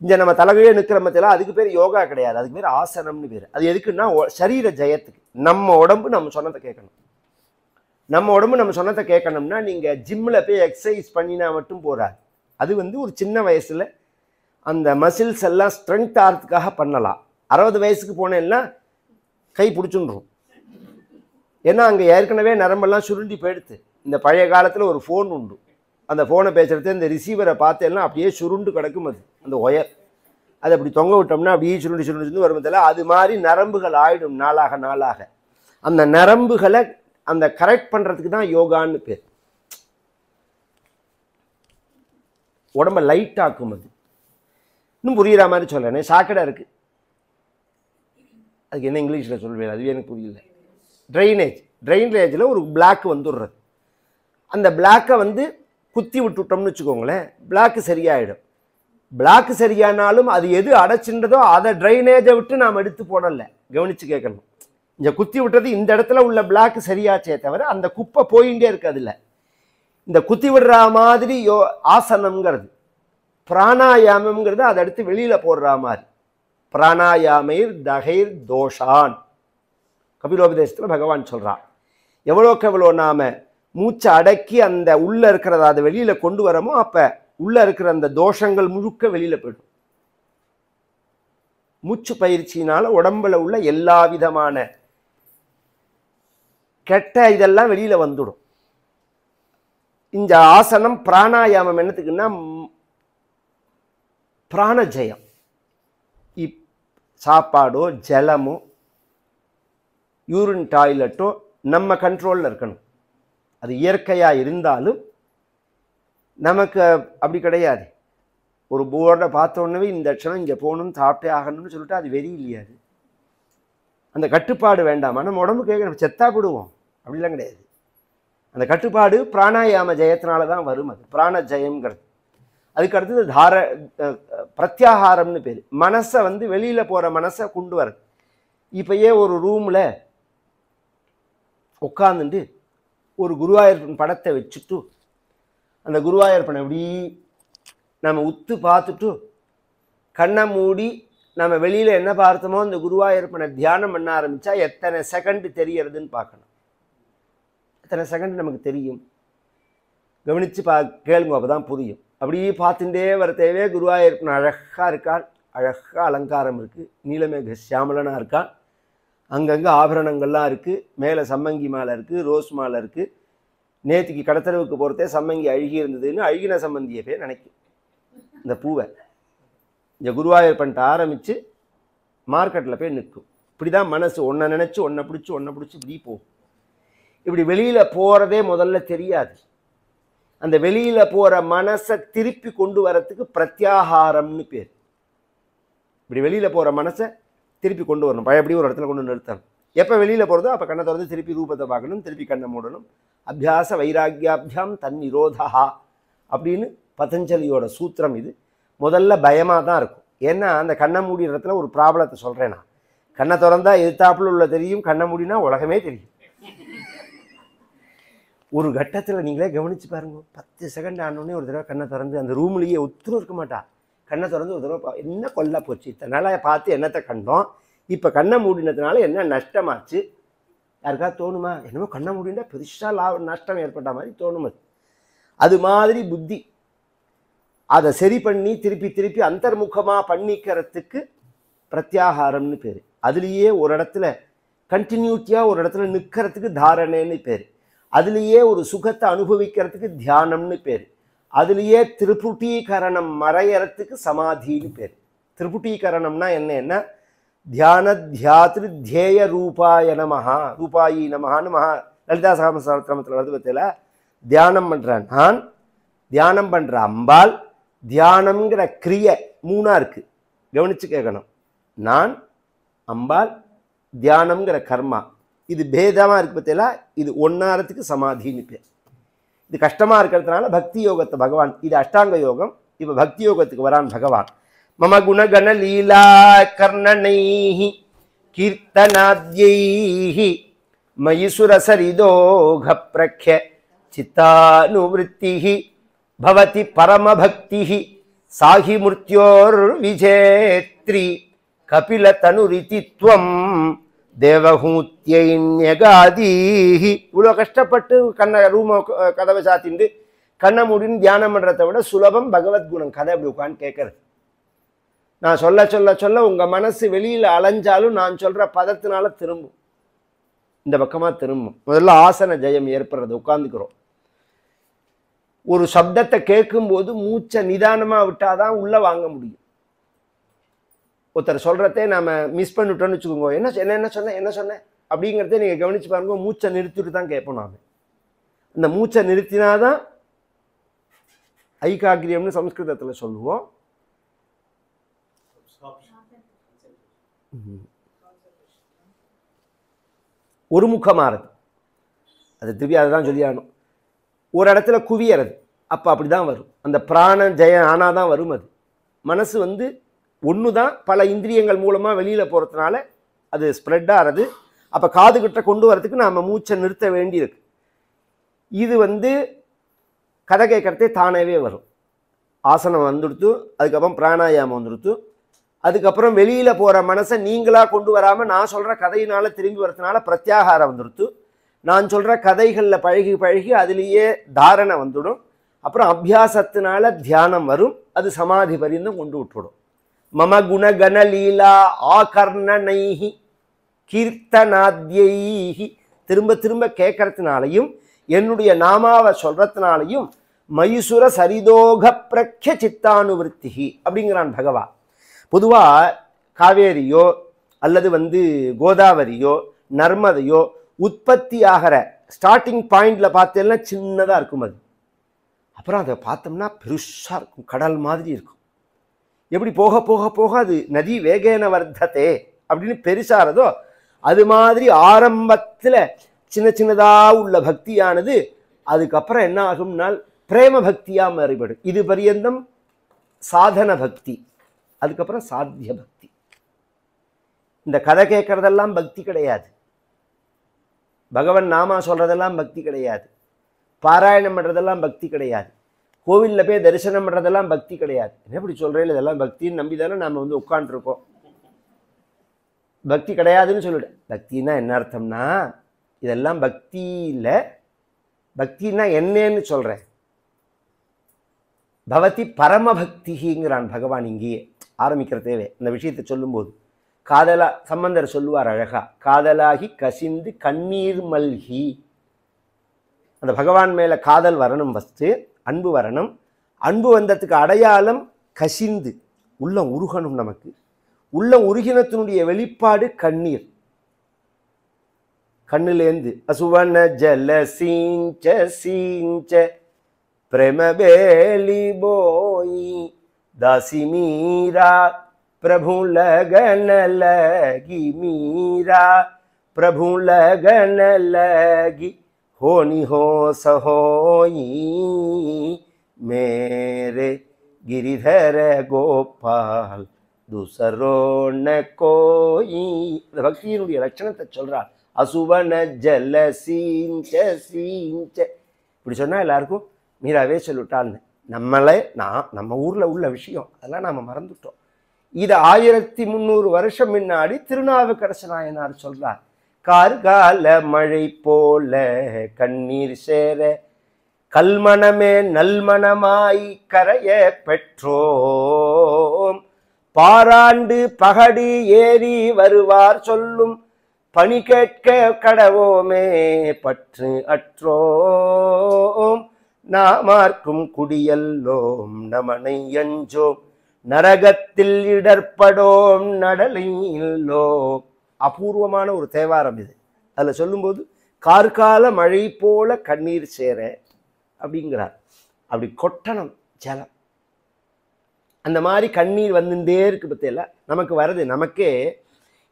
இந்த நம்ம தலைகையே நிற்கிற மத்தியில் அதுக்கு பேர் யோகா கிடையாது, அதுக்கு பேர் ஆசனம்னு பேர். அது எதுக்குன்னா சரீர ஜெயத்துக்கு. நம்ம உடம்பு நம்ம சொன்னதை கேட்கணும். நம்ம உடம்பு நம்ம சொன்னதை கேட்கணும்னா நீங்கள் ஜிம்மில் போய் எக்ஸசைஸ் பண்ணினா மட்டும் போகிறாது. அது ஒரு சின்ன வயசில் அந்த மசில்ஸ் எல்லாம் ஸ்ட்ரென்த் ஆகிறதுக்காக பண்ணலாம். 60 வயசுக்கு போனேன்னா கை பிடிச்சுன்றும். ஏன்னா அங்கே ஏற்கனவே நரம்பெல்லாம் சுருண்டி போயிடுத்து. இந்த பழைய காலத்தில் ஒரு ஃபோன் உண்டு, அந்த ஃபோனை பேசுகிறது இந்த ரிசீவரை பார்த்து எல்லாம் அப்படியே சுருண்டு கிடக்கும். அது அந்த ஒயர் அதை அப்படி தொங்க விட்டோம்னா அப்படியே சுருண்டு சுருண்டு வரும்போதில் அது மாதிரி நரம்புகள் ஆயிடும் நாளாக நாளாக. அந்த நரம்புகளை அந்த கரெக்ட் பண்ணுறதுக்கு தான் யோகான்னு பேர். உடம்பை லைட் ஆக்கும். அது இன்னும் புரிகிற மாதிரி சொல்கிறேனே, சாக்கடை இருக்குது, அதுக்கு என்ன இங்கிலீஷில் சொல்வேன் அதுவே எனக்கு புரியல. ட்ரைனேஜில் ஒரு பிளாக் வந்துடுறது. அந்த பிளாக்கை குத்தி விட்டுட்டோம்னு வச்சுக்கோங்களேன், பிளாக்கு சரியாயிடும். பிளாக்கு சரியானாலும் அது எது அடைச்சின்றதோ அதை ட்ரைனேஜை விட்டு நாம் எடுத்து போடலை. கவனித்து கேட்கணும். இந்த குத்தி விட்டுறது இந்த இடத்துல உள்ள பிளாக்கு சரியாச்சே தவிர அந்த குப்பை போயிட்டே இருக்கு. அதில் இந்த குத்தி விடுற மாதிரி ஆசனம்ங்கிறது, பிராணாயாமம்ங்கிறது அதை எடுத்து வெளியில் போடுற மாதிரி. பிராணாயாமைர் தகைர் தோஷான் கபிலோபதேசத்தில் பகவான் சொல்கிறான். எவ்வளோக்கு எவ்வளோ நாம் மூச்சை அடக்கி அந்த உள்ளே இருக்கிறத அதை வெளியில் கொண்டு வரமோ அப்போ உள்ளே இருக்கிற அந்த தோஷங்கள் முழுக்க வெளியில் போய்டும். மூச்சு பயிற்சியினால் உடம்பில் உள்ள எல்லா விதமான கெட்ட இதெல்லாம் வெளியில் வந்துடும். இந்த ஆசனம் பிராணாயாமம் என்னத்துக்குன்னா பிராணஜயம். சாப்பாடோ ஜலமோ யூரின் டாய்லெட்டோ நம்ம கண்ட்ரோலில் இருக்கணும். அது இயற்கையாக இருந்தாலும் நமக்கு அப்படி கிடையாது. ஒரு போர்டை பார்த்தோன்னே இந்த க்ஷணம் இங்கே போகணும்னு சாப்பிட்டே ஆகணும்னு சொல்லிட்டு அது வெறி இல்லையாது. அந்த கட்டுப்பாடு வேண்டாமா? நம்ம உடம்பு கேட்க செத்தா போடுவோம், அப்படிலாம் கிடையாது. அந்த கட்டுப்பாடு பிராணாயாம ஜெயத்தினால தான் வரும். அது பிராண ஜெயம்ங்கிறது. அதுக்கு அடுத்தது பிரத்யாகாரம்னு பேர். மனசை வெளியில் போகிற மனசை கொண்டு வரது. இப்போயே ஒரு ரூமில் உட்காந்துட்டு ஒரு குருவாயூரப்பன் படத்தை வச்சுட்டு அந்த குருவாயூரப்பனை எப்படி நம்ம உத்து பார்த்துட்டு கண்ணை மூடி நம்ம வெளியில் என்ன பார்த்தோமோ அந்த குருவாயூரப்பனை தியானம் பண்ண ஆரம்பித்தா எத்தனை செகண்ட் தெரியறதுன்னு பார்க்கணும். எத்தனை செகண்ட் நமக்கு தெரியும் கவனித்து கேளுங்க, அப்போ தான் புரியும். அப்படியே பார்த்துட்டே வரத்தேவே குருவாயூரப்பன் அழகாக இருக்கான், அழகாக அலங்காரம் இருக்குது, நீலமேக சியாமலனாக இருக்கான், அங்கங்கே ஆபரணங்கள்லாம் இருக்குது, மேலே சம்மங்கி மாலை இருக்குது, ரோஸ் மாலை இருக்குது. நேற்றுக்கு கடத்தரவுக்கு போகிறதே சம்மங்கி அழுகி இருந்ததுன்னு அழுகின சம்மந்தியை போய் நினைக்கும். இந்த பூவை இந்த குருவாயூரப்பன்ட்ட ஆரம்பித்து மார்க்கெட்டில் போய் நிற்கும். இப்படி தான் மனசு ஒன்றை நினச்சி ஒன்றை பிடிச்சி இப்படி போகும். இப்படி வெளியில் போகிறதே முதல்ல தெரியாது. அந்த வெளியில் போகிற மனசை திருப்பி கொண்டு வரத்துக்கு பிரத்யாகாரம்னு பேர். இப்படி வெளியில் போகிற மனசை திருப்பி கொண்டு வரணும். பழையபடி ஒரு இடத்துல கொண்டு நிறுத்தணும். எப்போ வெளியில் போகிறதோ அப்போ கண்ணை திறந்து திருப்பி ரூபத்தை பார்க்கணும், திருப்பி கண்ணை மூடணும். அபியாச வைராக்கியாபியாம் தன் நிரோதா அப்படின்னு பதஞ்சலியோட சூத்திரம் இது. முதல்ல பயமாக தான் இருக்கும். ஏன்னா அந்த கண்ணை மூடி இடத்துல ஒரு ப்ராப்ளத்தை சொல்கிறேன்னா, கண்ணை திறந்தா எதிர்த்தாப்புல உள்ள தெரியும், கண்ணை மூடினா உலகமே தெரியும். ஒரு கட்டத்தில் நீங்களே கவனித்து பாருங்க, 10 செகண்ட் ஆனோடனே ஒரு தடவை கண்ணை திறந்து அந்த ரூம்லேயே ஒத்துரும் இருக்க மாட்டா. கண்ணை திறந்து ஒரு தடவை என்ன கொல்ல போச்சு, இத்தனால பார்த்து என்னத்தை கண்டோம், இப்போ கண்ணை மூடினதுனால என்ன நஷ்டமாச்சு யாருக்காவது தோணுமா? என்னமோ கண்ணை மூடினா பெருசாக நஷ்டம் ஏற்பட்ட மாதிரி தோணும். அது மாதிரி புத்தி அதை சரி பண்ணி திருப்பி திருப்பி அந்தர்முகமாக பண்ணிக்கிறதுக்கு பிரத்யாகாரம்னு பேர். அதுலேயே ஒரு இடத்துல கண்டினியூட்டியாக ஒரு இடத்துல நிற்கிறதுக்கு தாரணேன்னு பேர். அதுலேயே ஒரு சுகத்தை அனுபவிக்கிறதுக்கு தியானம்னு பேர். அதுலேயே திரிபுட்டீகரணம் மறையறதுக்கு சமாதின்னு பேர். திரிபுட்டீகரணம்னா என்னன்னா தியான தியாத்ரு தியேய ரூபாய நமஹா ரூபாயி நமஹான்னு லலிதா சகஸ்ரநாமத்தில் வருது பத்தியில. தியானம் பண்றான் நான், தியானம் பண்ற அம்பாள், தியானம்ங்கிற கிரிய மூணா இருக்கு, கவனிச்சு கேட்கணும். நான், அம்பாள், தியானம்ங்கிற கர்மா, இது பேதமா இருக்கு பத்தியில. இது ஒன்னாரத்துக்கு சமாதின்னு பேர். இது கஷ்டமா இருக்கிறதுனால பக்தி யோகத்தை பகவான், இது அஷ்டாங்க யோகம், இப்ப பக்தி யோகத்துக்கு வரான் பகவான். மம குணகண லீலா கர்ணனைஹி கீர்த்தனாத்யைஹி மயிசுர சரிதோக பிரக்ய சித்தானுவிருத்திஹி பவதி பரமபக்திஹி சாஹி மூர்த்தியோர் விஜேத்ரி கபில தனுரிதித்வம் தேவஹூத்யகாதீஹி. இவ்வளோ கஷ்டப்பட்டு ரூம கதவை சாத்திண்டு கண்ணை மூடின்னு தியானம் பண்றதை விட சுலபம் பகவத்குணம் கதை அப்படி உட்காந்து கேட்கறது. நான் சொல்ல சொல்ல சொல்ல உங்க மனசு வெளியில அலைஞ்சாலும் நான் சொல்ற பதத்தினால திரும்பும், இந்த பக்கமா திரும்பும். முதல்ல ஆசன ஜெயம் ஏற்படுறது, உட்கார்ந்துக்கிறோம். ஒரு சப்தத்தை கேட்கும்போது மூச்சை நிதானமா விட்டாதான் உள்ள வாங்க முடியும். ஒருத்தர் சொல்றதே நாம மிஸ் பண்ணிட்டோம்னு வச்சுக்கோங்க, என்ன என்ன சொன்னேன் அப்படிங்கிறத நீங்க கவனிச்சு பாருங்க. மூச்சை நிறுத்திட்டு தான் கேட்போம் நாம. இந்த மூச்சை நிறுத்தினாதான் ஐகாகிரியம்னு சம்ஸ்கிருதத்துல சொல்லுவோம். ஒரு முகமாறது, அது திருப்பி அதுதான் சொல்லியாகணும். ஒரு இடத்துல குவியறது, அப்போ அப்படிதான் வரும். அந்த பிராண ஜெயம் ஆனாதான் வரும். அது மனசு ஒன்று தான் பல இந்திரியங்கள் மூலமாக வெளியில் போகிறதுனால அது ஸ்ப்ரெட் ஆகிறது. அப்போ காது கிட்ட கொண்டு வரதுக்கு நாம் மூச்சை நிறுத்த வேண்டியிருக்கு. இது கதை கேட்கறதே தானவே வரும். ஆசனம் வந்துடுத்து, அதுக்கப்புறம் பிராணாயாமம் வந்துடுத்து, அதுக்கப்புறம் வெளியில் போகிற மனசை நீங்களாக கொண்டு வராமல் நான் சொல்கிற கதையினால் திரும்பி வரதுனால பிரத்யாகாரம் வந்துடுத்து. நான் சொல்கிற கதைகளில் பழகி பழகி அதுலேயே தாரணை வந்துடும். அப்புறம் அபியாசத்தினால தியானம் வரும், அது சமாதி பரியந்தம் கொண்டு விட்டுவிடும். மம குணகண லீலா ஆகர்ணனைஹி கீர்த்தனாத்யைஹி, திரும்ப திரும்ப கேட்கறதுனாலையும் என்னுடைய நாமாவை சொல்றதுனாலையும் மயூசுர சரிதோக பிரக்ய சித்தானுவிருத்திஹி அப்படிங்கிறான் பகவான். பொதுவாக காவேரியோ அல்லது கோதாவரியோ நர்மதையோ உற்பத்தி ஆகிற ஸ்டார்டிங் பாயிண்ட்ல பார்த்தேன்னா சின்னதாக இருக்கும். அது அப்புறம் அதை பார்த்தோம்னா பெருசாக இருக்கும், கடல் மாதிரி இருக்கும். எப்படி போக போக போக அது நதி வேகேன வர்த்ததே அப்படின்னு பெருசாகிறதோ அது மாதிரி ஆரம்பத்தில் சின்ன சின்னதாக உள்ள பக்தியானது அதுக்கப்புறம் என்ன ஆகும்னால் பிரேம பக்தியாக மாறிவிடும். இது பரியந்தம் சாதன பக்தி, அதுக்கப்புறம் சாத்திய பக்தி. இந்த கதை கேட்கறதெல்லாம் பக்தி கிடையாது, பகவன் நாமா சொல்றதெல்லாம் பக்தி கிடையாது, பாராயணம் பண்றதெல்லாம் பக்தி கிடையாது, கோவிலில் போய் தரிசனம் பண்ணுறதெல்லாம் பக்தி கிடையாது. என்ன இப்படி சொல்கிறேன், இதெல்லாம் பக்தின்னு நம்பி தானே நாம் உட்காண்ட்ருக்கோம். பக்தி கிடையாதுன்னு சொல்லிவிடு. பக்தின்னா என்ன அர்த்தம்னா, இதெல்லாம் பக்தி இல்லை. பக்தின்னா என்னன்னு சொல்கிறேன். பவதி பரமபக்திங்கிறான் பகவான். இங்கேயே ஆரம்பிக்கிற தேவை இந்த விஷயத்தை சொல்லும்போது. காதலா சம்பந்தர் சொல்லுவார் அழகா, காதலாகி கசிந்து கண்ணீர் மல்கி. அந்த பகவான் மேலே காதல் வரணும், ஃபஸ்ட்டு அன்பு வரணும். அன்பு வந்ததுக்கு அடையாளம் கசிந்து உள்ளம் உருகணும். நமக்கு உள்ளம் உருகினத்தினுடைய வெளிப்பாடு கண்ணீர். கண்ணுலேந்து அசுவன ஜல சீஞ்ச சீஞ்ச பிரேமபேலி போயி தாசி மீரா பிரபு லகன லகி மீரா பிரபு லகன லகி होनी हो सहोई मेरे गिरिधर गोपाल दूसरो न कोई. இந்த பக்தியினுடைய லட்சணத்தை சொல்றார். அசுவன ஜல சீஞ்ச சீஞ்ச இப்படி சொன்னா எல்லாருக்கும் மீராவே சொல்லிவிட்டான்னு. நம்ம ஊர்ல உள்ள விஷயம் அதெல்லாம் நாம மறந்துட்டோம். இது 1300 வருஷம் முன்னாடி திருநாவுக்கரசு நாயனார் சொல்றார். கார்கால மழை போல கண்ணீர் சேர கல்மணமே நல்மணமாய் கரைய பெற்றோம். பாராண்டு பகடி ஏறி வருவார் சொல்லும் பணி கேட்க கடவோமே பற்று அற்றோம். நாமார்க்கும் குடியல்லோம் நமனை அஞ்சோம் நரகத்தில் இடர்படோம் நடலில்லோ. அபூர்வமான ஒரு தேவாரம் இது. அதில் சொல்லும்போது கார்கால மழை போல கண்ணீர் சேர அப்படிங்கிறார். அப்படி கொட்டணும் ஜலம். அந்த மாதிரி கண்ணீர் வந்துட்டே இருக்கு. பற்றியில நமக்கு வருது. நமக்கே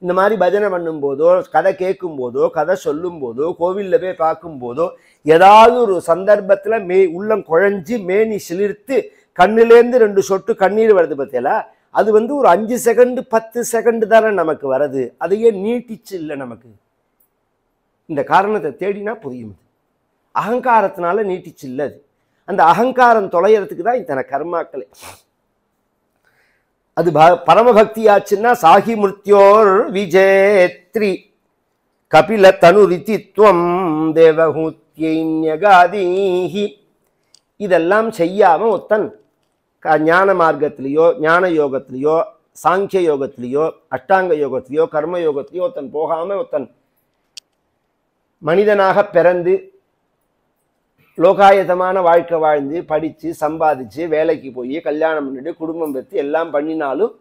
இந்த மாதிரி பஜனை பண்ணும்போதோ, கதை கேட்கும் போதோ, கதை சொல்லும் போதோ, கோவிலில் போய் பார்க்கும்போதோ, ஏதாவது ஒரு சந்தர்ப்பத்தில் உள்ளம் குழஞ்சி மேனி சிலிர்த்து கண்ணிலேருந்து 2 சொட்டு கண்ணீர் வருது. பற்றியில அது ஒரு 5 செகண்ட் 10 செகண்ட் தானே நமக்கு வருது. அதையே நீட்டிச்சு இல்லை நமக்கு. இந்த காரணத்தை தேடினா புரியும். அகங்காரத்தினால நீட்டிச்சு இல்லை. அது அந்த அகங்காரம் தொலைகிறதுக்கு தான் இத்தனை கர்மாக்களே. அது பரமபக்தி ஆச்சுன்னா சாகி மிருத்யோர் விஜேத்ரி கபில தனுரிதித்வம் தேவஹூத்யகாதீஹி. இதெல்லாம் செய்யாம ஒத்தன் ஞான மார்க்கத்திலேயோ, ஞான யோகத்திலேயோ, சாங்கிய யோகத்திலேயோ, அஷ்டாங்க யோகத்திலேயோ, கர்ம யோகத்திலேயோ ஒருத்தன் போகாம ஒருத்தன் மனிதனாக பிறந்து லோகாயதமான வாழ்க்கை வாழ்ந்து படித்து சம்பாதிச்சு வேலைக்கு போய் கல்யாணம் பண்ணிட்டு குடும்பம் பெற்று எல்லாம் பண்ணினாலும்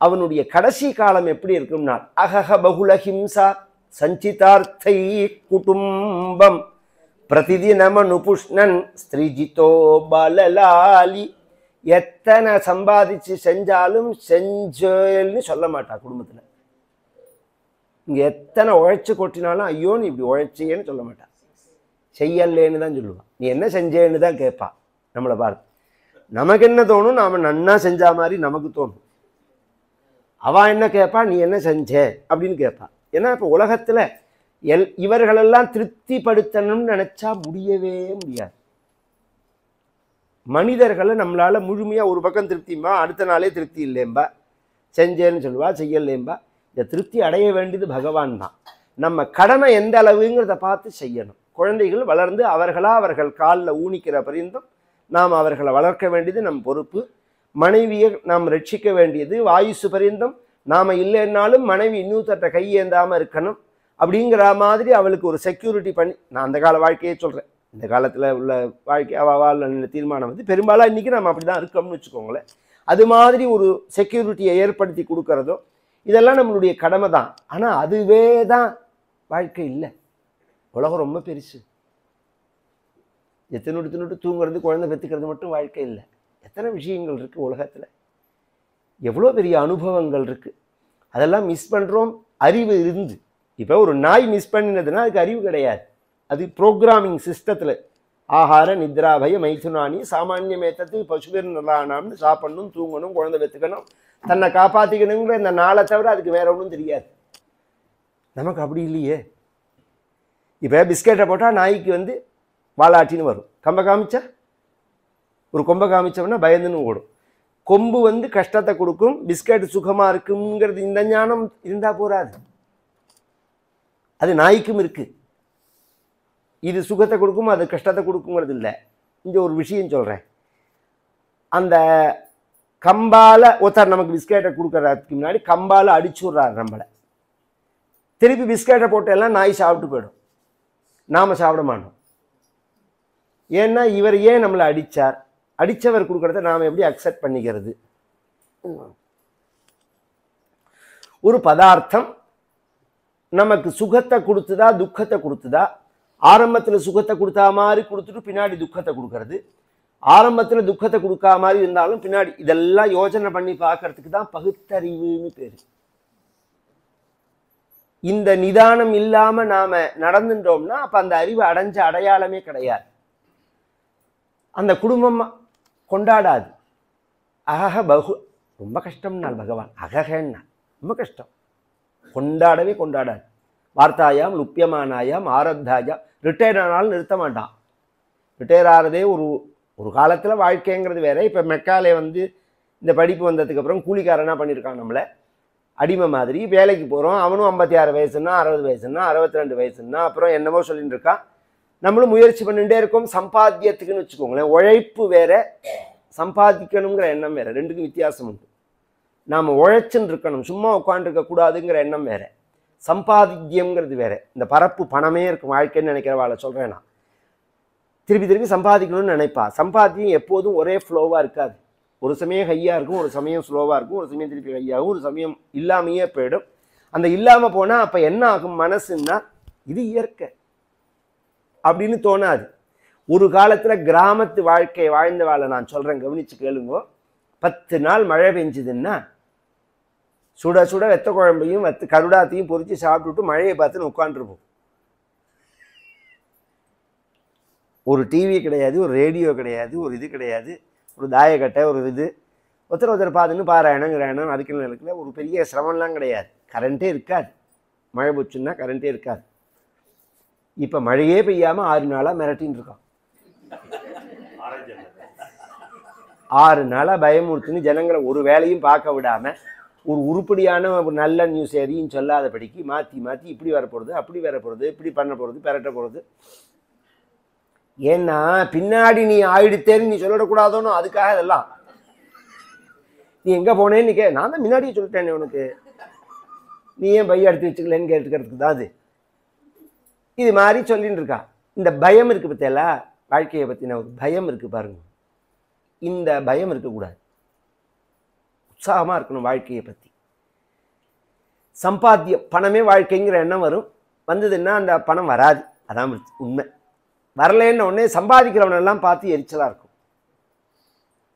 அவனுடைய கடைசி காலம் எப்படி இருக்கும்னா அகஹ பகுல ஹிம்சா சஞ்சிதார்த்தை குடும்பம் பிரதிதினமனுபுஷ்ணன் ஸ்திரீஜிதோ பாலலாலி. எத்தனை சம்பாதிச்சு செஞ்சாலும் செஞ்சேன்னு சொல்ல மாட்டா குடும்பத்தில். இங்கே எத்தனை உழைச்சி கொட்டினாலும் ஐயோ நீ இப்படி உழைச்சியேன்னு சொல்ல மாட்டா. செய்யலேன்னு தான் சொல்லுவான். நீ என்ன செஞ்சேன்னு தான் கேட்பா. நம்மளை பார்த்து நமக்கு என்ன தோணும், நாம் நன்னா செஞ்சா மாதிரி நமக்கு தோணும். அவன் என்ன கேட்பா, நீ என்ன செஞ்ச அப்படின்னு கேட்பா. ஏன்னா இப்போ உலகத்தில் இவர்களெல்லாம் திருப்திப்படுத்தணும்னு நினச்சா முடியவே முடியாது. மனிதர்களை நம்மளால் முழுமையாக ஒரு பக்கம் திருப்திம்பா, அடுத்த நாளே திருப்தி இல்லைம்பா, செஞ்சேன்னு சொல்லுவா, செய்யலேம்பா. இந்த திருப்தி அடைய வேண்டியது பகவான் தான். நம்ம கடமை எந்த அளவுங்கிறத பார்த்து செய்யணும். குழந்தைகள் வளர்ந்து அவர்கள் காலில் ஊனிக்கிற பரியந்தம் நாம் அவர்களை வளர்க்க வேண்டியது நம் பொறுப்பு. மனைவியை நாம் ரட்சிக்க வேண்டியது வாயுசு பரியந்தம். நாம் இல்லைன்னாலும் மனைவி இன்னொருத்தட்ட கையேந்தாமல் இருக்கணும். அப்படிங்கிற மாதிரி அவளுக்கு ஒரு செக்யூரிட்டி பண்ணி, நான் அந்த கால வாழ்க்கையே சொல்கிறேன். இந்த காலத்தில் உள்ள வாழ்க்கை அவள் தீர்மானம் பெரும்பாலும் இன்றைக்கி நம்ம அப்படி தான் இருக்கோம்னு வச்சுக்கோங்களேன். அது மாதிரி ஒரு செக்யூரிட்டியை ஏற்படுத்தி கொடுக்கறதோ இதெல்லாம் நம்மளுடைய கடமை தான். ஆனால் அதுவே தான் வாழ்க்கை இல்லை. உலகம் ரொம்ப பெருசு. எத்தனோடு தூங்குறது, குழந்தை பெற்றுக்கிறது மட்டும் வாழ்க்கை இல்லை. எத்தனை விஷயங்கள் இருக்குது உலகத்தில். எவ்வளோ பெரிய அனுபவங்கள் இருக்குது. அதெல்லாம் மிஸ் பண்ணுறோம் அறிவு இருந்து. இப்போ ஒரு நாய் மிஸ் பண்ணினதுன்னா அதுக்கு அறிவு கிடையாது. அது ப்ரோக்ராமிங் சிஸ்டத்தில் ஆகார நித்ராபய மைதுனானி சாமானியமேத்தத்து பசுபேர் நல்லானாம்னு சாப்பிடணும், தூங்கணும், குழந்தை பெற்றுக்கணும், தன்னை காப்பாற்றிக்கணுங்கிற இந்த நாளை தவிர அதுக்கு வேற ஒன்றும் தெரியாது. நமக்கு அப்படி இல்லையே. இப்போ பிஸ்கெட்டை போட்டால் நாய்க்கு வாலாட்டின்னு வரும். கம்பை காமிச்சா ஒரு கொம்பை காமிச்சோம்னா பயந்துன்னு ஓடும். கொம்பு கஷ்டத்தை கொடுக்கும், பிஸ்கெட் சுகமாக இருக்குங்கிறது இந்த ஞானம் இருந்தால் போராது. அது நாய்க்கும் இருக்குது. இது சுகத்தை கொடுக்கும், அது கஷ்டத்தை கொடுக்குங்கிறது இல்லை. இங்கே ஒரு விஷயம் சொல்கிறேன். அந்த கம்பால் ஒருத்தர் நமக்கு பிஸ்கெட்டை கொடுக்கறதுக்கு முன்னாடி கம்பால் அடிச்சு விட்றாரு நம்மளை. திருப்பி பிஸ்கெட்டை போட்டு எல்லாம் நாய் சாப்பிட்டு போயிடும். நாம் சாப்பிட மாட்டோம். ஏன்னா இவர் ஏன் நம்மளை அடித்தார்? அடித்தவர் கொடுக்குறத நாம் எப்படி அக்செப்ட் பண்ணிக்கிறது? ஒரு பதார்த்தம் நமக்கு சுகத்தை கொடுத்துதா துக்கத்தை கொடுத்துதா? ஆரம்பத்தில் சுகத்தை கொடுத்தா மாதிரி கொடுத்துட்டு பின்னாடி துக்கத்தை கொடுக்கறது, ஆரம்பத்தில் துக்கத்தை கொடுக்கா மாதிரி இருந்தாலும் பின்னாடி, இதெல்லாம் யோசனை பண்ணி பார்க்கறதுக்கு தான் பகுத்தறிவுன்னு பேர். இந்த நிதானம் இல்லாமல் நாம் நடந்துட்டோம்னா அப்போ அந்த அறிவு அடைஞ்ச அடையாளமே கிடையாது. அந்த குடும்பம் கொண்டாடாது. அகஹ பகு ரொம்ப கஷ்டம்னால் பகவான் அகஹன்னா ரொம்ப கஷ்டம். கொண்டாடவே கொண்டாடாது. வார்த்தாயாம் லுப்பியமானாயாம் ஆரத்தாயாம். ரிட்டையர் ஆனாலும் நிறுத்த மாட்டான். ரிட்டையர் ஆகிறதே ஒரு காலத்தில் வாழ்க்கைங்கிறது வேற. இப்போ மெக்காலே இந்த படிப்பு வந்ததுக்கப்புறம் கூலிக்காரனாக பண்ணியிருக்கான் நம்மளை. அடிமை மாதிரி வேலைக்கு போகிறோம். அவனும் 56 வயசுன்னா 60 வயசுன்னா 62 வயசுன்னா அப்புறம் என்னமோ சொல்லிட்டு இருக்கான். நம்மளும் முயற்சி பண்ணிகிட்டே இருக்கோம் சம்பாத்தியத்துக்குன்னு வச்சுக்கோங்களேன். உழைப்பு வேற, சம்பாதிக்கணுங்கிற எண்ணம் வேற. ரெண்டுக்கும் வித்தியாசம் உண்டு. நாம் உழைச்சுன்னு இருக்கணும், சும்மா உட்காந்துருக்கக்கூடாதுங்கிற எண்ணம் வேற. சம்பாதிக்கியங்கிறது வேற. இந்த பரப்பு பணமே இருக்கும் வாழ்க்கைன்னு நினைக்கிறவாளை சொல்கிறேன் நான். திருப்பி திருப்பி சம்பாதிக்கணும்னு நினைப்பா. சம்பாத்தியம் எப்போதும் ஒரே ஃப்ளோவாக இருக்காது. ஒரு சமயம் ஹையாக இருக்கும், ஒரு சமயம் ஸ்லோவாக இருக்கும், ஒரு சமயம் திருப்பி ஹையாகும், ஒரு சமயம் இல்லாமையே போயிடும். அந்த இல்லாமல் போனால் அப்போ என்ன ஆகும் மனசுன்னா, இது இயற்கை அப்படின்னு தோணாது. ஒரு காலத்தில் கிராமத்து வாழ்க்கை வாழ்ந்த வாழை நான் சொல்கிறேன், கவனித்து கேளுங்கோ. 10 நாள் மழை பெஞ்சுதுன்னா சுட சுட வெத்த குழம்பையும் கருடாத்தையும் பொறிச்சு சாப்பிட்டுட்டு மழையை பார்த்துன்னு உட்காந்துருப்போம். ஒரு டிவி கிடையாது, ஒரு ரேடியோ கிடையாது, ஒரு இது கிடையாது, ஒரு தாயக்கட்டை, ஒரு இது ஒருத்தர் பார்த்துன்னு பாராயணம் அதுக்கு இருக்குல்ல, ஒரு பெரிய சிரமம்லாம் கிடையாது. கரண்ட்டே இருக்காது, மழை போச்சுன்னா கரண்ட்டே இருக்காது. இப்போ மழையே பெய்யாமல் 6 நாளாக மிரட்டின்னு இருக்கோம். 6 நாளாக பயமுறுத்துன்னு ஜனங்களை ஒரு வேலையும் பார்க்க விடாமல் ஒரு உருப்படியான ஒரு நல்ல நியூஸ் எதையும் சொல்லாதபடிக்கு மாற்றி மாற்றி இப்படி வரப்போகிறது, அப்படி வரப்போகிறது, இப்படி பண்ண போகிறது, பெரட்ட போகிறது. ஏன்னா பின்னாடி நீ ஆயிடுத்தேன்னு நீ சொல்லிடக்கூடாதோன்னு அதுக்காக இதெல்லாம். நீ எங்கே போனேன்னு நான் தான் முன்னாடியே சொல்லிட்டேனே உனக்கு, நீ ஏன் பைய எடுத்து வச்சுக்கலன்னு கேட்டுக்கிறதுக்கு தான் அது. இது மாதிரி சொல்லின்னு இருக்கா. இந்த பயம் இருக்குது பற்றியல்லா, வாழ்க்கையை பற்றின ஒரு பயம் இருக்குது பாருங்க. இந்த பயம் இருக்கக்கூடாது, உற்சாகமாக இருக்கணும் வாழ்க்கையை பற்றி. சம்பாத்தியம், பணமே வாழ்க்கைங்கிற எண்ணம் வரும். வந்ததுன்னா அந்த பணம் வராது, அதான் உண்மை. வரலன்னு உடனே சம்பாதிக்கிறவனெல்லாம் பார்த்து எரிச்சலாக இருக்கும்.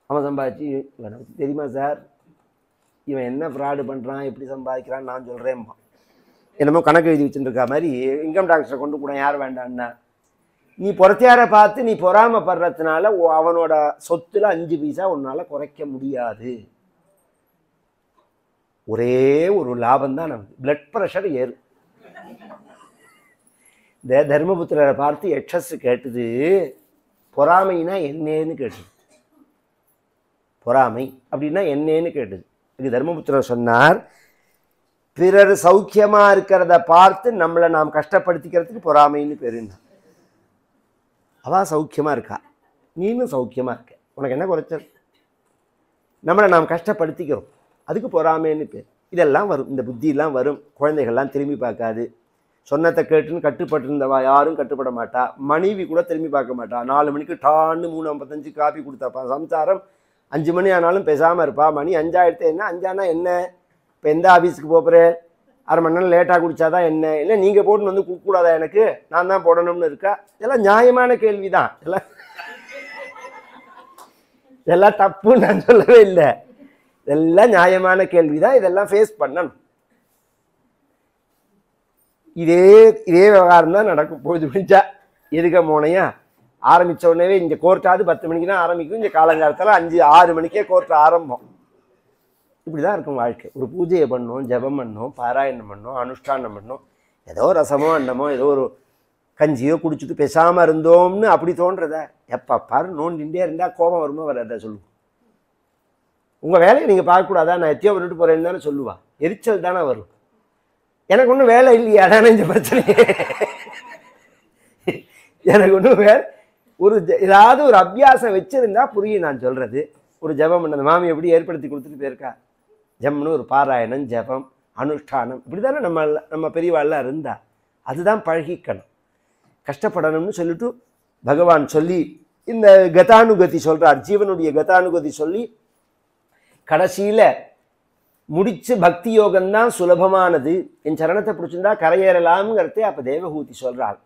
அவன் சம்பாதிச்சு இவனை தெரியுமா சார், இவன் என்ன ஃப்ராடு பண்ணுறான், எப்படி சம்பாதிக்கிறான்னு நான் சொல்கிறேன்மா. என்னமோ கணக்கு எழுதி வச்சுருக்கா மாதிரி இன்கம் டாக்ஸை கொண்டு கூட யார் வேண்டான்னா. நீ பொறத்தியாரை பார்த்து நீ பொறாமப்படுறதுனால அவனோட சொத்துல 5 பைசா உன்னால் குறைக்க முடியாது. ஒரே ஒரு லாபம் தான் நமக்கு, பிளட் ப்ரெஷர் ஏறும். இந்த தர்மபுத்திரரை பார்த்து எக்ஸஸ் கேட்டுது, பொறாமைனா என்னன்னு கேட்டுது. பொறாமை அப்படின்னா என்னன்னு கேட்டுது. இது தர்மபுத்திரர் சொன்னார், பிறர் சௌக்கியமா இருக்கிறத பார்த்து நம்மளை நாம் கஷ்டப்படுத்திக்கிறதுக்கு பொறாமைன்னு பேருன்னா. அவ சௌக்கியமா இருக்கா, நீனும் சௌக்கியமா இருக்க, உனக்கு என்ன குறைச்சல்? நம்மளை நாம் கஷ்டப்படுத்திக்கிறோம், அதுக்கு பொறாமைன்னு பேர். இதெல்லாம் வரும், இந்த புத்தியெல்லாம் வரும். குழந்தைகள்லாம் திரும்பி பார்க்காது. சொன்னத்தை கேட்டுன்னு கட்டுப்பட்டு இருந்தவா யாரும் கட்டுப்பட மாட்டா. மனைவி கூட திரும்பி பார்க்க மாட்டா. 4 மணிக்கு டான்னு 3:55 காப்பி கொடுத்தாப்பா. சம்சாரம் 5 மணி ஆனாலும் பேசாமல் இருப்பா. மணி 5 ஆயிடுத்து, என்ன 5 ஆனா என்ன, இப்போ எந்த ஆஃபீஸுக்கு போகிறேன், 1/2 மணி நேரம் லேட்டாக குடித்தாதான் என்ன, இல்லை நீங்கள் போட்டுன்னு வந்து கொடுக்கூடாதா, எனக்கு நான் தான் போடணும்னு இருக்கா. இதெல்லாம் நியாயமான கேள்வி தான். இதெல்லாம் தப்புன்னு நான் சொல்லவே இல்லை, இதெல்லாம் நியாயமான கேள்வி தான். இதெல்லாம் ஃபேஸ் பண்ணணும். இதே விவகாரம் தான் நடக்கும். பொழுது முடிஞ்சா எதுக்க மோனையா ஆரம்பித்த உடனே இந்த கோர்ட்டாவது 10 மணிக்கு தான் ஆரம்பிக்கும். இந்த காலங்காலத்தில் 5-6 மணிக்கே கோர்ட் ஆரம்பம். இப்படி தான் இருக்கும் வாழ்க்கை. ஒரு பூஜையை பண்ணோம், ஜபம் பண்ணோம், பாராயணம் பண்ணோம், அனுஷ்டானம் பண்ணோம், ஏதோ ரசமோ அன்னமோ ஏதோ ஒரு கஞ்சியோ குடிச்சிட்டு பேசாமல் இருந்தோம்னு அப்படி தோன்றதா? எப்போ பாரு நோண்டிகிட்டே இருந்தால் கோபம் வருமா வராதா சொல்லுவோம். உங்கள் வேலையை நீங்கள் பார்க்கக்கூடாதா, நான் எத்தியோ விட்டுட்டு போகிறேன்னு தானே சொல்லுவா. எரிச்சல் தானே வரும். எனக்கு ஒன்றும் வேலை இல்லையா தானே இந்த பிரச்சனை. எனக்கு ஒன்றும் ஒரு ஏதாவது ஒரு அபியாசம் வச்சிருந்தா புரியும் நான் சொல்கிறது. ஒரு ஜபம் பண்ண மாமி எப்படி ஏற்படுத்தி கொடுத்துட்டு போயிருக்கா. ஜம்னு ஒரு பாராயணம், ஜபம், அனுஷ்டானம், இப்படி தானே நம்ம பெரியவாள்லாம் இருந்தா. அதுதான் பழகிக்கணும். கஷ்டப்படணும்னு சொல்லிட்டு பகவான் சொல்லி இந்த கதானுகதி சொல்கிறார். ஜீவனுடைய கதானுகதி சொல்லி கடைசியில் முடிச்சு பக்தி யோகம்தான் சுலபமானது, என் சரணத்தை பிடிச்சிருந்தா கரையேறலாம்ங்கிறதே அப்போ தேவகூதி சொல்கிறார்.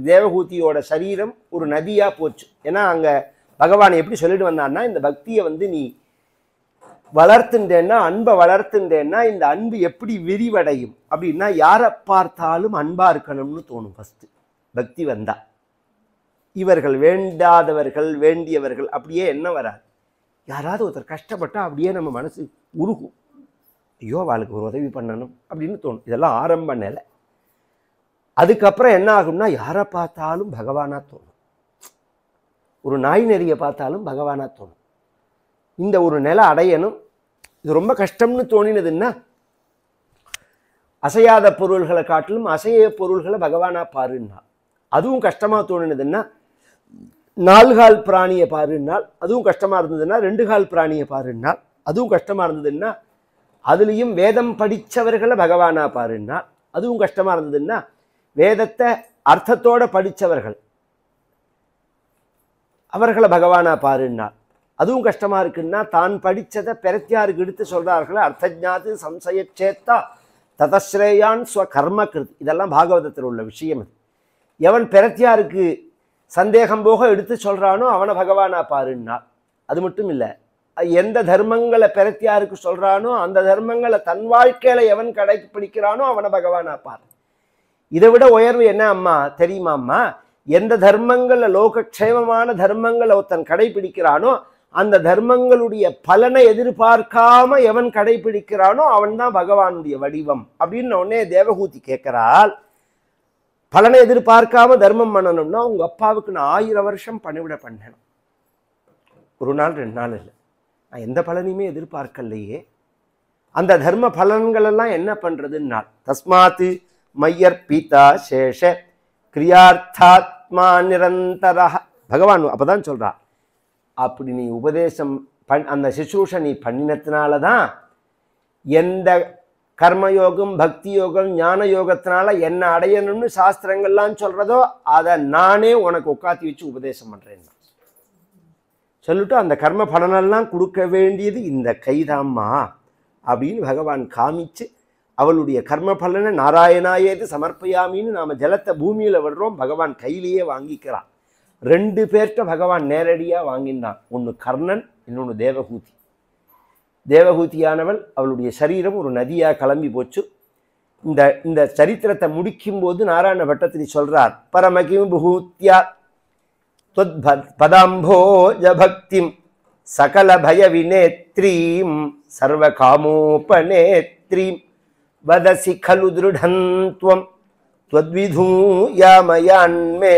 தேவகூதியோட சரீரம் ஒரு நதியாக போச்சு. ஏன்னா அங்கே பகவான் எப்படி சொல்லிட்டு வந்தான்னா, இந்த பக்தியை நீ வளர்த்துட்டேன்னா, அன்பை வளர்த்துட்டேன்னா இந்த அன்பு எப்படி விரிவடையும் அப்படின்னா, யாரை பார்த்தாலும் அன்பாக இருக்கணும்னு தோணும். ஃபஸ்ட்டு பக்தி வந்தா இவர்கள் வேண்டாதவர்கள் வேண்டியவர்கள் அப்படியே என்ன வராது. யாராவது ஒருத்தர் கஷ்டப்பட்டால் அப்படியே நம்ம மனசு உருகும். ஐயோ அவளுக்கு ஒரு உதவி பண்ணணும் அப்படின்னு தோணும். இதெல்லாம் ஆரம்ப நிலை. அதுக்கப்புறம் என்ன ஆகும்னா, யாரை பார்த்தாலும் பகவானா தோணும். ஒரு நாய் நெறியை பார்த்தாலும் பகவானா தோணும். இந்த ஒரு நிலை அடையணும். இது ரொம்ப கஷ்டம்னு தோணினதுன்னா, அசையாத பொருள்களை காட்டிலும் அசைய பொருள்களை பகவானா பாருன்னா, அதுவும் கஷ்டமாக தோணினதுன்னா, 4 கால் பிராணியை பாருன்னால் அதுவும் கஷ்டமாக இருந்ததுன்னா, 2 கால் பிராணியை பாருன்னால் அதுவும் கஷ்டமாக இருந்ததுன்னா, அதுலேயும் வேதம் படித்தவர்களை பகவானா பாருன்னா அதுவும் கஷ்டமாக இருந்ததுன்னா, வேதத்தை அர்த்தத்தோடு படித்தவர்கள் அவர்களை பகவானா பாருன்னா அதுவும் கஷ்டமா இருக்குன்னா தான் படிச்சதை பெரத்தியாருக்கு எடுத்து சொல்றார்கள். அர்த்தஜாத்து சம்சயச்சேத்தா ததஸ்ரேயான் ஸ்வகர்ம கிருத். இதெல்லாம் பாகவதத்தில் உள்ள விஷயம். எவன் பெரத்தியாருக்கு சந்தேகம் போக எடுத்து சொல்றானோ அவனை பகவானா பாருன்னா. அது மட்டும் இல்லை, எந்த தர்மங்களை பெரத்தியாருக்கு சொல்றானோ அந்த தர்மங்களை தன் வாழ்க்கையில எவன் கடைபிடிக்கிறானோ அவனை பகவானா பாரு. இதை விட உயர்வு என்ன அம்மா தெரியுமா அம்மா? எந்த தர்மங்கள்ல லோகக்ஷேமமான தர்மங்களை ஒருத்தன் கடைபிடிக்கிறானோ அந்த தர்மங்களுடைய பலனை எதிர்பார்க்காம எவன் கடைபிடிக்கிறானோ அவன் தான் பகவானுடைய வடிவம் அப்படின்னு உடனே தேவகூதி கேட்கிறாள். பலனை எதிர்பார்க்காம தர்மம் பண்ணணும்னா உங்க அப்பாவுக்கு நான் 1000 வருஷம் பணிவிட பண்ணணும். ஒரு நாள் 2 நாள் இல்லை, நான் எந்த பலனையுமே எதிர்பார்க்கலையே. அந்த தர்ம பலன்கள் எல்லாம் என்ன பண்றதுன்னா தஸ்மாத்து மையர்பிதா சேஷ கிரியார்த்தாத்மா நிரந்தரா. பகவான் அப்பதான் சொல்றா, அப்படி நீ உபதேசம் அந்த சிசுரூஷ நீ பண்ணினத்தினால தான் எந்த கர்மயோகம் பக்தி யோகம் ஞான யோகத்தினால என்ன அடையணும்னு சாஸ்திரங்கள்லாம் சொல்றதோ அதை நானே உனக்கு உட்காத்தி வச்சு உபதேசம் பண்றேன் சொல்லிட்டு அந்த கர்ம பலனெல்லாம் கொடுக்க வேண்டியது இந்த கைதாம்மா அப்படின்னு பகவான் காமிச்சு அவளுடைய கர்ம பலனை நாராயணாயேது சமர்ப்பயாமின்னு நாம ஜலத்தை பூமியில விடுறோம், பகவான் கையிலேயே வாங்கிக்கிறான். 2 பேர்கிட்ட பகவான் நேரடியா வாங்கினான். ஒன்று கர்ணன், இன்னொன்று தேவகூதி. தேவகூதியானவள் அவளுடைய சரீரம் ஒரு நதியா கிளம்பி போச்சு. இந்த சரித்திரத்தை முடிக்கும் போது நாராயண பட்டத்திரி சொல்றார், பரமகிம் பூத்யா பதாம்போஜ பக்திம் சகல பய வினேத்ரீம் சர்வ காமோபநேத்ரீம் வதசி கலு திருடந்த்வம் த்வத்விதூயாமயான்மே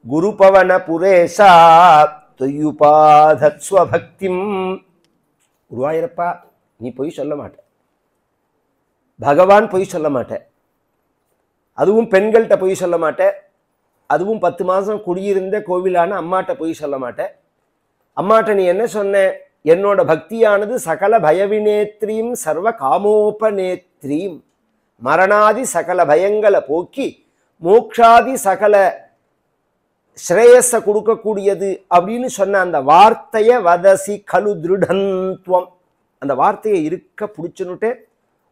குருபவன புரேஷா தொய்யுபாதத்ஸ்வபக்திம். குருவாயிரப்பா, நீ பொய் சொல்ல மாட்ட, பகவான் பொய் சொல்ல மாட்ட, அதுவும் பெண்கள்கிட்ட பொய் சொல்ல மாட்ட, அதுவும் 10 மாதம் குடியிருந்த கோவிலான அம்மாட்ட பொய் சொல்ல மாட்ட. அம்மாட்ட நீ என்ன சொன்ன? என்னோட பக்தியானது சகல பயவினேத்ரீம் சர்வ காமோபநேத்ரீம், மரணாதி சகல பயங்களை போக்கி மோக்ஷாதி சகல ஸ்ரேயஸ கொடுக்கக்கூடியது அப்படின்னு சொன்ன அந்த வார்த்தையை வதசி கலு திருடந்த்வம், அந்த வார்த்தையை இருக்க பிடிச்சுன்னுட்டே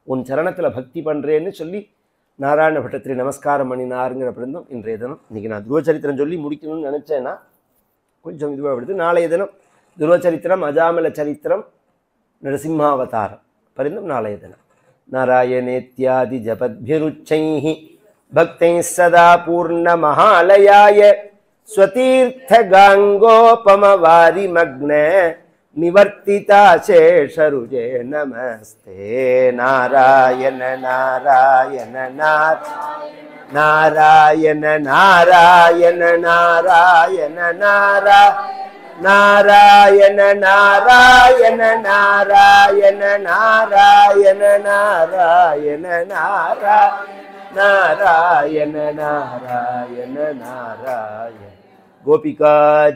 உன் சரணத்துல பக்தி பண்றேன்னு சொல்லி நாராயண பட்டத்திரி நமஸ்காரம் பண்ணினாருங்கிற பிறந்தம் இன்றைய தினம். இன்னைக்கு நான் துருவச்சரித்திரம் சொல்லி முடிக்கணும்னு நினைச்சேன்னா கொஞ்சம் இதுவாக விடுது. நாளைய தினம் துருவச்சரித்திரம், அஜாமல சரித்திரம், நரசிம்மாவதாரம் பரிந்தம் நாளைய தினம். நாராயணேத்யாதி ஜபத்பிருச்சைஹி பக்தை சதா பூர்ண மகாலயாய ஸ்வதீர்த்த காங்கோபம வாரி மக்ன நிவர்த்திதா சேஷருஜே நமஸ்தே. நாராயண நாராயண நாராயண நாராயண நாராயண நாராயண நாராயண நாராயண நாராயண நாராயண நாராயண நாராயண நாராயண. கோபிகா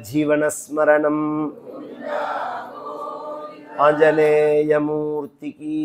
ஜீவனஸ்மரணம். ஆஞ்சநேய மூர்த்திக்கு.